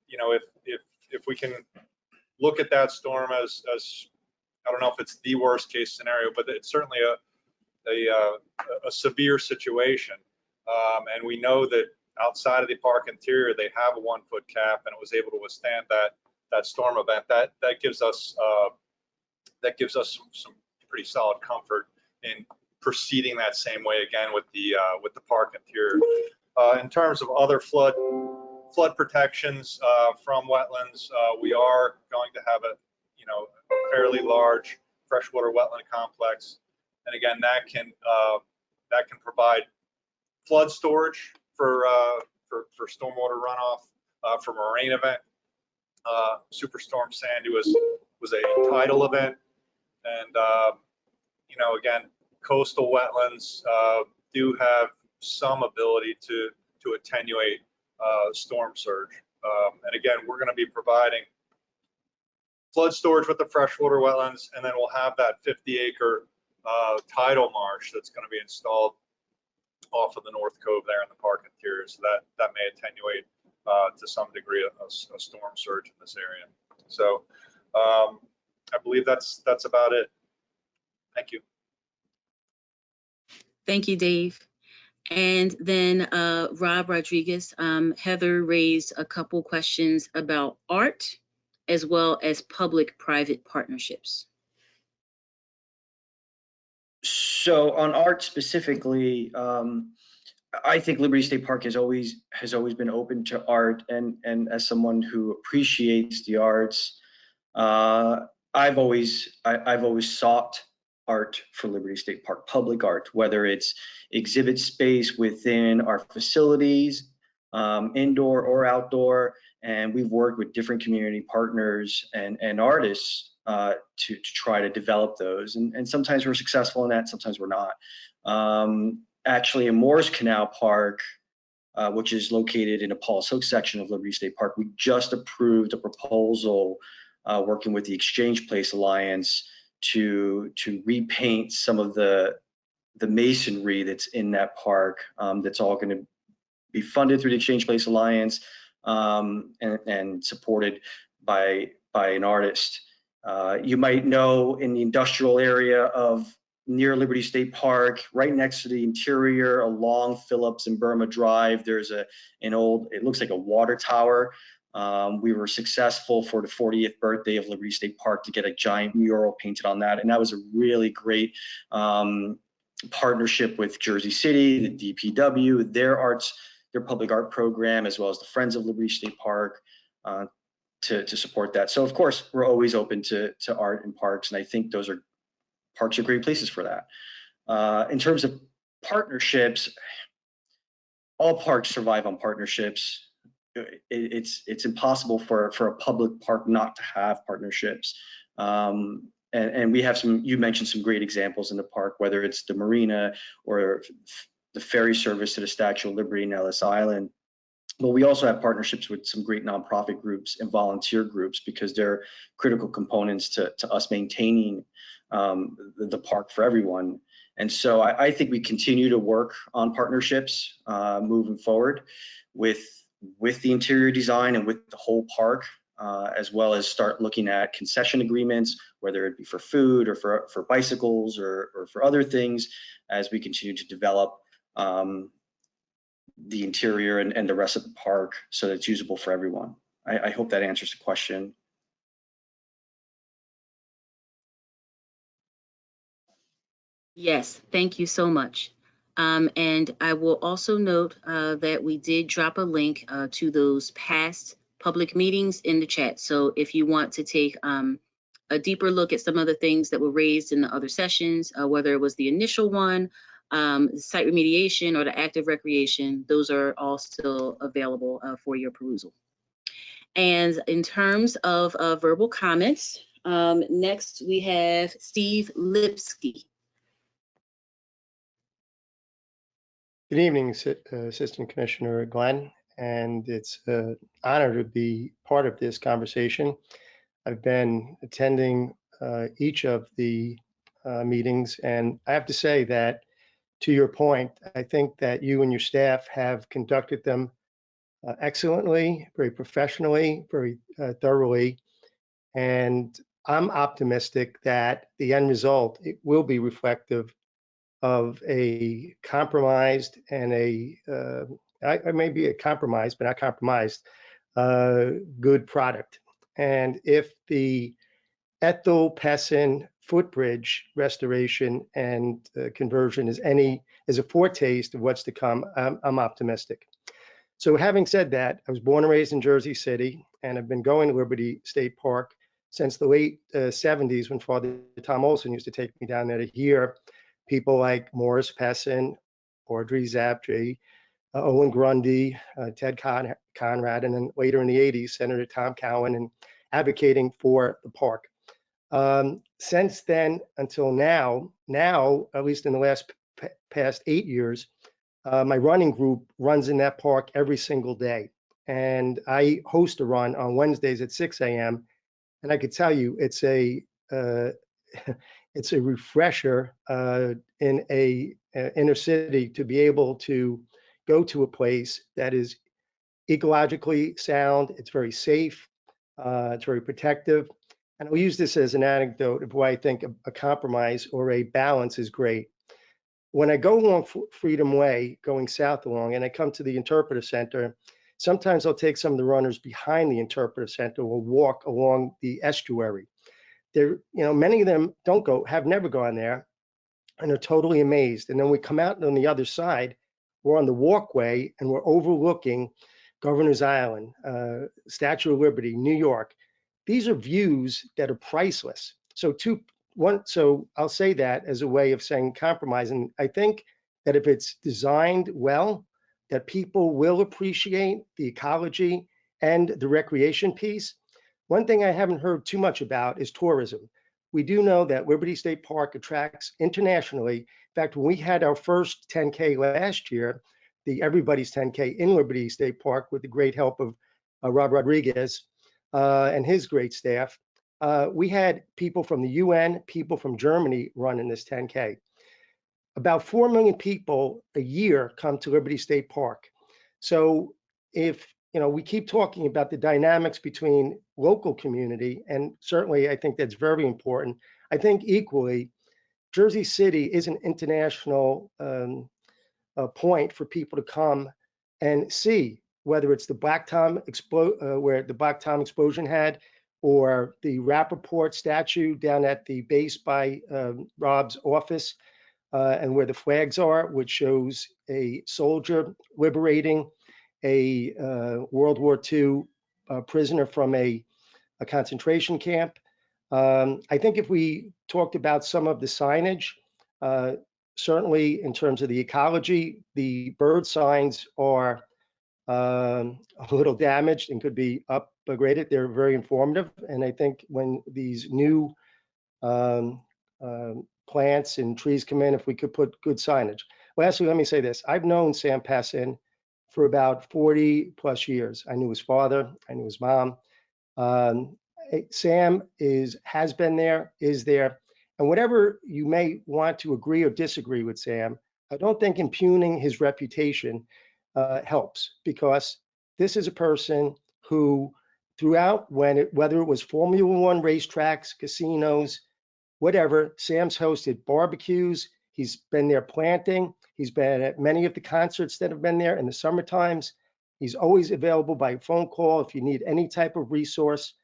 You know, if we can look at that storm as I don't know if it's the worst case scenario, but it's certainly a severe situation. And we know that outside of the park interior, they have a 1 foot cap, and it was able to withstand that storm event. That gives us some pretty solid comfort in proceeding that same way again with the park interior. In terms of other flood protections from wetlands, we are going to have a fairly large freshwater wetland complex, and again that can provide flood storage for stormwater runoff from a rain event. Superstorm Sandy was a tidal event, and you know, again, coastal wetlands do have some ability to attenuate storm surge. And again, we're going to be providing flood storage with the freshwater wetlands, and then we'll have that 50-acre tidal marsh that's going to be installed off of the North Cove there in the park interior. So that may attenuate to some degree a storm surge in this area. So I believe that's about it. Thank you. Thank you, Dave. And then Rob Rodriguez, Heather raised a couple questions about art as well as public-private partnerships. So on art specifically, I think Liberty State Park has always been open to art, and as someone who appreciates the arts, I've always sought art for Liberty State Park, public art, whether it's exhibit space within our facilities, indoor or outdoor, and we've worked with different community partners and artists to try to develop those, and sometimes we're successful in that, sometimes we're not. Actually, in Morris Canal Park, which is located in a Paul's Hook section of Liberty State Park. We just approved a proposal working with the Exchange Place Alliance to repaint some of the masonry that's in that park. That's all going to be funded through the Exchange Place Alliance and supported by an artist. You might know in the industrial area of near Liberty State Park, right next to the interior along Phillips and Burma Drive, there's an old, it looks like a water tower. We were successful for the 40th birthday of Liberty State Park to get a giant mural painted on that. And that was a really great partnership with Jersey City, the DPW, their public art program, as well as the Friends of Liberty State Park to support that. So of course, we're always open to art in parks. And I think parks are great places for that. In terms of partnerships, all parks survive on partnerships. It's impossible for a public park not to have partnerships. And we have you mentioned some great examples in the park, whether it's the marina or the ferry service to the Statue of Liberty in Ellis Island. But we also have partnerships with some great nonprofit groups and volunteer groups because they're critical components to us maintaining the park for everyone. And so I think we continue to work on partnerships moving forward with the interior design and with the whole park, as well as start looking at concession agreements, whether it be for food or for bicycles or for other things, as we continue to develop the interior and the rest of the park so that it's usable for everyone. I hope that answers the question. Yes, thank you so much. And I will also note that we did drop a link to those past public meetings in the chat. So if you want to take a deeper look at some of the things that were raised in the other sessions, whether it was the initial one, site remediation, or the active recreation, those are all still available for your perusal. And in terms of verbal comments, next we have Steve Lipsky. Good evening, Assistant Commissioner Glenn, and it's an honor to be part of this conversation. I've been attending each of the meetings, and I have to say that, to your point, I think that you and your staff have conducted them excellently, very professionally, very thoroughly, and I'm optimistic that the end result will be reflective of a compromised and maybe a compromised, but not compromised, good product. And if the Ethel Pessin footbridge restoration and conversion is a foretaste of what's to come, I'm optimistic. So having said that, I was born and raised in Jersey City, and I've been going to Liberty State Park since the late 70s when Father Tom Olson used to take me down there to hear people like Morris Pessin, Audrey Zaptry, Owen Grundy, Ted Conrad, and then later in the 80s, Senator Tom Cowan, and advocating for the park. Since then until now, at least in the past 8 years, my running group runs in that park every single day. And I host a run on Wednesdays at 6 a.m. And I could tell you it's a refresher in a inner city to be able to go to a place that is ecologically sound. It's very safe. It's very protective. And I'll use this as an anecdote of why I think a compromise or a balance is great. When I go along Freedom Way, going south along, and I come to the Interpretive Center, sometimes I'll take some of the runners behind the Interpretive Center or walk along the estuary. Many of them have never gone there, and are totally amazed. And then we come out on the other side, we're on the walkway, and we're overlooking Governor's Island, Statue of Liberty, New York. These are views that are priceless. So I'll say that as a way of saying compromise. And I think that if it's designed well, that people will appreciate the ecology and the recreation piece. One thing I haven't heard too much about is tourism. We do know that Liberty State Park attracts internationally. In fact, when we had our first 10K last year, the Everybody's 10K in Liberty State Park with the great help of Rob Rodriguez and his great staff. We had people from the UN, people from Germany running this 10K. About 4 million people a year come to Liberty State Park. So if we keep talking about the dynamics between local community, and certainly I think that's very important. I think equally, Jersey City is an international point for people to come and see, whether it's the Black Tom where the Black Tom explosion had, or the Rappaport statue down at the base by Rob's office, and where the flags are, which shows a soldier liberating a World War II prisoner from a concentration camp. I think if we talked about some of the signage, certainly in terms of the ecology, the bird signs are a little damaged and could be upgraded. They're very informative. And I think when these new plants and trees come in, if we could put good signage. Lastly, let me say this. I've known Sam Passin for about 40 plus years. I knew his father, I knew his mom. Sam has been there, is there. And whatever you may want to agree or disagree with Sam, I don't think impugning his reputation helps, because this is a person who throughout, whether it was Formula One racetracks, casinos, whatever, Sam's hosted barbecues. He's been there planting. He's been at many of the concerts that have been there in the summer times. He's always available by phone call if you need any type of resource.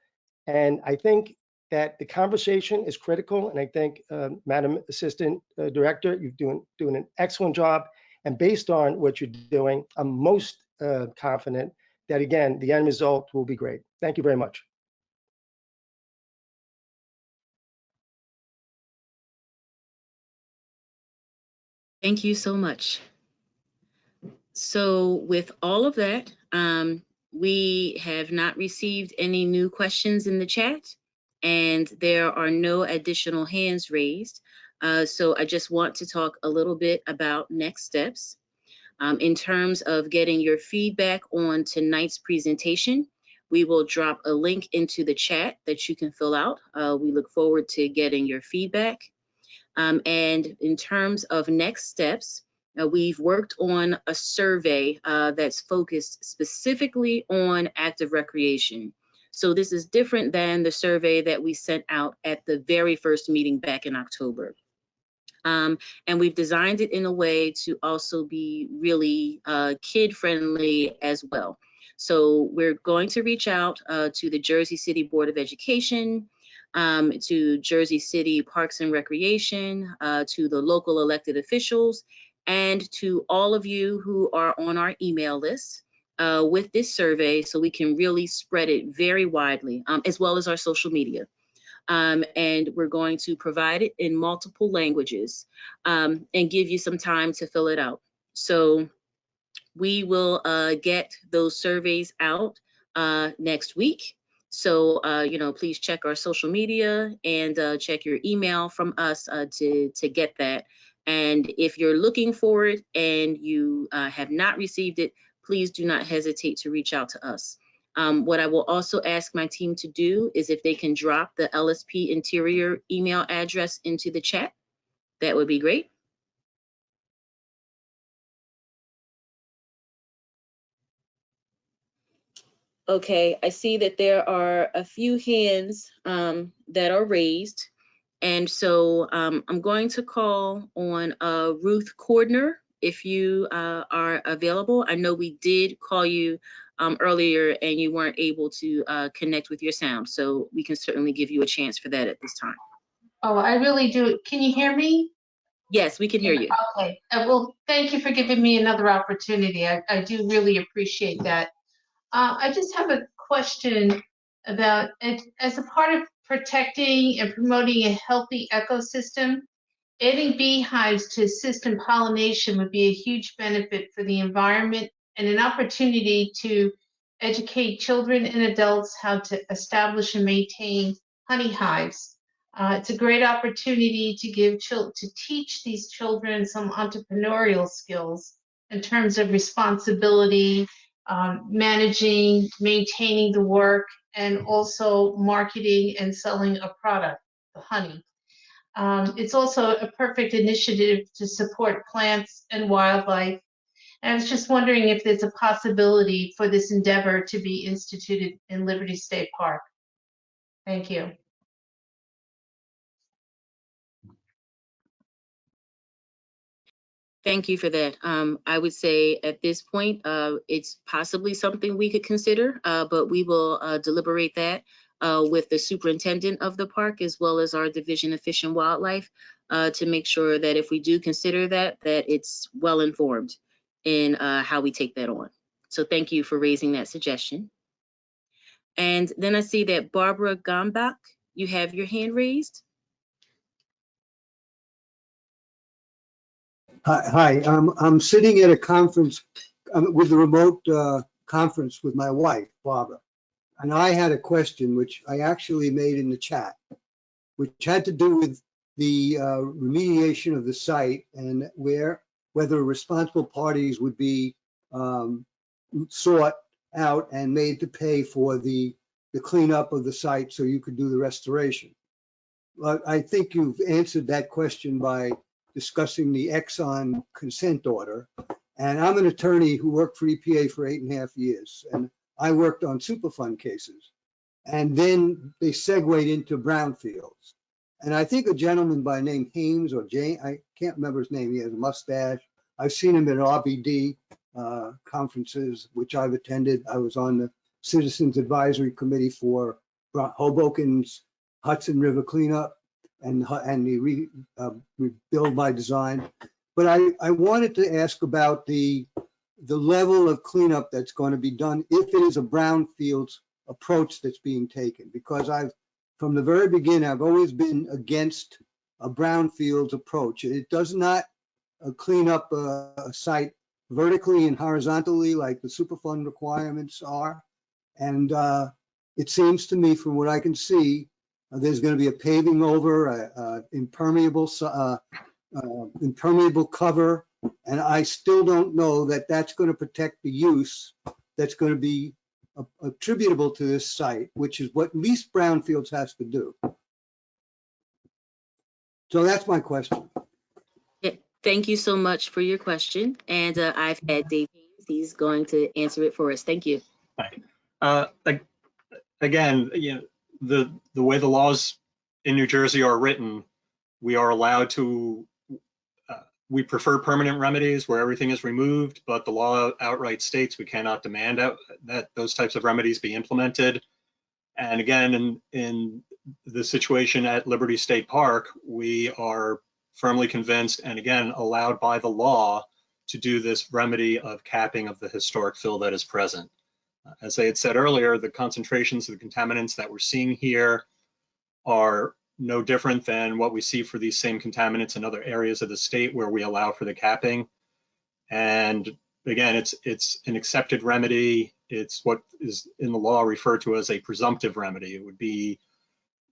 And I think that the conversation is critical. And I think, Madam Assistant Director, you're doing an excellent job. And based on what you're doing, I'm most confident that, again, the end result will be great. Thank you very much. Thank you so much. So with all of that, we have not received any new questions in the chat, and there are no additional hands raised. So I just want to talk a little bit about next steps. In terms of getting your feedback on tonight's presentation, we will drop a link into the chat that you can fill out. We look forward to getting your feedback. And in terms of next steps, we've worked on a survey that's focused specifically on active recreation. So this is different than the survey that we sent out at the very first meeting back in October. And we've designed it in a way to also be really kid-friendly as well. So we're going to reach out to the Jersey City Board of Education, to Jersey City Parks and Recreation, to the local elected officials, and to all of you who are on our email list with this survey, so we can really spread it very widely, as well as our social media. And we're going to provide it in multiple languages and give you some time to fill it out. So we will get those surveys out next week. So, please check our social media and check your email from us to get that. And if you're looking for it and you have not received it, please do not hesitate to reach out to us. What I will also ask my team to do is if they can drop the LSP Interior email address into the chat, that would be great. Okay, I see that there are a few hands that are raised. And so I'm going to call on Ruth Cordner if you are available. I know we did call you earlier and you weren't able to connect with your sound, so we can certainly give you a chance for that at this time. Oh, I really do. Can you hear me? Yes, we can hear you. Okay. Well, thank you for giving me another opportunity. I do really appreciate that. I just have a question about it. As a part of protecting and promoting a healthy ecosystem, adding beehives to assist in pollination would be a huge benefit for the environment and an opportunity to educate children and adults how to establish and maintain honey hives. It's a great opportunity to teach these children some entrepreneurial skills in terms of responsibility, managing, maintaining the work, and also marketing and selling a product, the honey. It's also a perfect initiative to support plants and wildlife. And I was just wondering if there's a possibility for this endeavor to be instituted in Liberty State Park. Thank you. Thank you for that. I would say at this point, it's possibly something we could consider, but we will deliberate that with the superintendent of the park as well as our Division of Fish and Wildlife to make sure that if we do consider that it's well informed in how we take that on. So thank you for raising that suggestion. And then I see that Barbara Gombach, you have your hand raised. Hi, I'm sitting at a conference with the remote conference with my wife, Barbara. And I had a question, which I actually made in the chat, which had to do with the remediation of the site and whether responsible parties would be sought out and made to pay for the cleanup of the site so you could do the restoration. I think you've answered that question by discussing the Exxon consent order. And I'm an attorney who worked for EPA for 8.5 years. And I worked on Superfund cases. And then they segued into brownfields. And I think a gentleman by name Hames or Jane, I can't remember his name, he has a mustache. I've seen him at RBD conferences, which I've attended. I was on the Citizens Advisory Committee for Hoboken's Hudson River cleanup and the rebuild by design. But I wanted to ask about the level of cleanup that's going to be done if it is a brownfields approach that's being taken, because from the very beginning, I've always been against a brownfields approach. It does not clean up a site vertically and horizontally like the Superfund requirements are. And it seems to me, from what I can see, there's going to be a paving over, impermeable cover, and I still don't know that that's going to protect the use that's going to be attributable to this site, which is what least brownfields has to do. So that's my question. Yeah, thank you so much for your question. And I've had Dave Haynes. He's going to answer it for us. Thank you. Again, the way the laws in New Jersey are written, we are allowed to, we prefer permanent remedies where everything is removed, but the law outright states we cannot demand that those types of remedies be implemented. And again, in the situation at Liberty State Park, we are firmly convinced and again allowed by the law to do this remedy of capping of the historic fill that is present. As I had said earlier, the concentrations of the contaminants that we're seeing here are no different than what we see for these same contaminants in other areas of the state where we allow for the capping. And again, it's an accepted remedy. It's what is in the law referred to as a presumptive remedy. It would be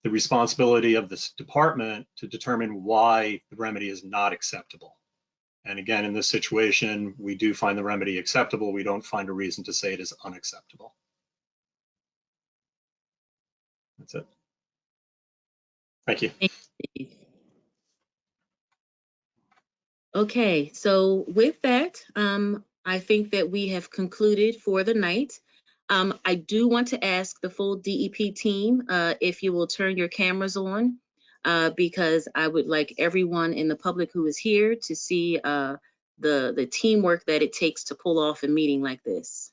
the responsibility of this department to determine why the remedy is not acceptable. And again, in this situation, we do find the remedy acceptable. We don't find a reason to say it is unacceptable. That's it. Thank you. Okay, so with that, I think that we have concluded for the night. I do want to ask the full DEP team if you will turn your cameras on, because I would like everyone in the public who is here to see the teamwork that it takes to pull off a meeting like this.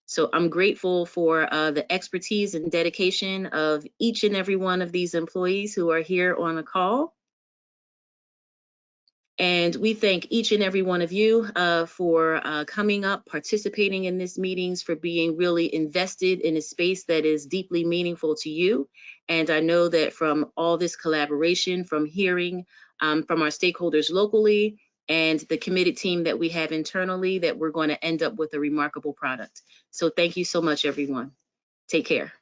So I'm grateful for the expertise and dedication of each and every one of these employees who are here on the call. And we thank each and every one of you for coming up, participating in these meetings, for being really invested in a space that is deeply meaningful to you. And I know that from all this collaboration, from hearing from our stakeholders locally and the committed team that we have internally, that we're going to end up with a remarkable product. So thank you so much, everyone. Take care.